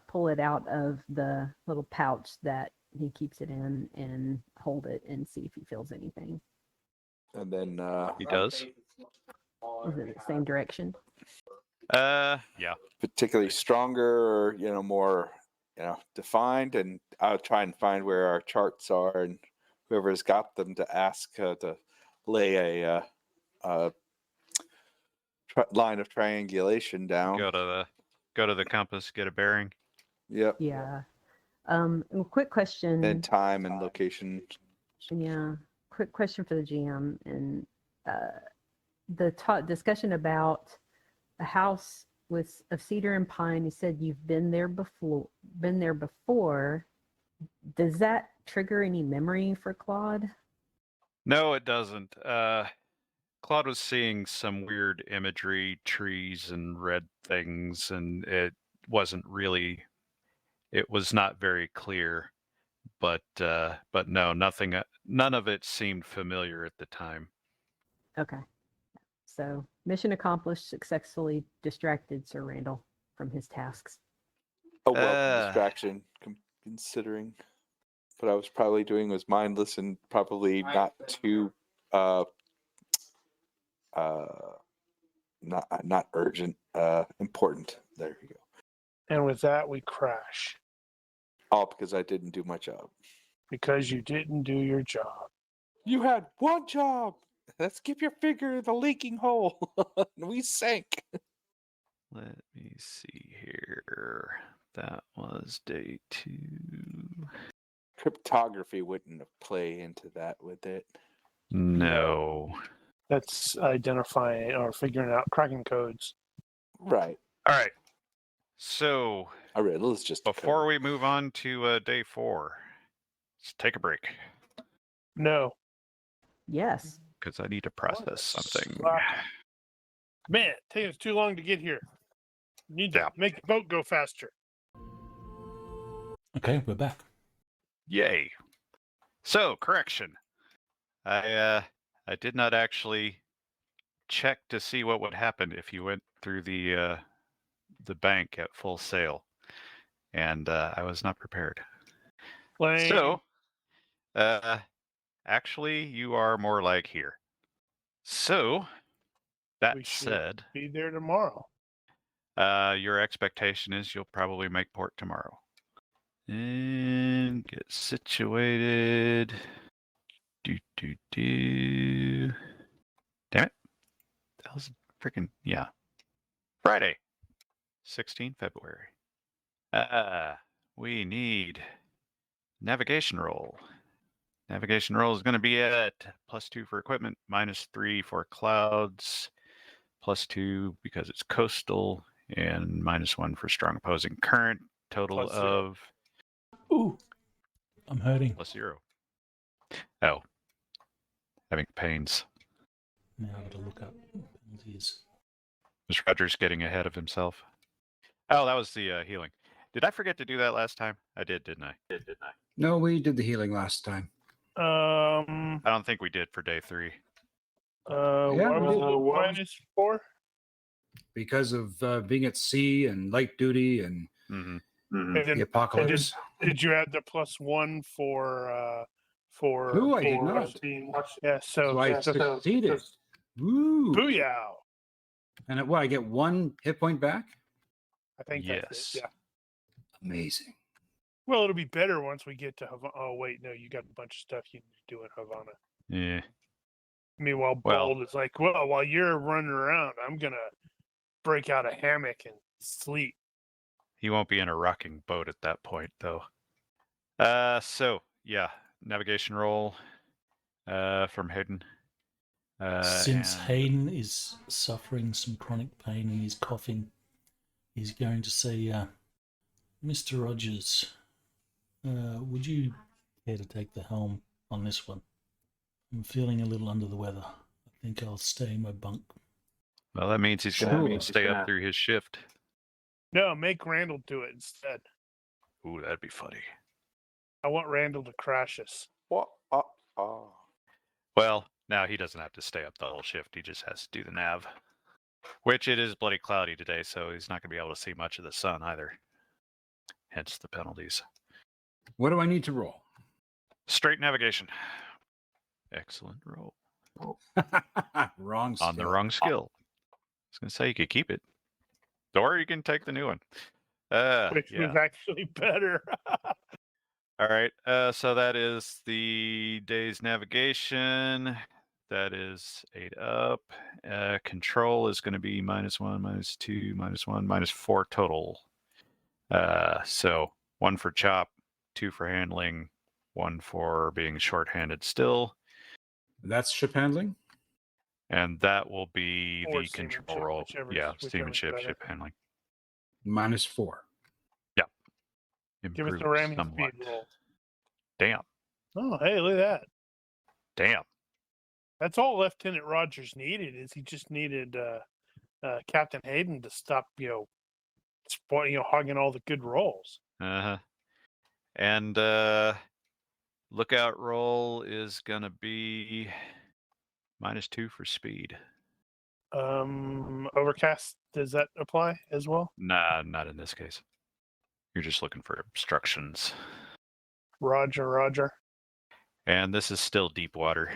S6: pull it out of the little pouch that he keeps it in and hold it and see if he feels anything.
S5: And then
S3: He does.
S6: Is it the same direction?
S3: Yeah.
S5: Particularly stronger, or more, defined. And I'll try and find where our charts are, and whoever's got them to ask to lay a line of triangulation down.
S3: Go to the compass, get a bearing.
S5: Yep.
S6: Yeah. A quick question.
S5: And time and location.
S6: Yeah. Quick question for the GM. And the discussion about a house of cedar and pine. You said you've been there before. Does that trigger any memory for Claude?
S3: No, it doesn't. Claude was seeing some weird imagery, trees and red things, and it was not very clear. But no, none of it seemed familiar at the time.
S6: Okay. So mission accomplished, successfully distracted Sir Randall from his tasks.
S5: A welcome distraction, considering what I was probably doing was mindless and probably not too not urgent, important. There you go.
S1: And with that, we crash
S5: All because I didn't do my job.
S1: because you didn't do your job.
S5: You had one job. Let's keep your finger in the leaking hole. We sank.
S3: Let me see here. That was day 2.
S5: Cryptography wouldn't play into that, would it?
S3: No.
S1: That's identifying or figuring out cracking codes.
S5: Right.
S3: All right. So
S5: A riddle is just
S3: before we move on to day 4, let's take a break.
S1: No.
S6: Yes.
S3: Because I need to process something.
S1: Man, it takes us too long to get here. You need to make the boat go faster.
S2: Okay, we're back.
S3: Yay. So, correction. I did not actually check to see what would happen if you went through the bank at full sail. And I was not prepared.
S1: Lame.
S3: So, actually, you are more like here. So, that
S1: We should
S3: said,
S1: be there tomorrow.
S3: your expectation is you'll probably make port tomorrow. And get situated. Damn it. That was freaking, yeah. Friday, 16 February. We need navigation roll. Navigation roll is going to be at +2 for equipment, -3 for clouds, +2 because it's coastal, and -1 for strong opposing current. Total
S1: +0.
S3: of
S2: Ooh, I'm hurting.
S3: +0. Oh, having pains.
S2: Now I've got to look up penalties.
S3: Mr. Rogers getting ahead of himself. Oh, that was the healing. Did I forget to do that last time? I did, didn't I?
S4: No, we did the healing last time.
S3: I don't think we did for day 3.
S4: Yeah,
S1: Why
S4: we
S1: was
S4: did.
S1: it -4?
S4: Because of being at sea and light duty and
S3: Mm-hmm.
S1: And then,
S4: the apocalypse.
S1: did you add the +1 for
S4: Ooh, I did not.
S1: Yeah, so
S4: So I succeeded. Woo!
S1: booyah!
S4: And I get 1 hit point back?
S1: I think that's
S3: Yes.
S1: it. Yeah.
S4: Amazing.
S1: Well, it'll be better once we get to Havana. Oh wait, no, you got a bunch of stuff you need to do in Havana.
S3: Yeah.
S1: Meanwhile,
S3: Well-
S1: Bold is like, well, while you're running around, I'm gonna break out a hammock and sleep.
S3: He won't be in a rocking boat at that point, though. So yeah, navigation roll from Hayden.
S2: Since
S3: and-
S2: Hayden is suffering some chronic pain and he's coughing, he's going to say, Mr. Rogers, would you care to take the helm on this one? I'm feeling a little under the weather. I think I'll stay in my bunk.
S3: Well, that means he's going to have to stay up through his shift.
S1: No, make Randall do it instead.
S3: Ooh, that'd be funny.
S1: I want Randall to crash us.
S5: What?
S3: Well, now he doesn't have to stay up the whole shift. He just has to do the nav. Which it is bloody cloudy today, so he's not going to be able to see much of the sun either. Hence the penalties.
S4: What do I need to roll?
S3: Straight navigation. Excellent roll.
S4: Wrong skill.
S3: On the wrong skill. I was going to say you could keep it. Or you can take the new one.
S1: Which was actually better.
S3: All right. So that is the day's navigation. That is 8 up. Control is going to be -1, -2, -1, -4 total. So 1 for chop, 2 for handling, 1 for being shorthanded still.
S4: That's ship handling?
S3: And that will be
S1: Or
S3: the control
S1: seamanship,
S3: roll.
S1: whichever's-
S3: Yeah,
S1: whichever's
S3: seamanship,
S1: better.
S3: ship handling.
S4: -4.
S1: Give us the
S3: Improved
S1: ramming
S3: somewhat.
S1: speed roll.
S3: Damn.
S1: Oh, hey, look at that.
S3: Damn.
S1: That's all Lieutenant Rogers needed. Is he just needed Captain Hayden to stop, hogging all the good rolls.
S3: Uh-huh. And lookout roll is gonna be -2 for speed.
S1: Overcast, does that apply as well?
S3: Nah, not in this case. You're just looking for obstructions.
S1: Roger.
S3: And this is still deep water.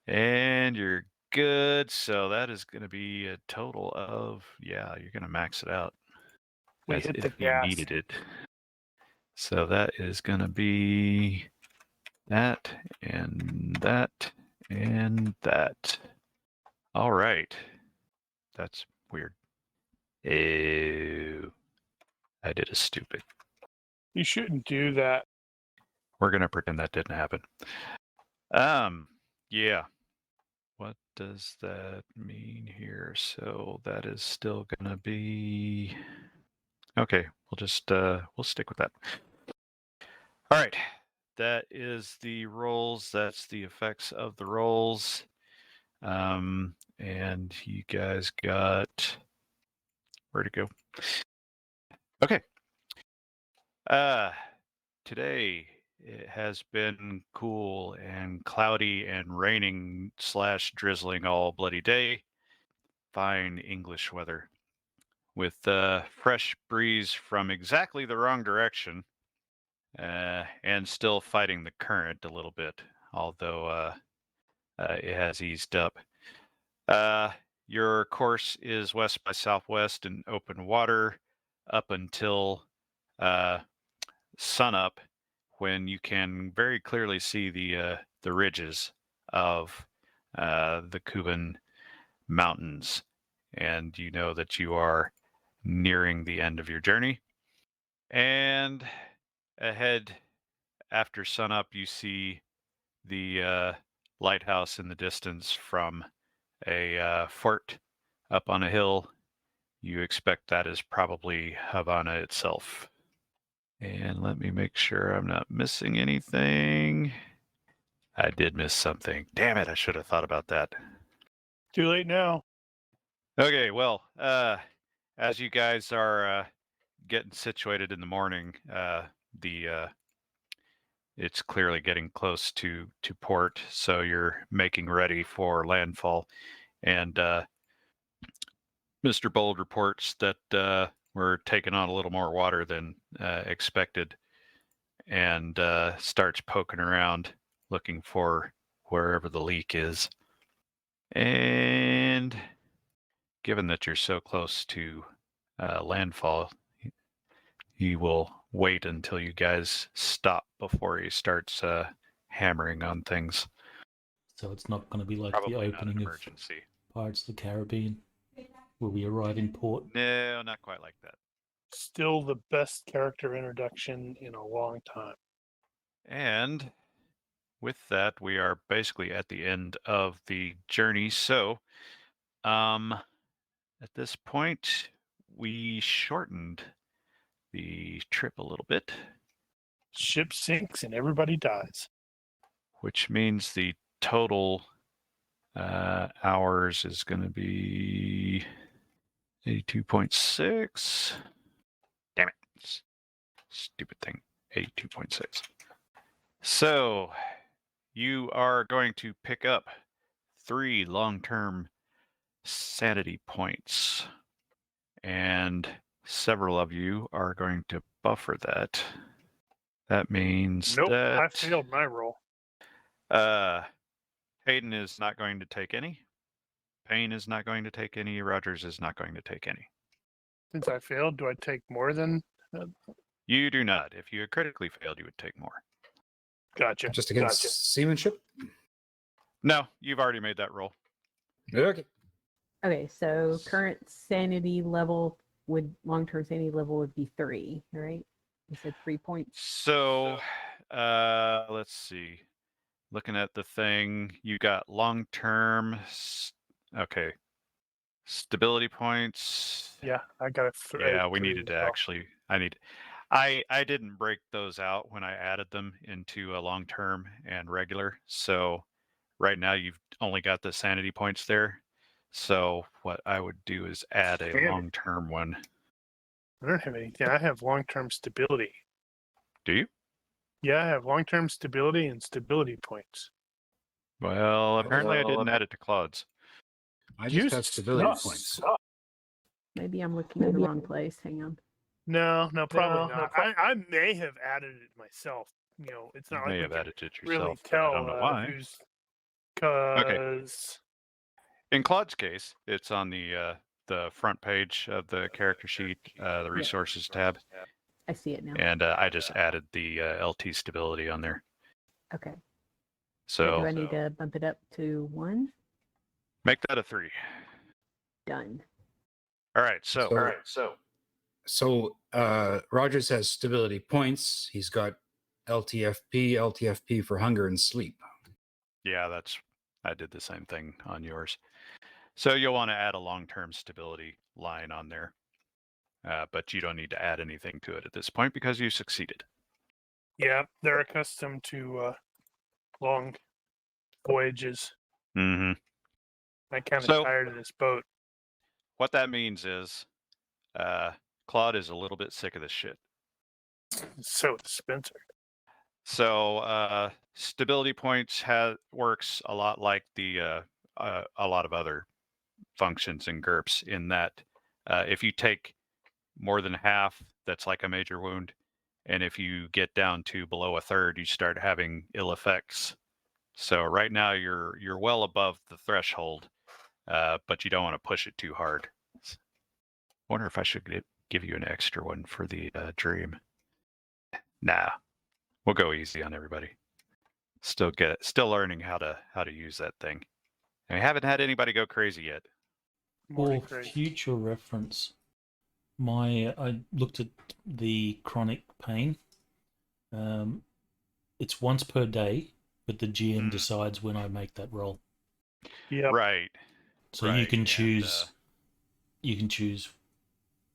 S3: And you're good. So that is going to be a total of, you're going to max it out.
S1: We
S3: as
S1: hit
S3: if
S1: the
S3: you
S1: gas.
S3: needed it. So that is going to be that and that and that. All right. That's weird. Ew. I did a stupid.
S1: You shouldn't do that.
S3: We're going to pretend that didn't happen. Yeah. What does that mean here? So that is still going to be... Okay, we'll just, we'll stick with that. All right. That is the rolls. That's the effects of the rolls. And you guys got... Where'd it go? Okay. Today it has been cool and cloudy and raining / drizzling all bloody day. Fine English weather with fresh breeze from exactly the wrong direction and still fighting the current a little bit, although it has eased up. Your course is west by southwest in open water up until sunup, when you can very clearly see the ridges of the Cuban mountains, and you know that you are nearing the end of your journey. And ahead, after sunup, you see the lighthouse in the distance from a fort up on a hill. You expect that is probably Havana itself. And let me make sure I'm not missing anything. I did miss something. Damn it, I should have thought about that.
S1: Too late now.
S3: Okay, well, as you guys are getting situated in the morning, the it's clearly getting close to port, so you're making ready for landfall. And Mr. Bold reports that we're taking on a little more water than expected, and starts poking around looking for wherever the leak is. And given that you're so close to landfall, he will wait until you guys stop before he starts hammering on things.
S2: So it's not going to be like
S3: Probably
S2: the
S3: not an
S2: opening of
S3: emergency.
S2: Pirates of the Caribbean, where we arrive in port.
S3: No, not quite like that.
S1: Still the best character introduction in a long time.
S3: And with that, we are basically at the end of the journey. So, at this point, we shortened the trip a little bit,
S1: Ship sinks and everybody dies.
S3: which means the total hours is going to be 82.6. Damn it. Stupid thing. 82.6. So, you are going to pick up 3 long-term sanity points, and several of you are going to buffer that. That means
S1: Nope,
S3: that
S1: I failed my roll.
S3: Hayden is not going to take any. Payne is not going to take any. Rogers is not going to take any.
S1: Since I failed, do I take more than?
S3: You do not. If you had critically failed, you would take more.
S1: Gotcha.
S4: Just against seamanship?
S3: No, you've already made that roll.
S4: Okay.
S6: Okay, so current sanity level long-term sanity level would be 3, right? You said 3 points.
S3: So, let's see. Looking at the thing, you got long-term. Okay. Stability points.
S1: Yeah, I got it.
S3: Yeah, we needed to actually. I didn't break those out when I added them into a long-term and regular. So right now you've only got the sanity points there. So what I would do is add a
S1: Damn it.
S3: long-term one.
S1: I don't have anything. I have long-term stability.
S3: Do you?
S1: Yeah, I have long-term stability and stability points.
S3: Well, apparently I didn't add it to Claude's.
S4: I just have stability points.
S6: Maybe I'm looking in the wrong place. Hang on.
S1: No, probably not. I may have added it myself. You know, it's not
S3: You
S1: like
S3: may
S1: we
S3: have
S1: can
S3: added it
S1: really
S3: yourself, but
S1: tell
S3: I don't know why.
S1: who's. Because
S3: In Claude's case, it's on the front page of the character sheet, the resources tab,
S6: I see it now.
S3: and I just added the LT stability on there.
S6: Okay.
S3: So
S6: Do I need to bump it up to 1?
S3: make that a 3.
S6: Done.
S3: All right. So
S4: Rogers has stability points. He's got LTFP for hunger and sleep.
S3: yeah, I did the same thing on yours. So you'll want to add a long-term stability line on there, but you don't need to add anything to it at this point because you succeeded.
S1: yeah, they're accustomed to long voyages.
S3: Mm-hmm.
S1: I'm kind of
S3: So-
S1: tired of this boat.
S3: What that means is Claude is a little bit sick of this shit.
S1: It's so expensive.
S3: So stability points works a lot like a lot of other functions in GURPS, in that if you take more than half, that's like a major wound, and if you get down to below a third, you start having ill effects. So right now you're well above the threshold, but you don't want to push it too hard. Wonder if I should give you an extra one for the dream. Nah, we'll go easy on everybody. Still learning how to use that thing. And we haven't had anybody go crazy yet.
S1: Morning
S2: For
S1: craze.
S2: future reference, I looked at the chronic pain. It's once per day, but the GM decides when I make that roll.
S1: Yep.
S3: Right.
S2: So
S3: Right,
S2: you can
S3: and,
S2: choose. You can choose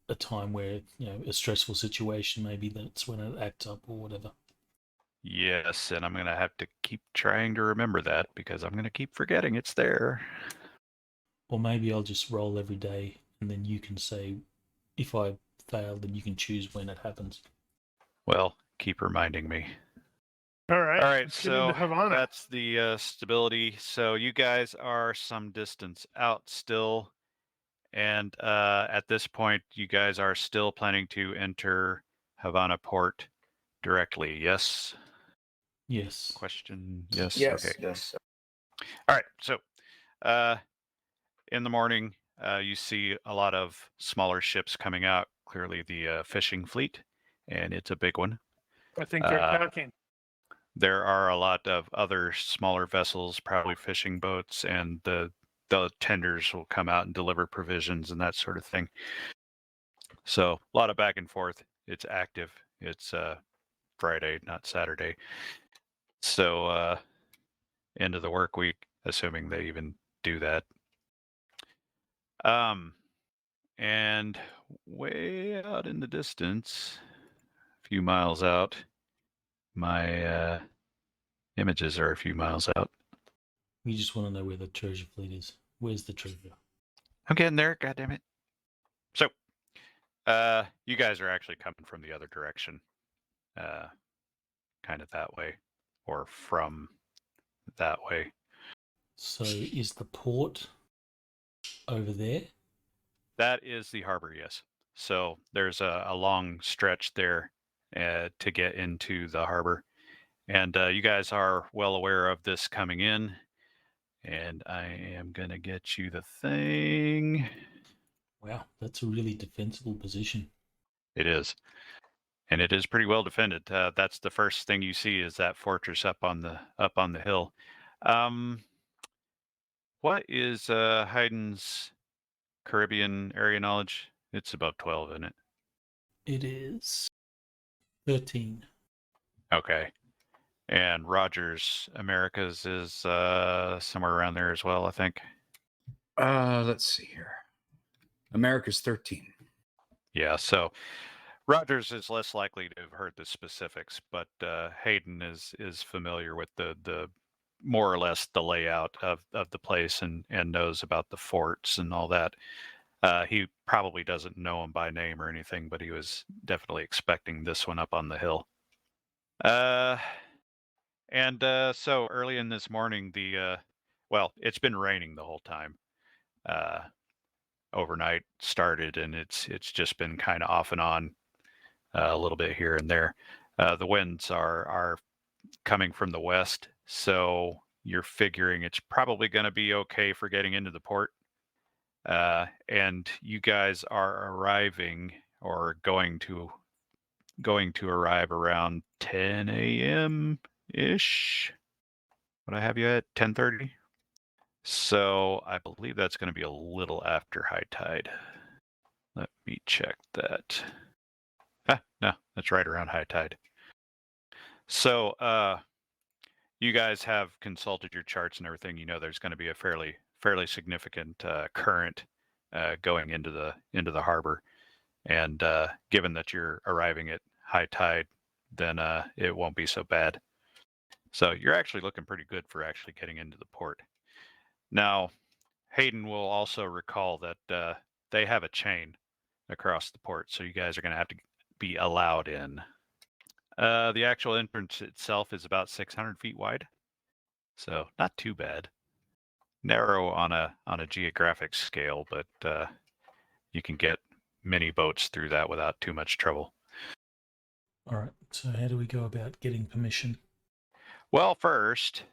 S2: a time where, a stressful situation, maybe that's when it acts up or whatever.
S3: Yes, and I'm going to have to keep trying to remember that because I'm going to keep forgetting it's there.
S2: Or maybe I'll just roll every day, and then you can say, if I fail, then you can choose when it happens.
S3: Well, keep reminding me.
S1: All right.
S3: All right,
S1: Let's get
S3: so
S1: into Havana.
S3: that's the stability. So you guys are some distance out still, and at this point, you guys are still planning to enter Havana port directly. Yes?
S2: Yes.
S3: Question? Yes.
S4: Yes.
S3: Okay.
S5: Yes.
S3: All right. So, in the morning, you see a lot of smaller ships coming out. Clearly, the fishing fleet, and it's a big one.
S1: I think they're packing.
S3: There are a lot of other smaller vessels, probably fishing boats, and the tenders will come out and deliver provisions and that sort of thing. So a lot of back and forth. It's active. It's Friday, not Saturday. So end of the work week, assuming they even do that. And way out in the distance, a few miles out, my images are a few miles out.
S2: We just want to know where the treasure fleet is. Where's the treasure?
S3: I'm getting there, goddammit. So, you guys are actually coming from the other direction, kind of that way, or from that way.
S2: So is the port over there?
S3: That is the harbor, yes. So there's a long stretch there to get into the harbor. And you guys are well aware of this coming in. And I am going to get you the thing.
S2: Wow, that's a really defensible position.
S3: It is. And it is pretty well defended. That's the first thing you see is that fortress up on the hill. What is Haydn's Caribbean area knowledge? It's above 12, isn't it?
S2: It is 13.
S3: Okay. And Rogers Americas is somewhere around there as well, I think.
S4: Let's see here. America's 13.
S3: Yeah, so Rogers is less likely to have heard the specifics, but Hayden is familiar with the more or less the layout of the place and knows about the forts and all that. He probably doesn't know them by name or anything, but he was definitely expecting this one up on the hill. And so early in this morning, well, it's been raining the whole time. Overnight started, and it's just been kind of off and on, a little bit here and there. The winds are coming from the west, so you're figuring it's probably going to be okay for getting into the port. And you guys are arriving or going to arrive around 10 a.m. ish. Would I have you at 10:30? So I believe that's going to be a little after high tide. Let me check that. No, that's right around high tide. So you guys have consulted your charts and everything. You know there's going to be a fairly significant current going into the harbor, and given that you're arriving at high tide, then it won't be so bad. So you're actually looking pretty good for actually getting into the port. Now, Hayden will also recall that they have a chain across the port, so you guys are going to have to be allowed in. The actual entrance itself is about 600 feet wide, so not too bad. Narrow on a geographic scale, but you can get many boats through that without too much trouble.
S2: All right, so how do we go about getting permission?
S3: Well, first,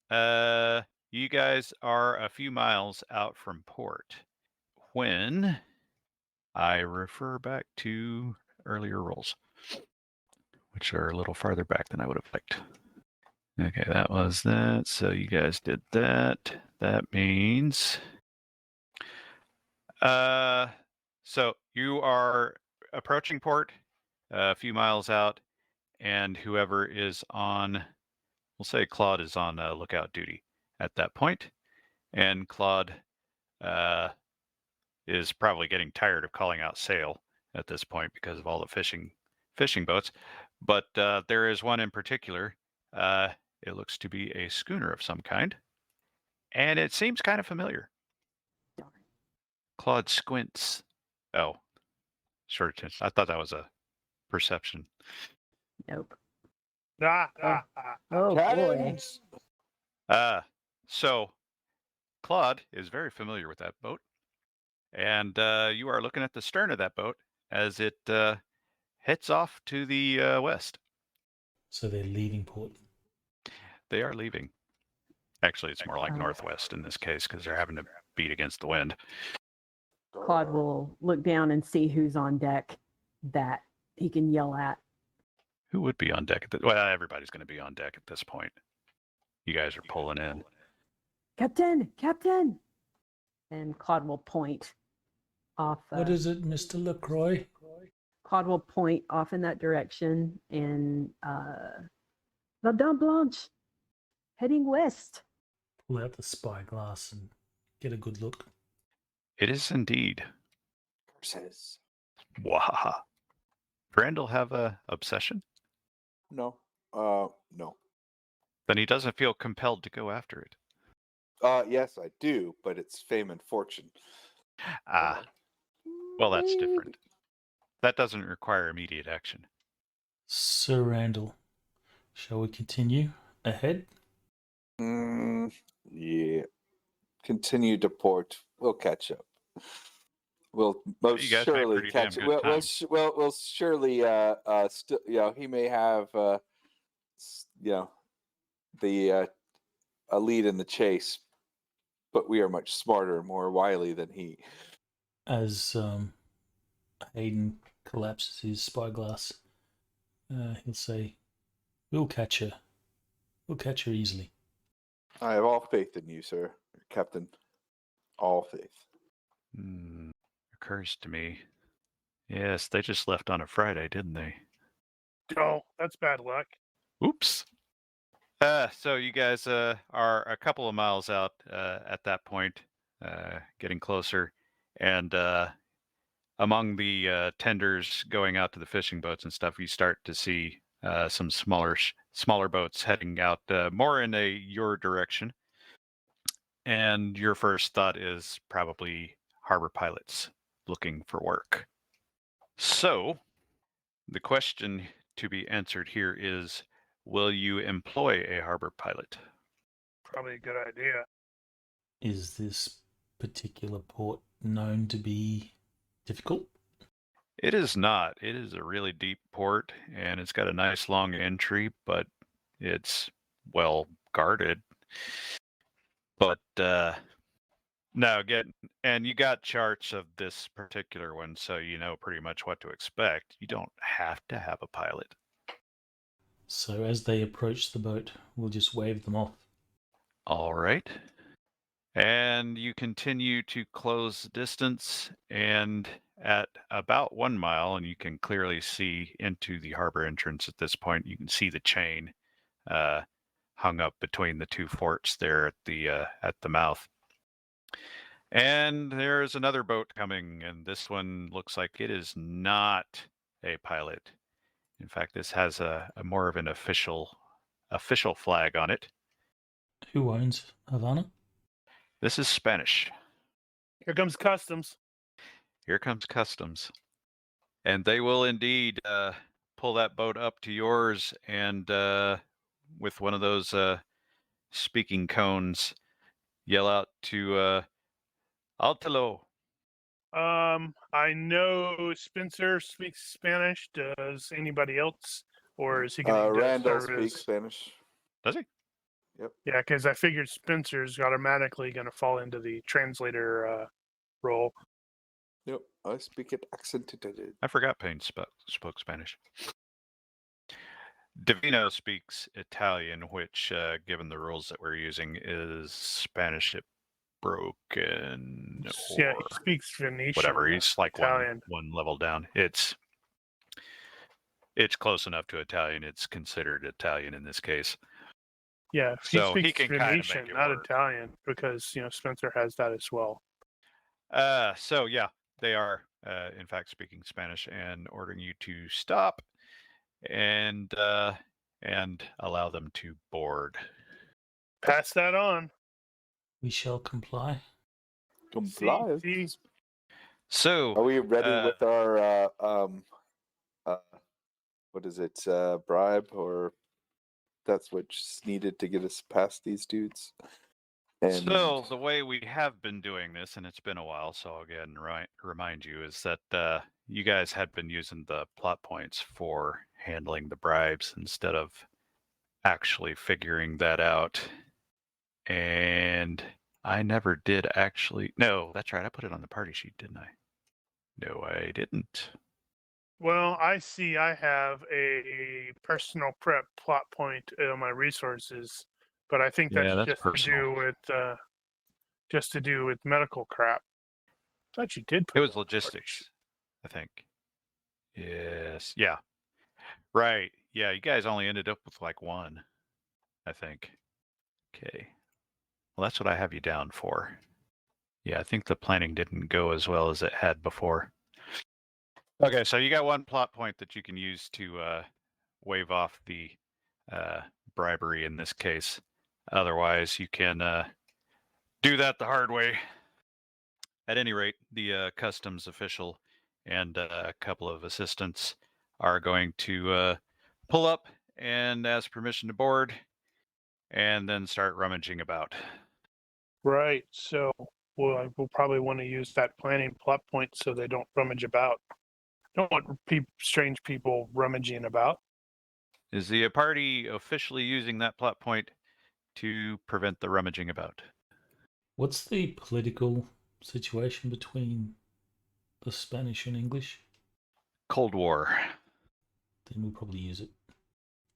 S3: you guys are a few miles out from port. When I refer back to earlier rolls, which are a little farther back than I would have liked. Okay, that was that. So you guys did that. That means, so you are approaching port, a few miles out, and whoever is on, we'll say Claude is on lookout duty at that point, and Claude is probably getting tired of calling out sail at this point because of all the fishing boats. But there is one in particular. It looks to be a schooner of some kind, and it seems kind of familiar. Claude squints. Oh, short attention. I thought that was a perception.
S6: Nope. Oh boy.
S5: Cannons!
S3: So Claude is very familiar with that boat, and you are looking at the stern of that boat as it heads off to the west.
S2: So they're leaving port.
S3: They are leaving. Actually, it's more like
S6: Oh.
S3: northwest in this case because they're having to beat against the wind.
S6: Claude will look down and see who's on deck that he can yell at.
S3: Who would be on deck? Well, everybody's going to be on deck at this point. You guys are pulling in.
S6: Captain, Captain! And Claude will point off.
S2: What is it, Mr. LaCroix?
S6: Claude will point off in that direction and La Dame Blanche, heading west.
S2: Pull out the spyglass and get a good look.
S3: It is indeed.
S5: Says
S3: Wahaha. Randall have a obsession?
S5: no. No.
S3: Then he doesn't feel compelled to go after it.
S5: Yes, I do, but it's fame and fortune.
S3: Ah, well, that's different. That doesn't require immediate action.
S2: Sir Randall, shall we continue ahead?
S5: Yeah. Continue to port. We'll catch up. We'll most
S3: You guys make
S5: surely
S3: pretty damn
S5: catch.
S3: good
S5: We'll
S3: time.
S5: we'll surely still. He may have the a lead in the chase, but we are much smarter and more wily than he.
S2: As Hayden collapses his spyglass, he'll say, "We'll catch her. We'll catch her easily."
S5: I have all faith in you, sir, Captain. All faith.
S3: Occurs to me. Yes, they just left on a Friday, didn't they?
S1: Oh, that's bad luck.
S3: Oops. So you guys are a couple of miles out at that point, getting closer, and among the tenders going out to the fishing boats and stuff, you start to see some smaller boats heading out more in your direction. And your first thought is probably harbor pilots looking for work. So the question to be answered here is, will you employ a harbor pilot?
S1: Probably a good idea.
S2: Is this particular port known to be difficult?
S3: It is not. It is a really deep port, and it's got a nice long entry, but it's well guarded. But no, and you got charts of this particular one, so you know pretty much what to expect. You don't have to have a pilot.
S2: So as they approach the boat, we'll just wave them off.
S3: All right. And you continue to close the distance, and at about 1 mile, and you can clearly see into the harbor entrance at this point, you can see the chain hung up between the two forts there at the mouth. And there's another boat coming, and this one looks like it is not a pilot. In fact, this has a more of an official flag on it.
S2: Who owns Havana?
S3: This is Spanish.
S1: Here comes customs.
S3: Here comes customs. And they will indeed pull that boat up to yours, and with one of those speaking cones, yell out to Altalo.
S1: I know Spencer speaks Spanish. Does anybody else, or is he going to
S5: Randall
S1: serve
S5: speaks Spanish.
S3: Does he?
S1: Yeah, because I figured Spencer's automatically going to fall into the translator role.
S5: Yep, I speak it accented.
S3: I forgot Payne spoke Spanish. Divino speaks Italian, which, given the rules that we're using, is Spanish broken.
S1: Yeah,
S3: Or
S1: he speaks Venetian.
S3: whatever. He's like
S1: Italian.
S3: one level down. It's close enough to Italian. It's considered Italian in this case.
S1: Yeah, he
S3: So he
S1: speaks
S3: can kind of
S1: Venetian,
S3: make it
S1: not
S3: work.
S1: Italian, because Spencer has that as well.
S3: So yeah, they are in fact speaking Spanish and ordering you to stop and allow them to board.
S1: Pass that on.
S2: We shall comply.
S5: Comply.
S1: See,
S3: So
S5: Are we ready with our what is it? Bribe or that's what's needed to get us past these dudes. And
S3: so the way we have been doing this, and it's been a while, so I'll again remind you, is that you guys had been using the plot points for handling the bribes instead of actually figuring that out. And I never did actually. No, that's right. I put it on the party sheet, didn't I? No, I didn't.
S1: Well, I see I have a personal prep plot point in my resources, but I think
S3: Yeah,
S1: that's
S3: that's personal.
S1: just to do with medical crap. I thought you did put
S3: It was
S1: on the party
S3: logistics,
S1: sheet.
S3: I think. Yes. Yeah. Right. Yeah, you guys only ended up with like one, I think. Okay. Well, that's what I have you down for. Yeah, I think the planning didn't go as well as it had before. Okay, so you got one plot point that you can use to waive off the bribery in this case. Otherwise, you can do that the hard way. At any rate, the customs official and a couple of assistants are going to pull up and ask permission to board and then start rummaging about.
S1: Right. So we'll probably want to use that planning plot point so they don't rummage about. Don't want strange people rummaging about.
S3: Is the party officially using that plot point to prevent the rummaging about?
S2: What's the political situation between the Spanish and English?
S3: Cold War.
S2: Then we'll probably use it.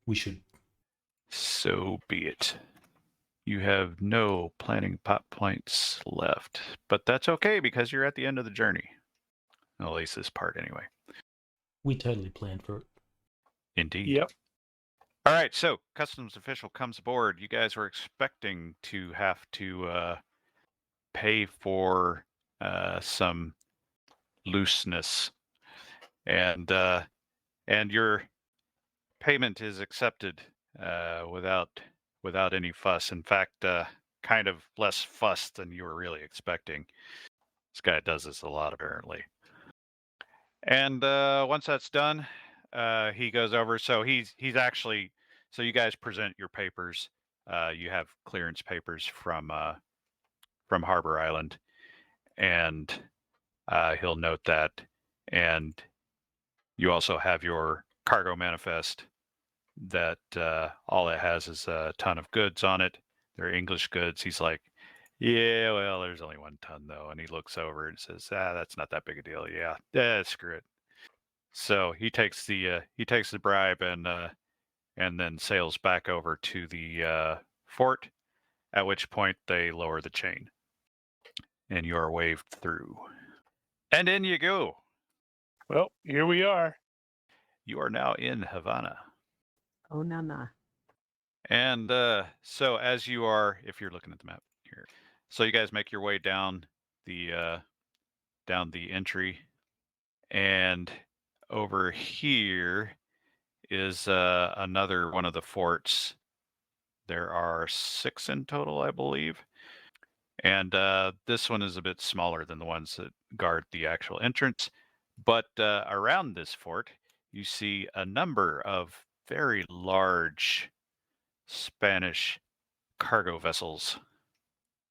S2: We should.
S3: So be it. You have no planning plot points left, but that's okay because you're at the end of the journey. At least this part, anyway.
S2: We totally planned for it.
S3: Indeed.
S1: Yep.
S3: All right, so customs official comes aboard. You guys were expecting to have to pay for some looseness, and your payment is accepted without any fuss. In fact, kind of less fuss than you were really expecting. This guy does this a lot, apparently. And once that's done, he goes over. So he's actually. So you guys present your papers. You have clearance papers from Harbor Island, and he'll note that. And you also have your cargo manifest that all it has is a ton of goods on it. They're English goods. He's like, yeah, well, there's only 1 ton though. And he looks over and says, that's not that big a deal. Yeah, screw it. So he takes the bribe and then sails back over to the fort, at which point they lower the chain. And you are waved through. And in you go.
S1: Well, here we are.
S3: You are now in Havana.
S6: Oh, nah.
S3: And so as you are, if you're looking at the map here, so you guys make your way down the entry, and over here is another one of the forts. There are 6 in total, I believe. And this one is a bit smaller than the ones that guard the actual entrance. But around this fort, you see a number of very large Spanish cargo vessels.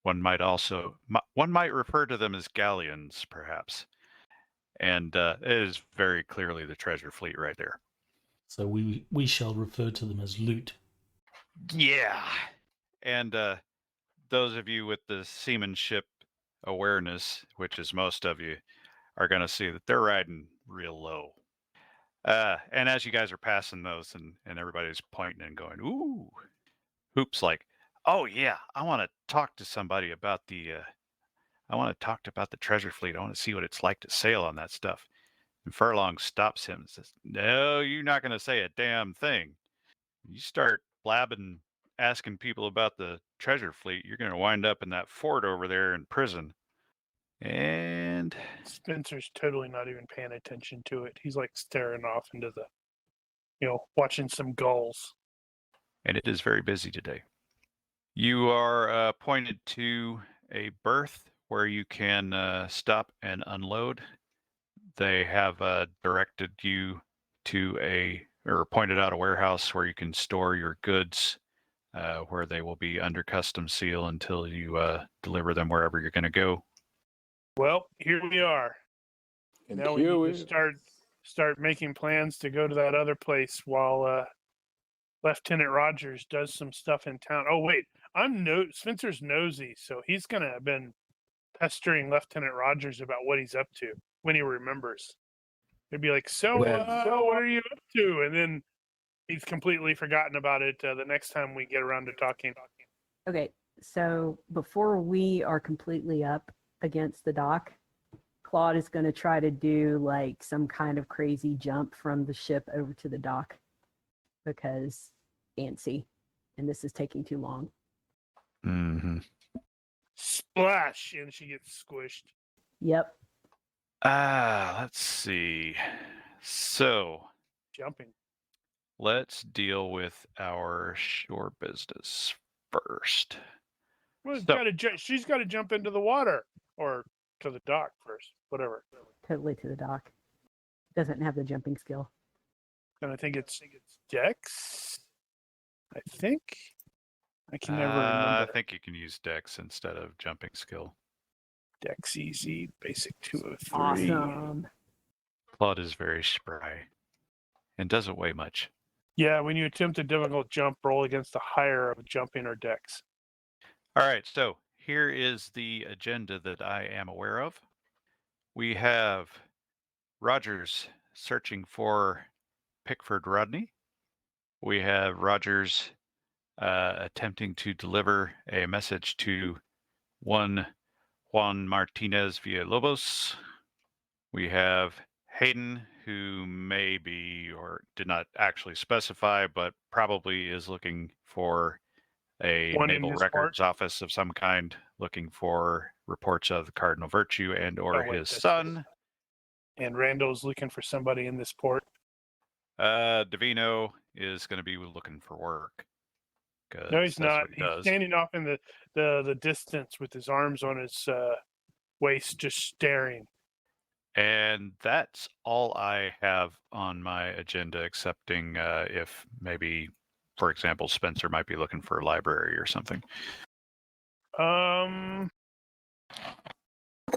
S3: One might refer to them as galleons, perhaps. And it is very clearly the treasure fleet right there.
S2: So we shall refer to them as loot.
S3: Yeah. And those of you with the seamanship awareness, which is most of you, are going to see that they're riding real low. And as you guys are passing those and everybody's pointing and going, ooh, Hoop's like, oh yeah, I want to talk to somebody about the treasure fleet. I want to see what it's like to sail on that stuff. And Furlong stops him and says, no, you're not going to say a damn thing. You start blabbing, asking people about the treasure fleet, you're going to wind up in that fort over there in prison. And
S1: Spencer's totally not even paying attention to it. He's like staring off into the, watching some gulls.
S3: And it is very busy today. You are pointed to a berth where you can stop and unload. They have directed you to a or pointed out a warehouse where you can store your goods, where they will be under custom seal until you deliver them wherever you're going to go.
S1: Well, here we are.
S5: And
S1: Now we
S5: here
S1: need to start making plans to go to that other place while Lieutenant Rogers does some stuff in town. Oh wait, Spencer's nosy, so he's gonna have been pestering Lieutenant Rogers about what he's up to when he remembers. He'd be like, "So, what are you up to?" And then he's completely forgotten about it the next time we get around to talking.
S6: Okay, so before we are completely up against the dock, Claude is going to try to do like some kind of crazy jump from the ship over to the dock because antsy, and this is taking too long.
S3: Mm-hmm.
S1: Splash, and she gets squished.
S6: Yep.
S3: Let's see. So
S1: Jumping.
S3: let's deal with our shore business first.
S1: Well,
S3: So-
S1: she's got to jump into the water or to the dock first, whatever.
S6: Totally to the dock. Doesn't have the jumping skill.
S1: And I think it's Dex. I think. I can never remember.
S3: I think you can use Dex instead of jumping skill.
S1: Dex easy, basic 203.
S6: Awesome.
S3: Claude is very spry and doesn't weigh much.
S1: Yeah, when you attempt a difficult jump, roll against the higher of jumping or Dex.
S3: All right, so here is the agenda that I am aware of. We have Rogers searching for Pickford Rodney. We have Rogers attempting to deliver a message to one Juan Martinez Villalobos. We have Hayden, who may be or did not actually specify, but probably is looking for a
S1: One in
S3: naval
S1: his
S3: records
S1: port?
S3: office of some kind, looking for reports of the Cardinal Virtue and or
S1: Oh, wait,
S3: his
S1: that's
S3: son.
S1: And Randall's looking for somebody in this port.
S3: Davino is going to be looking for work.
S1: No, he's
S3: that's
S1: not.
S3: what he
S1: He's
S3: does.
S1: standing off in the distance with his arms on his waist, just staring.
S3: And that's all I have on my agenda, excepting if maybe, for example, Spencer might be looking for a library or something.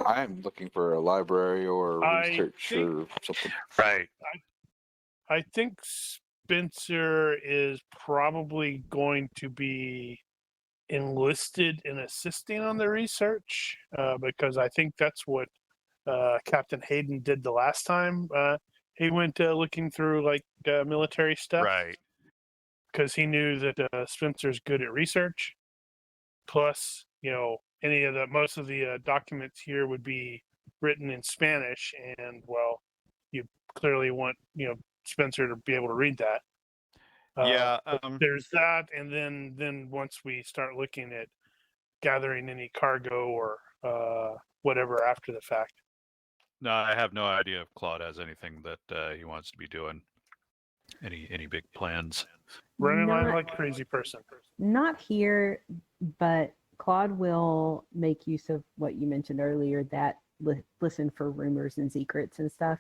S5: I'm looking for a library or research or something.
S3: Right.
S1: I think Spencer is probably going to be enlisted in assisting on the research because I think that's what Captain Hayden did the last time he went looking through like military stuff.
S3: Right.
S1: Because he knew that Spencer's good at research. Plus, most of the documents here would be written in Spanish, and well, you clearly want Spencer to be able to read that.
S3: Yeah.
S1: There's that, and then once we start looking at gathering any cargo or whatever after the fact.
S3: No, I have no idea if Claude has anything that he wants to be doing. Any big plans?
S1: Running line
S6: Not-
S1: like a crazy person.
S6: Not here, but Claude will make use of what you mentioned earlier, that listen for rumors and secrets and stuff.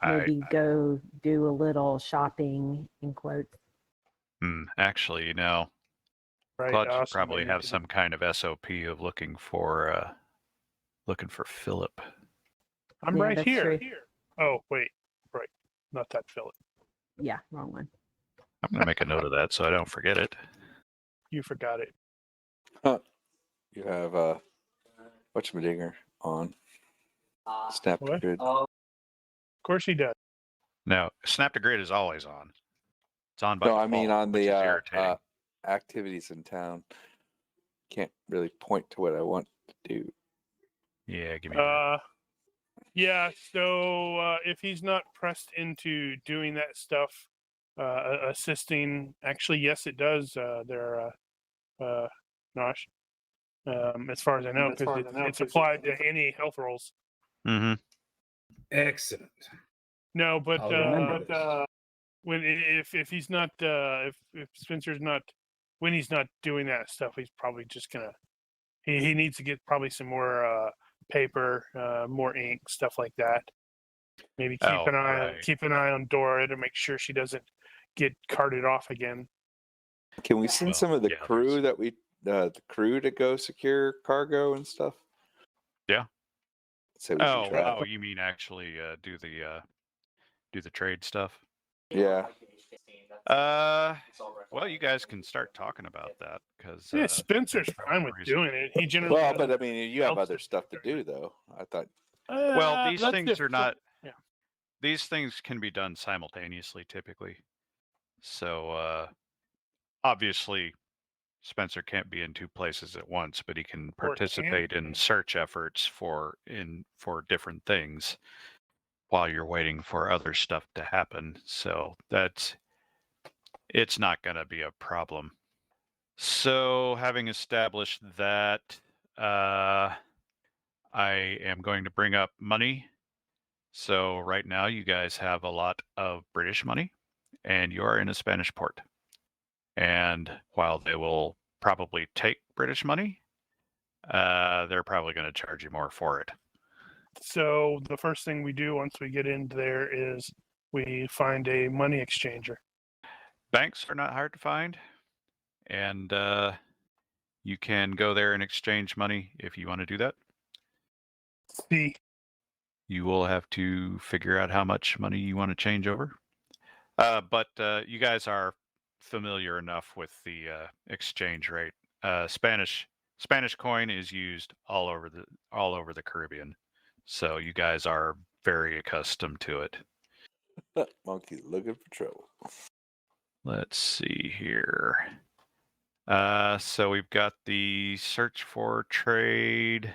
S6: Maybe go do a little shopping, in quotes.
S3: Actually,
S1: Right,
S3: Claude should
S1: awesome.
S3: probably have some kind of SOP of looking for Philip.
S1: I'm
S6: Yeah,
S1: right
S6: that's
S1: here.
S6: true.
S1: Oh, wait. Right. Not that Philip.
S6: Yeah, wrong one.
S3: I'm gonna make a note of that so I don't forget it.
S1: You forgot it.
S5: You have whatchamadinger on. Snap
S1: What?
S5: grid.
S1: Of course he does.
S3: Now, Snap to Grid is always on. It's on by
S5: No, I mean
S3: default,
S5: on
S3: which is
S5: the
S3: irritating.
S5: activities in town. Can't really point to what I want to do.
S3: Yeah, give me. A
S1: Yeah, so if he's not pressed into doing that stuff, assisting, actually, yes, it does. There, Nosh. As far as I know, because it's applied to any health roles.
S3: mm-hmm.
S4: Excellent.
S1: No, but
S4: I'll remember this.
S1: when if he's not if Spencer's not when he's not doing that stuff, he's probably just gonna he needs to get probably some more paper, more ink, stuff like that. Maybe keep an eye on Dora to make sure she doesn't get carted off again.
S5: Can we send some of the crew that the crew to go secure cargo and stuff?
S3: Yeah.
S5: So we should try.
S3: Oh, you mean actually do the trade stuff?
S5: Yeah.
S3: Well, you guys can start talking about that because
S1: Yeah, Spencer's fine with doing it. He generally
S5: Well, but I mean, you have
S1: helps
S5: other
S1: us
S5: stuff to do, though. I thought.
S3: Well, these
S1: that's
S3: things are
S1: different.
S3: not.
S1: Yeah.
S3: These things can be done simultaneously, typically. So obviously, Spencer can't be in two places at once, but he can participate in search efforts for different things while you're waiting for other stuff to happen. So it's not going to be a problem. So having established that, I am going to bring up money. So right now you guys have a lot of British money and you are in a Spanish port. And while they will probably take British money, they're probably going to charge you more for it.
S1: So the first thing we do once we get in there is we find a money exchanger.
S3: Banks are not hard to find, and you can go there and exchange money if you want to do that.
S1: See,
S3: you will have to figure out how much money you want to change over. But you guys are familiar enough with the exchange rate. Spanish coin is used all over the Caribbean, so you guys are very accustomed to it.
S5: Monkey looking for trouble.
S3: Let's see here. So we've got the search for trade,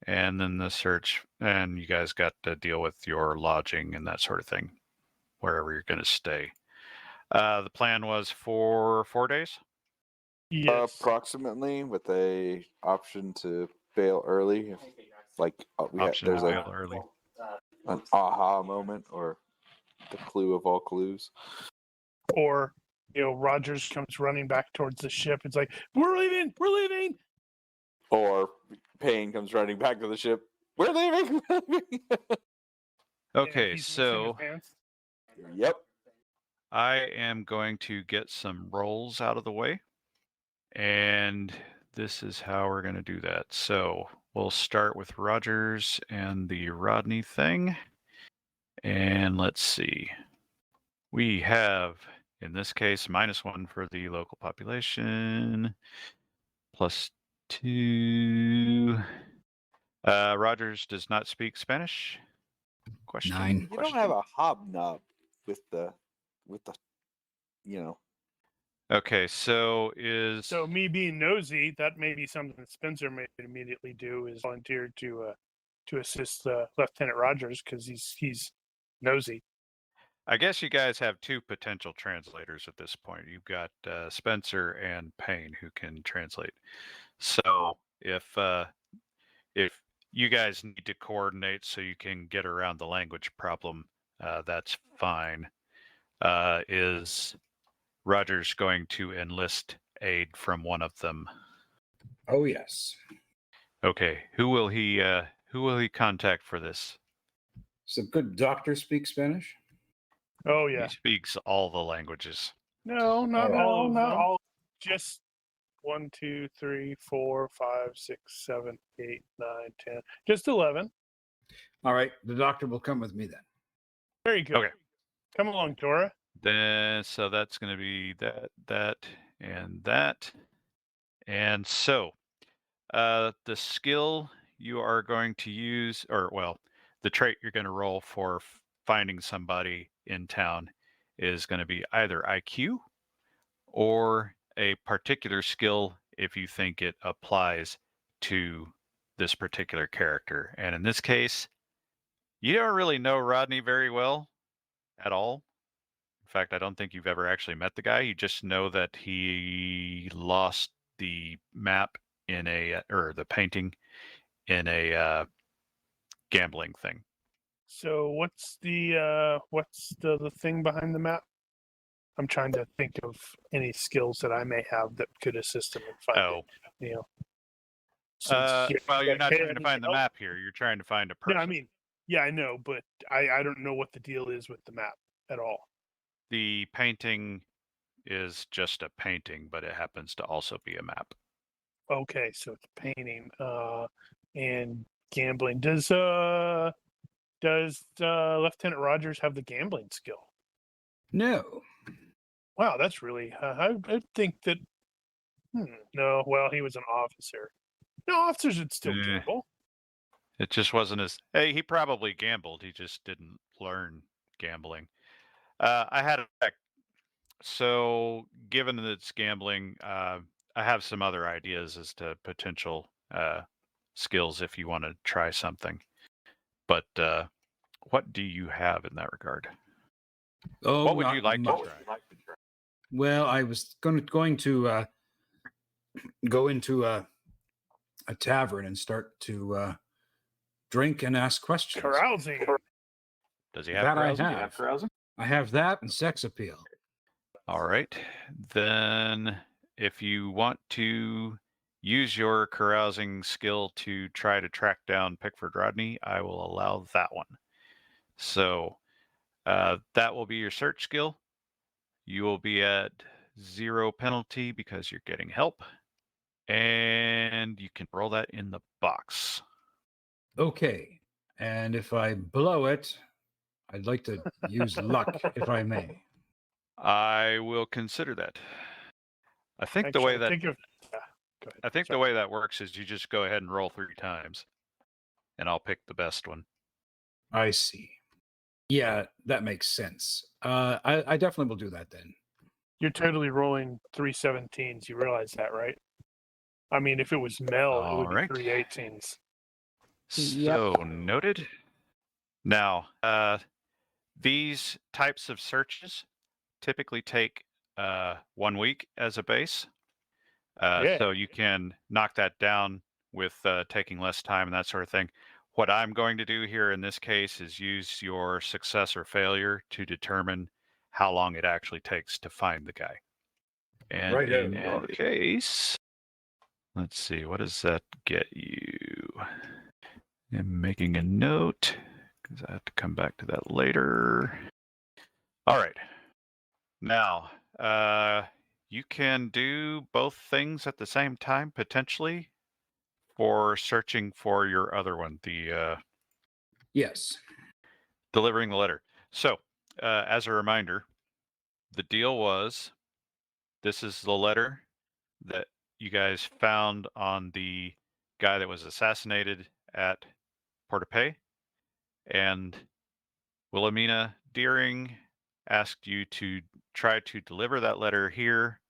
S3: and then the search, and you guys got to deal with your lodging and that sort of thing, wherever you're going to stay. The plan was for 4 days?
S1: Yes.
S5: Approximately, with a option to bail early. There's
S3: early.
S5: An aha moment or the clue of all clues.
S1: Or, Rogers comes running back towards the ship. It's like, we're leaving.
S5: Or Payne comes running back to the ship. We're leaving.
S3: Okay, so
S5: yep.
S3: I am going to get some rolls out of the way. And this is how we're going to do that. So we'll start with Rogers and the Rodney thing. And let's see. We have, in this case, -1 for the local population, +2. Rogers does not speak Spanish. Question.
S4: 9.
S5: You don't have a hobnob with the.
S3: Okay, so
S1: me being nosy, that may be something that Spencer may immediately do, is volunteer to assist Lieutenant Rogers because he's nosy.
S3: I guess you guys have two potential translators at this point. You've got Spencer and Payne who can translate. So if you guys need to coordinate so you can get around the language problem, that's fine. Is Rogers going to enlist aid from one of them?
S4: Oh yes.
S3: Okay. Who will he contact for this?
S4: Does a good doctor speak Spanish?
S1: Oh yeah.
S3: He speaks all the languages.
S1: No, not all.
S4: Not all.
S1: Just 1, 2, 3, 4, 5, 6, 7, 8, 9, 10. Just 11.
S4: All right. The doctor will come with me then.
S1: Very good.
S3: Okay.
S1: Come along, Dora.
S3: Then so that's going to be that, and that. And so the skill you are going to use, the trait you're going to roll for finding somebody in town is going to be either IQ or a particular skill if you think it applies to this particular character. And in this case, you don't really know Rodney very well at all. In fact, I don't think you've ever actually met the guy. You just know that he lost the map or the painting in a gambling thing.
S1: So what's the thing behind the map? I'm trying to think of any skills that I may have that could assist him in finding.
S3: Well, you're not trying to find the map here. You're trying to find a person.
S1: No, I know, but I don't know what the deal is with the map at all.
S3: The painting is just a painting, but it happens to also be a map.
S1: Okay, so it's painting and gambling. Does Lieutenant Rogers have the gambling skill?
S4: No.
S1: Wow, that's really. I think that. No, well, he was an officer. No, officers would still gamble.
S3: It just wasn't as. Hey, he probably gambled. He just didn't learn gambling. I had a. So, given that it's gambling, I have some other ideas as to potential skills if you want to try something. But what do you have in that regard?
S4: Oh,
S3: what would you
S4: not
S3: like
S4: much.
S3: to try?
S4: Well, I was going to go into a tavern and start to drink and ask questions.
S1: Carousing.
S3: Does he have
S4: That
S3: carousing?
S4: I have. I have that and sex appeal.
S3: All right. Then if you want to use your carousing skill to try to track down Pickford Rodney, I will allow that one. So that will be your search skill. You will be at 0 penalty because you're getting help. And you can roll that in the box.
S4: Okay. And if I blow it, I'd like to use luck, if I may.
S3: I will consider that. I think
S1: Actually,
S3: the way that
S1: go ahead.
S3: I think the way that works is you just go ahead and roll 3 times, and I'll pick the best one.
S4: I see. Yeah, that makes sense. I definitely will do that then.
S1: You're totally rolling 3 17s. You realize that, right? I mean, if it was Mel, it would be 3 18s.
S3: So noted. Now, these types of searches typically take 1 week as a base. So you can knock that down with taking less time and that sort of thing. What I'm going to do here in this case is use your success or failure to determine how long it actually takes to find the guy. And in your case, let's see, what does that get you? I'm making a note because I have to come back to that later. All right. Now, you can do both things at the same time, potentially, for searching for your other one, the
S4: Yes.
S3: delivering the letter. So, as a reminder, the deal was this is the letter that you guys found on the guy that was assassinated at Port-au-Paix, and Wilhelmina Deering asked you to try to deliver that letter here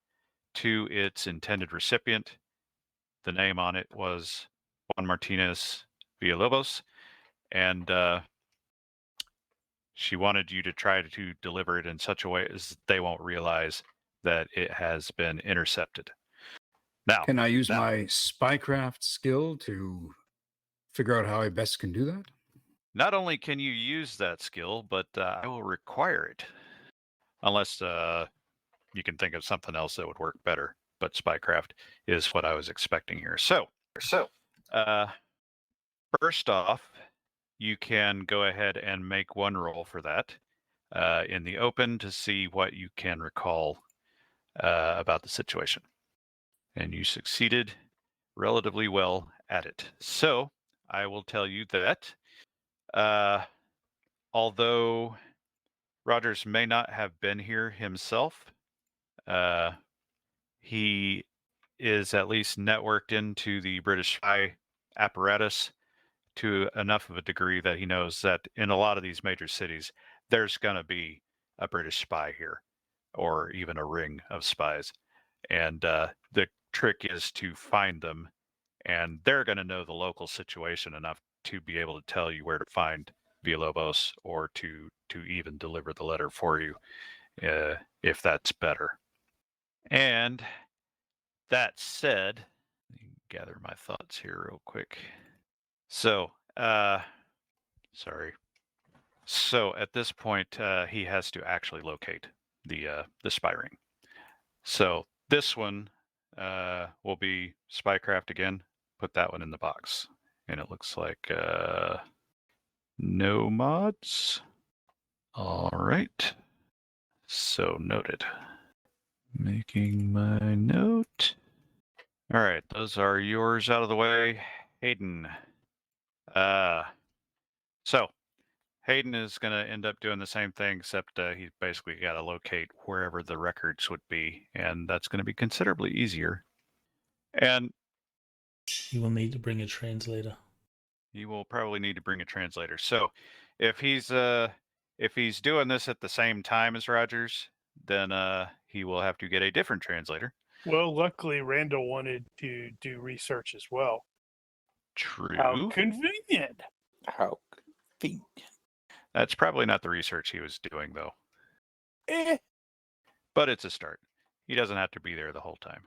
S3: to its intended recipient. The name on it was Juan Martinez Villalobos, and she wanted you to try to deliver it in such a way as they won't realize that it has been intercepted. Now,
S4: can I use my spycraft skill to figure out how I best can do that?
S3: Not only can you use that skill, but I will require it. Unless you can think of something else that would work better. But spycraft is what I was expecting here. So first off, you can go ahead and make one roll for that in the open to see what you can recall about the situation. And you succeeded relatively well at it. So I will tell you that although Rogers may not have been here himself, he is at least networked into the British spy apparatus to enough of a degree that he knows that in a lot of these major cities, there's going to be a British spy here, or even a ring of spies. And the trick is to find them, and they're going to know the local situation enough to be able to tell you where to find Villalobos or to even deliver the letter for you, if that's better. And that said, let me gather my thoughts here real quick. So, sorry. So at this point, he has to actually locate the spy ring. So this one will be spycraft again. Put that one in the box, and it looks like no mods. All right. So noted. Making my note. All right, those are yours out of the way. Hayden. So Hayden is going to end up doing the same thing, except he's basically got to locate wherever the records would be, and that's going to be considerably easier. And
S2: you will need to bring a translator.
S3: You will probably need to bring a translator. So, if he's doing this at the same time as Rogers, then he will have to get a different translator.
S1: Well, luckily, Randall wanted to do research as well.
S3: True.
S1: How convenient.
S5: How convenient.
S3: That's probably not the research he was doing, though. But it's a start. He doesn't have to be there the whole time.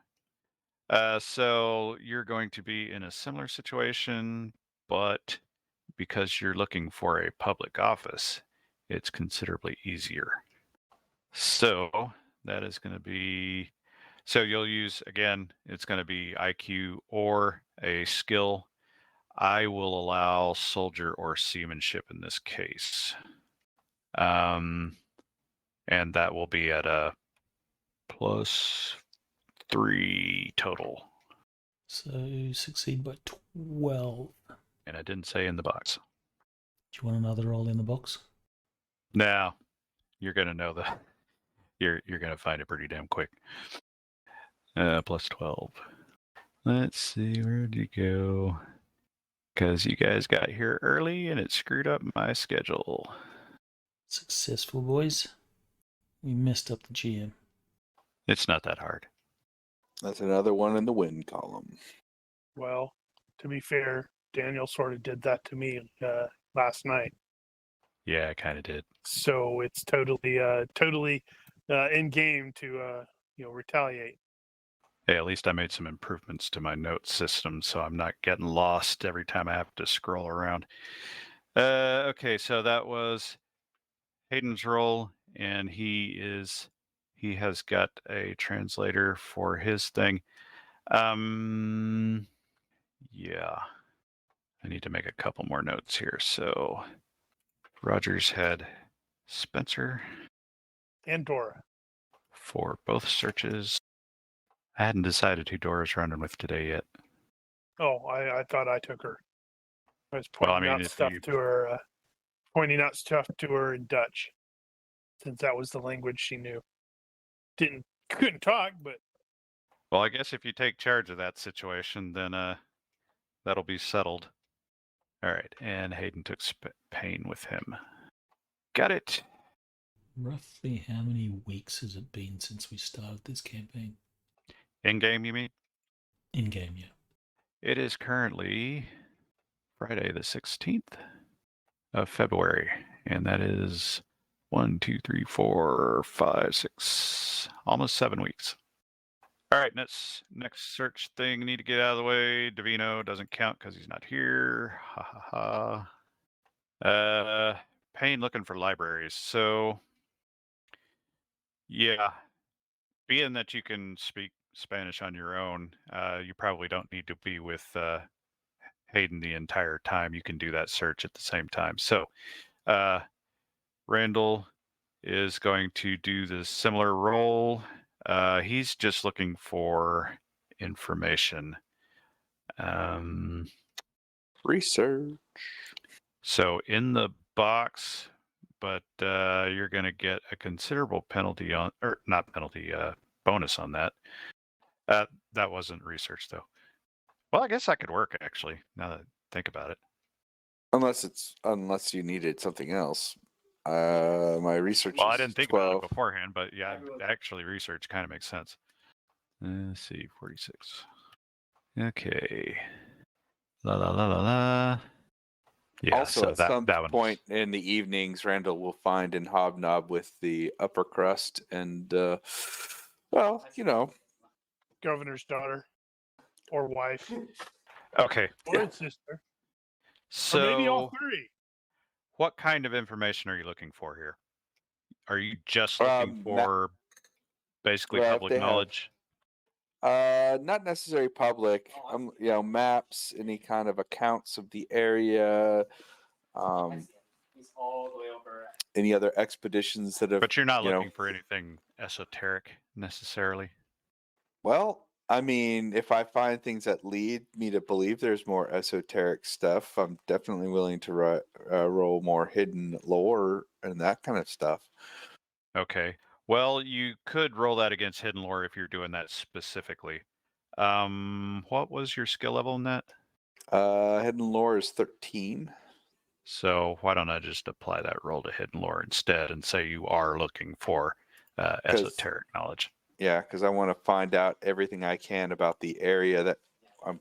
S3: So you're going to be in a similar situation, but because you're looking for a public office, it's considerably easier. So that is going to be, so you'll use, again, it's going to be IQ or a skill. I will allow soldier or seamanship in this case. And that will be at a +3 total.
S2: So succeed by 12.
S3: And I didn't say in the box.
S2: Do you want another roll in the box?
S3: No, you're going to know you're going to find it pretty damn quick. +12. Let's see, where'd you go? Because you guys got here early and it screwed up my schedule.
S2: Successful, boys. We messed up the GM.
S3: It's not that hard.
S5: That's another one in the win column.
S1: Well, to be fair, Daniel sort of did that to me last night.
S3: Yeah, I kind of did.
S1: So it's totally in game to retaliate.
S3: Hey, at least I made some improvements to my note system, so I'm not getting lost every time I have to scroll around. Okay, so that was Hayden's role, and he has got a translator for his thing. Yeah, I need to make a couple more notes here. So Rogers had Spencer
S1: And Dora.
S3: for both searches. I hadn't decided who Dora's running with today yet.
S1: Oh, I thought I took her. I was
S3: Well,
S1: pointing
S3: I mean,
S1: out
S3: if
S1: stuff
S3: you-
S1: to her, in Dutch, since that was the language she knew. Couldn't talk, but
S3: Well, I guess if you take charge of that situation, then that'll be settled. All right, and Hayden took Payne with him. Got it.
S2: Roughly how many weeks has it been since we started this campaign?
S3: In game, you mean?
S2: In game, yeah.
S3: It is currently Friday the 16th of February, and that is 1, 2, 3, 4, 5, 6, almost 7 weeks. All right, next search thing need to get out of the way. Davino doesn't count because he's not here. Ha ha ha. Payne looking for libraries. So, yeah, being that you can speak Spanish on your own, you probably don't need to be with Hayden the entire time. You can do that search at the same time. So, Randall is going to do the similar role. He's just looking for information.
S5: Research.
S3: So in the box, but you're going to get a considerable penalty on, or not penalty, bonus on that. That wasn't research though. Well, I guess that could work actually. Now that I think about it.
S5: Unless you needed something else. My research.
S3: Well,
S5: is
S3: I didn't think
S5: 12.
S3: about it beforehand, but yeah, actually research kind of makes sense. Let's see, 46. Okay. La la la la la. Yeah,
S5: Also,
S3: so
S5: at
S3: that
S5: some
S3: one.
S5: point in the evenings, Randall will find and hobnob with the upper crust, and
S1: governor's daughter or wife
S3: Okay.
S1: or sister,
S3: So
S1: or maybe all three.
S3: what kind of information are you looking for here? Are you just looking for basically public knowledge?
S5: Not necessarily public. Maps, any kind of accounts of the area.
S7: He's all the way over.
S5: Any other expeditions that have?
S3: But you're not
S5: you know,
S3: looking for anything esoteric necessarily.
S5: Well, I mean, if I find things that lead me to believe there's more esoteric stuff, I'm definitely willing to roll more hidden lore and that kind of stuff.
S3: Okay. Well, you could roll that against hidden lore if you're doing that specifically. What was your skill level in that?
S5: Hidden lore is 13.
S3: So why don't I just apply that roll to hidden lore instead and say you are looking for esoteric knowledge?
S5: Yeah, because I want to find out everything I can about the area that I'm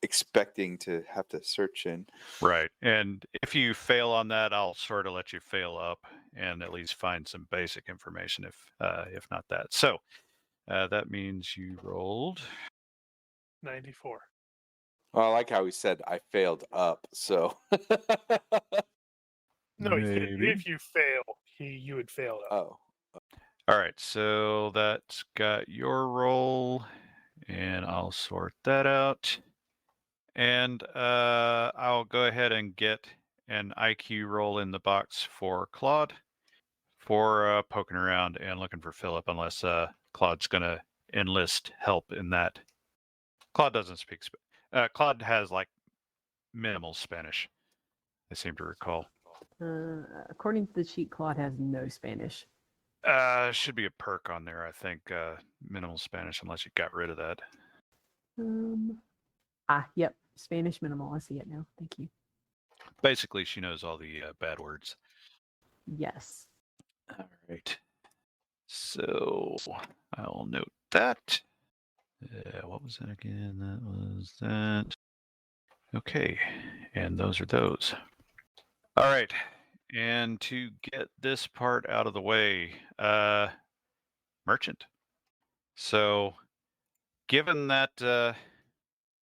S5: expecting to have to search in.
S3: Right. And if you fail on that, I'll sort of let you fail up and at least find some basic information if not that. So that means you rolled
S1: 94.
S5: Well, I like how he said I failed up, so
S1: No, he said
S3: Maybe.
S1: if you fail, you would fail up.
S5: oh.
S3: All right, so that's got your roll, and I'll sort that out. And I'll go ahead and get an IQ roll in the box for Claude for poking around and looking for Philip, unless Claude's going to enlist help in that. Claude doesn't speak Claude has like minimal Spanish, I seem to recall.
S6: According to the cheat, Claude has no Spanish.
S3: Should be a perk on there, I think. Minimal Spanish, unless you got rid of that.
S6: Yep, Spanish minimal. I see it now. Thank you.
S3: Basically, she knows all the bad words.
S6: Yes.
S3: All right. So I'll note that. What was that again? That was that. Okay, and those are those. All right, and to get this part out of the way, merchant. So, given that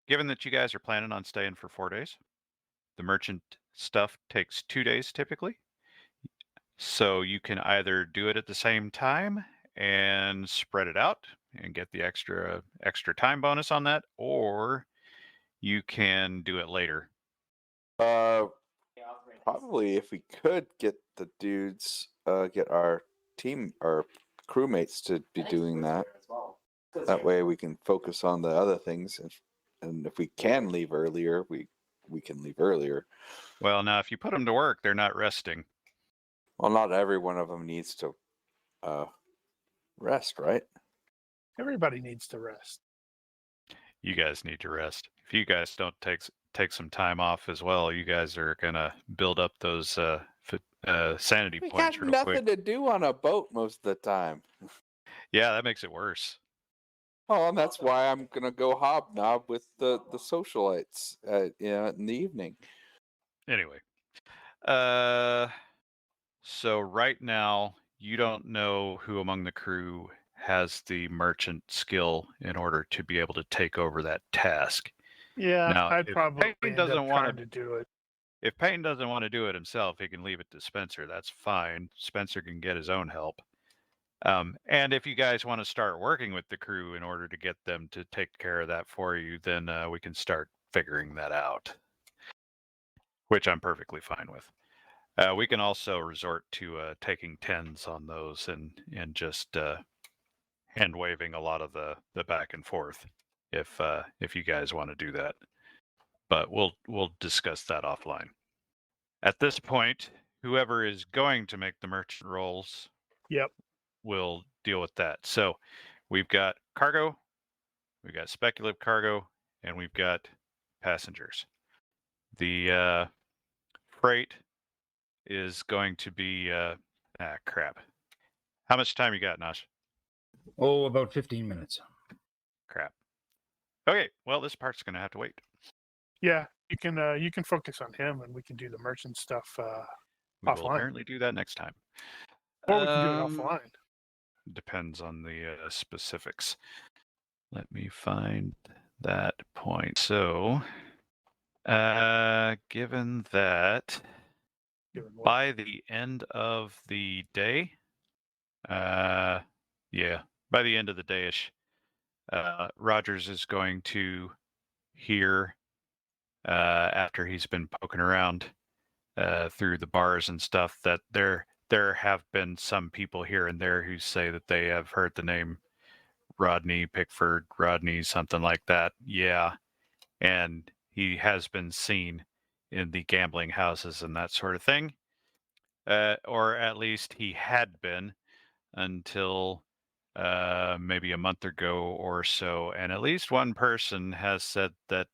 S3: you guys are planning on staying for 4 days, the merchant stuff takes 2 days typically. So you can either do it at the same time and spread it out and get the extra time bonus on that, or you can do it later.
S5: Probably if we could get the dudes, get our team, our crewmates to be doing that. That way we can focus on the other things, and if we can leave earlier, we can leave earlier.
S3: Well, now if you put them to work, they're not resting.
S5: Well, not every one of them needs to rest, right?
S1: Everybody needs to rest.
S3: You guys need to rest. If you guys don't take some time off as well, you guys are gonna build up those sanity
S5: We
S3: points
S5: got
S3: real
S5: nothing
S3: quick.
S5: to do on a boat most of the time.
S3: Yeah, that makes it worse.
S5: Oh, and that's why I'm gonna go hobnob with the socialites in the evening.
S3: Anyway, so right now you don't know who among the crew has the merchant skill in order to be able to take over that task.
S1: Yeah,
S3: Now,
S1: I'd
S3: if
S1: probably
S3: Payne
S1: end up
S3: doesn't want
S1: trying to do it.
S3: If Payne doesn't want to do it himself, he can leave it to Spencer. That's fine. Spencer can get his own help. And if you guys want to start working with the crew in order to get them to take care of that for you, then we can start figuring that out, which I'm perfectly fine with. We can also resort to taking tens on those and just hand waving a lot of the back and forth if you guys want to do that. But we'll discuss that offline. At this point, whoever is going to make the merchant rolls,
S1: Yep.
S3: will deal with that. So we've got cargo, we've got speculative cargo, and we've got passengers. The freight is going to be crap. How much time you got, Nosh?
S4: Oh, about 15 minutes.
S3: Crap. Okay, well this part's gonna have to wait.
S1: Yeah, you can focus on him, and we can do the merchant stuff
S3: We will
S1: offline.
S3: apparently do that next time.
S1: Or we can do it offline.
S3: Depends on the specifics. Let me find that point. So, given that by the end of the day, by the end of the day-ish, Rogers is going to hear, after he's been poking around, through the bars and stuff, that there have been some people here and there who say that they have heard the name Rodney Pickford, Rodney something like that. Yeah, and he has been seen in the gambling houses and that sort of thing, or at least he had been until maybe a month ago or so. And at least one person has said that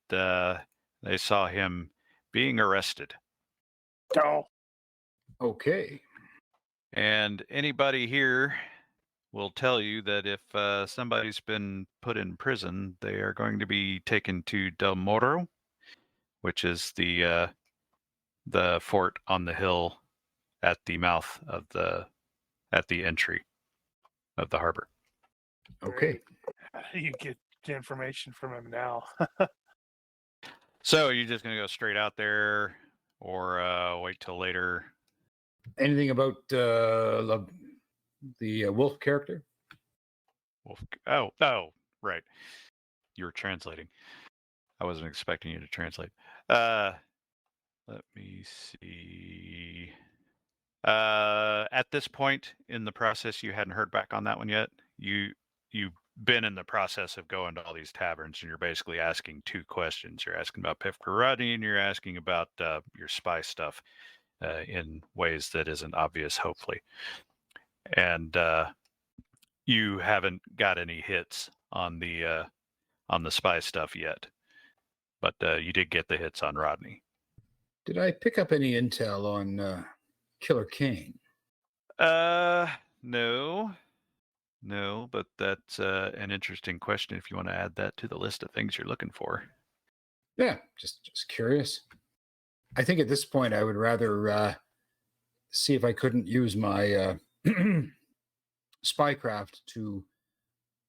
S3: they saw him being arrested.
S1: Oh,
S4: Okay.
S3: And anybody here will tell you that if somebody's been put in prison, they are going to be taken to Del Morro, which is the fort on the hill at the mouth of at the entry of the harbor.
S4: Okay.
S1: how do you get the information from him now?
S3: So you're just gonna go straight out there, or wait till later?
S4: Anything about the wolf character?
S3: Wolf. Oh, right. You were translating. I wasn't expecting you to translate. Let me see. At this point in the process, you hadn't heard back on that one yet. You've been in the process of going to all these taverns, and you're basically asking two questions. You're asking about Pifker Rodney, and you're asking about your spy stuff in ways that isn't obvious, hopefully. And you haven't got any hits on the spy stuff yet, but you did get the hits on Rodney.
S4: Did I pick up any intel on Killer Kane?
S3: No, but that's an interesting question if you want to add that to the list of things you're looking for.
S4: Yeah, just curious. I think at this point I would rather see if I couldn't use my spycraft to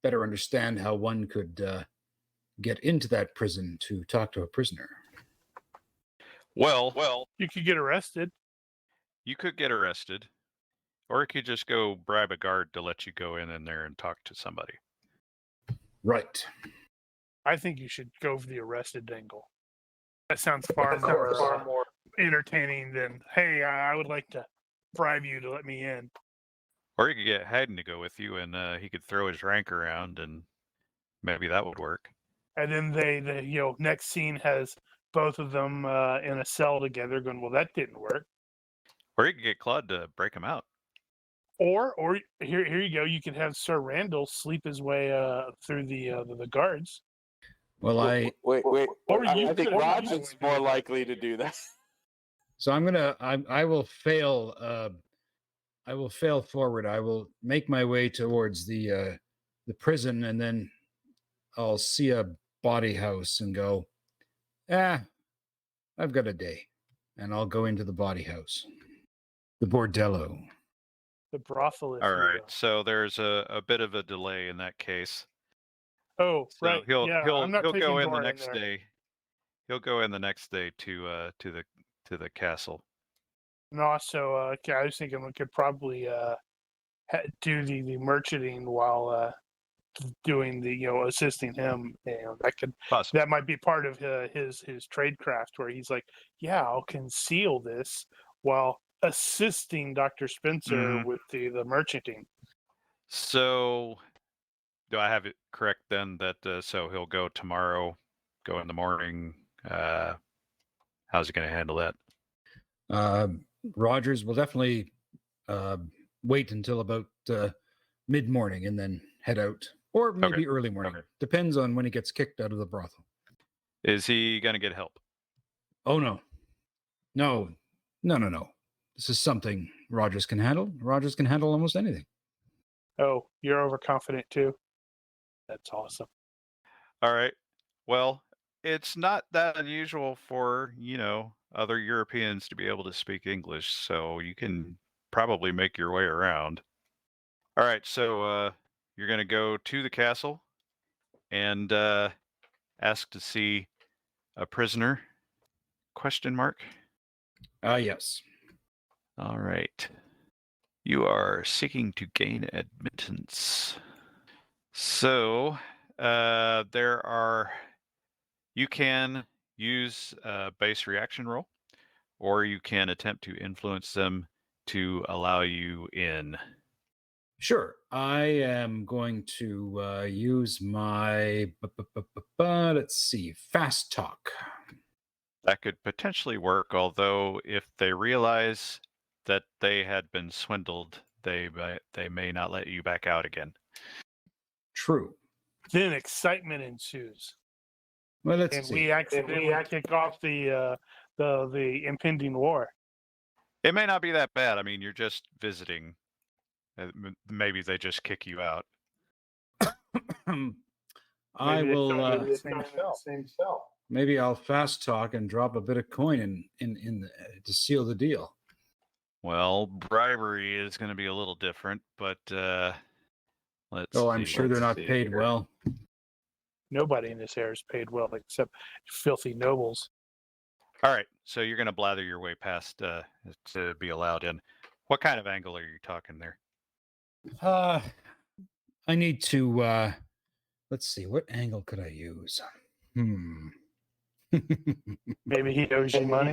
S4: better understand how one could get into that prison to talk to a prisoner.
S3: Well,
S1: You could get arrested.
S3: you could get arrested, or you could just go bribe a guard to let you go in there and talk to somebody.
S4: Right.
S1: I think you should go for the arrested angle. That sounds far more entertaining than, hey, I would like to bribe you to let me in.
S3: Or you could get Hayden to go with you, and he could throw his rank around, and maybe that would work.
S1: And then the next scene has both of them in a cell together going, well, that didn't work.
S3: Or you could get Claude to break him out.
S1: Or here you go. You could have Sir Randall sleep his way through the guards.
S4: Well,
S5: wait.
S1: Or
S5: I think
S1: could-
S5: Roger's more likely to do that.
S4: So I will fail. I will fail forward. I will make my way towards the prison, and then I'll see a body house and go, I've got a day, and I'll go into the body house, the bordello.
S1: The brothel.
S3: All right. So there's a bit of a delay in that case.
S1: Oh,
S3: So
S1: right.
S3: He'll go in the
S1: Dora
S3: next
S1: there.
S3: day. He'll go in the next day to the castle.
S1: And also, I was thinking we could probably do the merchanting while doing the assisting him. That might be part of his tradecraft, where he's like, yeah, I'll conceal this while assisting Dr. Spencer with the merchanting.
S3: So, do I have it correct then that so he'll go tomorrow, go in the morning? How's he going to handle that?
S4: Rogers will definitely wait until about mid-morning and then head out, or maybe early morning.
S3: Okay.
S4: Depends on when he gets kicked out of the brothel.
S3: Is he going to get help?
S4: Oh, no. This is something Rogers can handle. Rogers can handle almost anything.
S1: Oh, you're overconfident too? That's awesome.
S3: All right. Well, it's not that unusual for, other Europeans to be able to speak English, so you can probably make your way around. All right, so you're going to go to the castle and ask to see a prisoner? ?
S4: Yes.
S3: All right. You are seeking to gain admittance. So you can use a base reaction roll, or you can attempt to influence them to allow you in.
S4: Sure. I am going to use my, let's see, fast talk.
S3: That could potentially work, although if they realize that they had been swindled, they may not let you back out again.
S4: True.
S1: Then excitement ensues,
S4: Well, let's
S1: and
S4: see.
S1: we accidentally kick off the impending war.
S3: It may not be that bad. I mean, you're just visiting. Maybe they just kick you out.
S4: I
S1: Maybe they
S4: will.
S1: thought we were the same cell.
S4: Maybe I'll fast talk and drop a bit of coin to seal the deal.
S3: Well, bribery is going to be a little different, but let's.
S4: Oh, I'm sure they're not paid well.
S1: Nobody in this area is paid well except filthy nobles.
S3: All right, so you're going to blather your way past to be allowed in. What kind of angle are you talking there?
S4: I need to. Let's see. What angle could I use?
S1: Maybe he owes you money.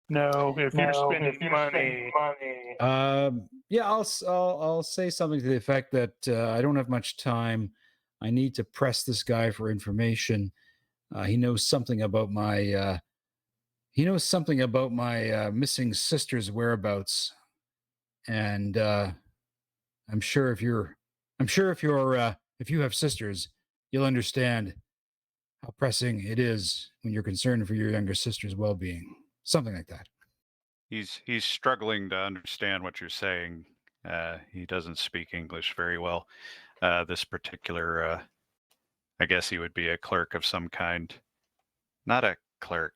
S1: No, if you're spending money.
S4: Yeah, I'll say something to the effect that I don't have much time. I need to press this guy for information. He knows something about my missing sister's whereabouts, and I'm sure if you have sisters, you'll understand how pressing it is when you're concerned for your younger sister's well-being. Something like that.
S3: He's struggling to understand what you're saying. He doesn't speak English very well. This particular, I guess he would be a clerk of some kind. Not a clerk.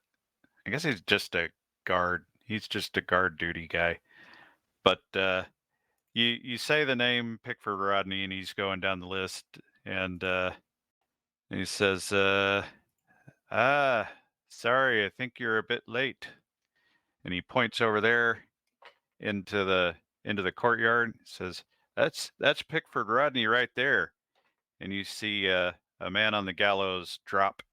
S3: I guess he's just a guard. He's just a guard duty guy. But you say the name Pickford Rodney, and he's going down the list, and he says, sorry, I think you're a bit late. And he points over there into the courtyard. Says, "That's Pickford Rodney right there." And you see a man on the gallows drop.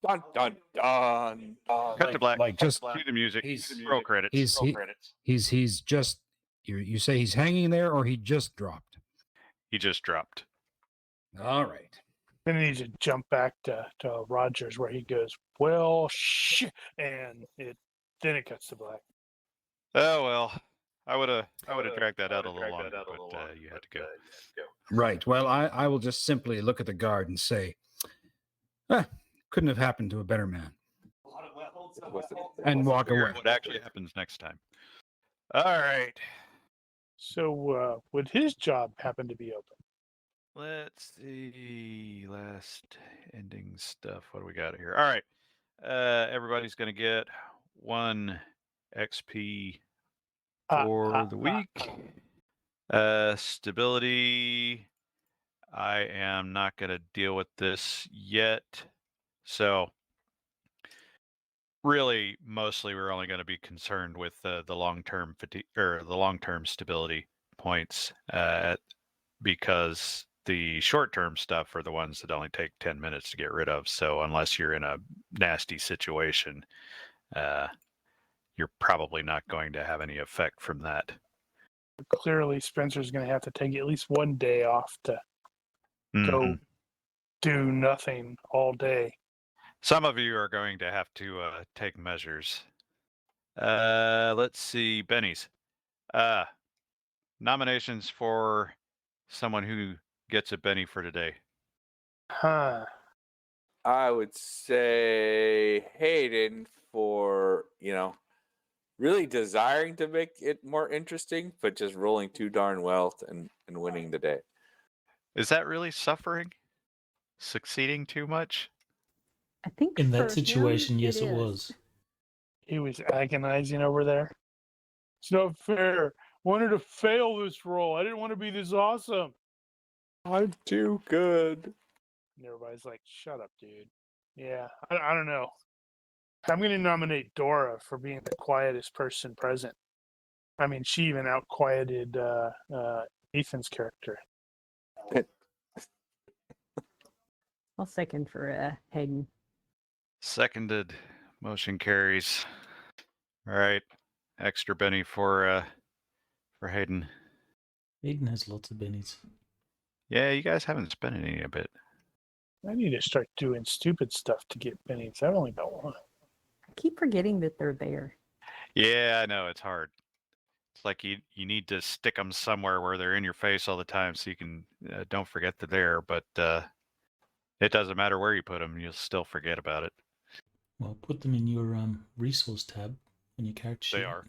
S5: Dun dun dun.
S3: Cut to black.
S4: Just
S3: Cue the music.
S4: he's-
S3: Roll credits.
S4: He's just you say he's hanging there, or he just dropped.
S3: He just dropped.
S4: All right.
S1: Then he needs to jump back to Rogers where he goes, well, shit, and then it cuts to black.
S3: Oh well, I would have dragged that out a little longer, but you had to go.
S4: Right. Well, I will just simply look at the guard and say, couldn't have happened to a better man. And walk away.
S3: What actually happens next time? All right.
S1: So would his job happen to be open?
S3: Let's see. Last ending stuff. What do we got here? All right. Everybody's going to get 1 XP for the week. Stability. I am not going to deal with this yet. So really, mostly we're only going to be concerned with the long-term fatigue or the long-term stability points because the short-term stuff are the ones that only take 10 minutes to get rid of. So unless you're in a nasty situation, you're probably not going to have any effect from that.
S1: Clearly, Spencer's going to have to take at least one day off to go do nothing all day.
S3: Some of you are going to have to take measures. Let's see, Benny's. Nominations for someone who gets a Benny for today.
S1: Huh.
S5: I would say Hayden for, really desiring to make it more interesting, but just rolling too darn well and winning the day.
S3: Is that really suffering? Succeeding too much?
S6: I think
S2: In that
S6: for
S2: situation,
S6: him,
S2: yes, it
S6: is.
S2: was.
S1: He was agonizing over there. It's not fair. Wanted to fail this role. I didn't want to be this awesome.
S5: I'm too good.
S1: And everybody's like, shut up, dude. Yeah, I don't know. I'm going to nominate Dora for being the quietest person present. I mean, she even out-quieted Ethan's character.
S6: I'll second for Hayden.
S3: Seconded. Motion carries. All right. Extra Benny for Hayden.
S2: Eden has lots of bennies.
S3: Yeah, you guys haven't spent any a bit.
S1: I need to start doing stupid stuff to get bennies. I've only got one.
S6: I keep forgetting that they're there.
S3: Yeah, I know it's hard. It's like you need to stick them somewhere where they're in your face all the time, so you can don't forget they're there. But it doesn't matter where you put them; you'll still forget about it.
S2: Well, put them in your resource tab on your character sheet.
S3: They are.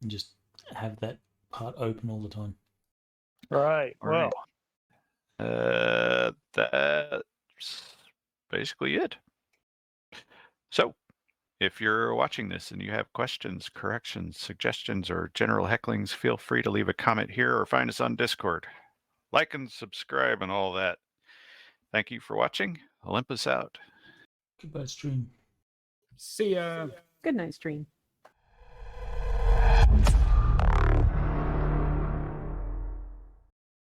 S2: And just have that part open all the time.
S1: Right.
S3: All
S1: Well,
S3: right. That's basically it. So, if you're watching this and you have questions, corrections, suggestions, or general hecklings, feel free to leave a comment here or find us on Discord. Like and subscribe and all that. Thank you for watching. Olympus out.
S2: Goodbye, stream.
S4: See ya.
S6: Good night, stream.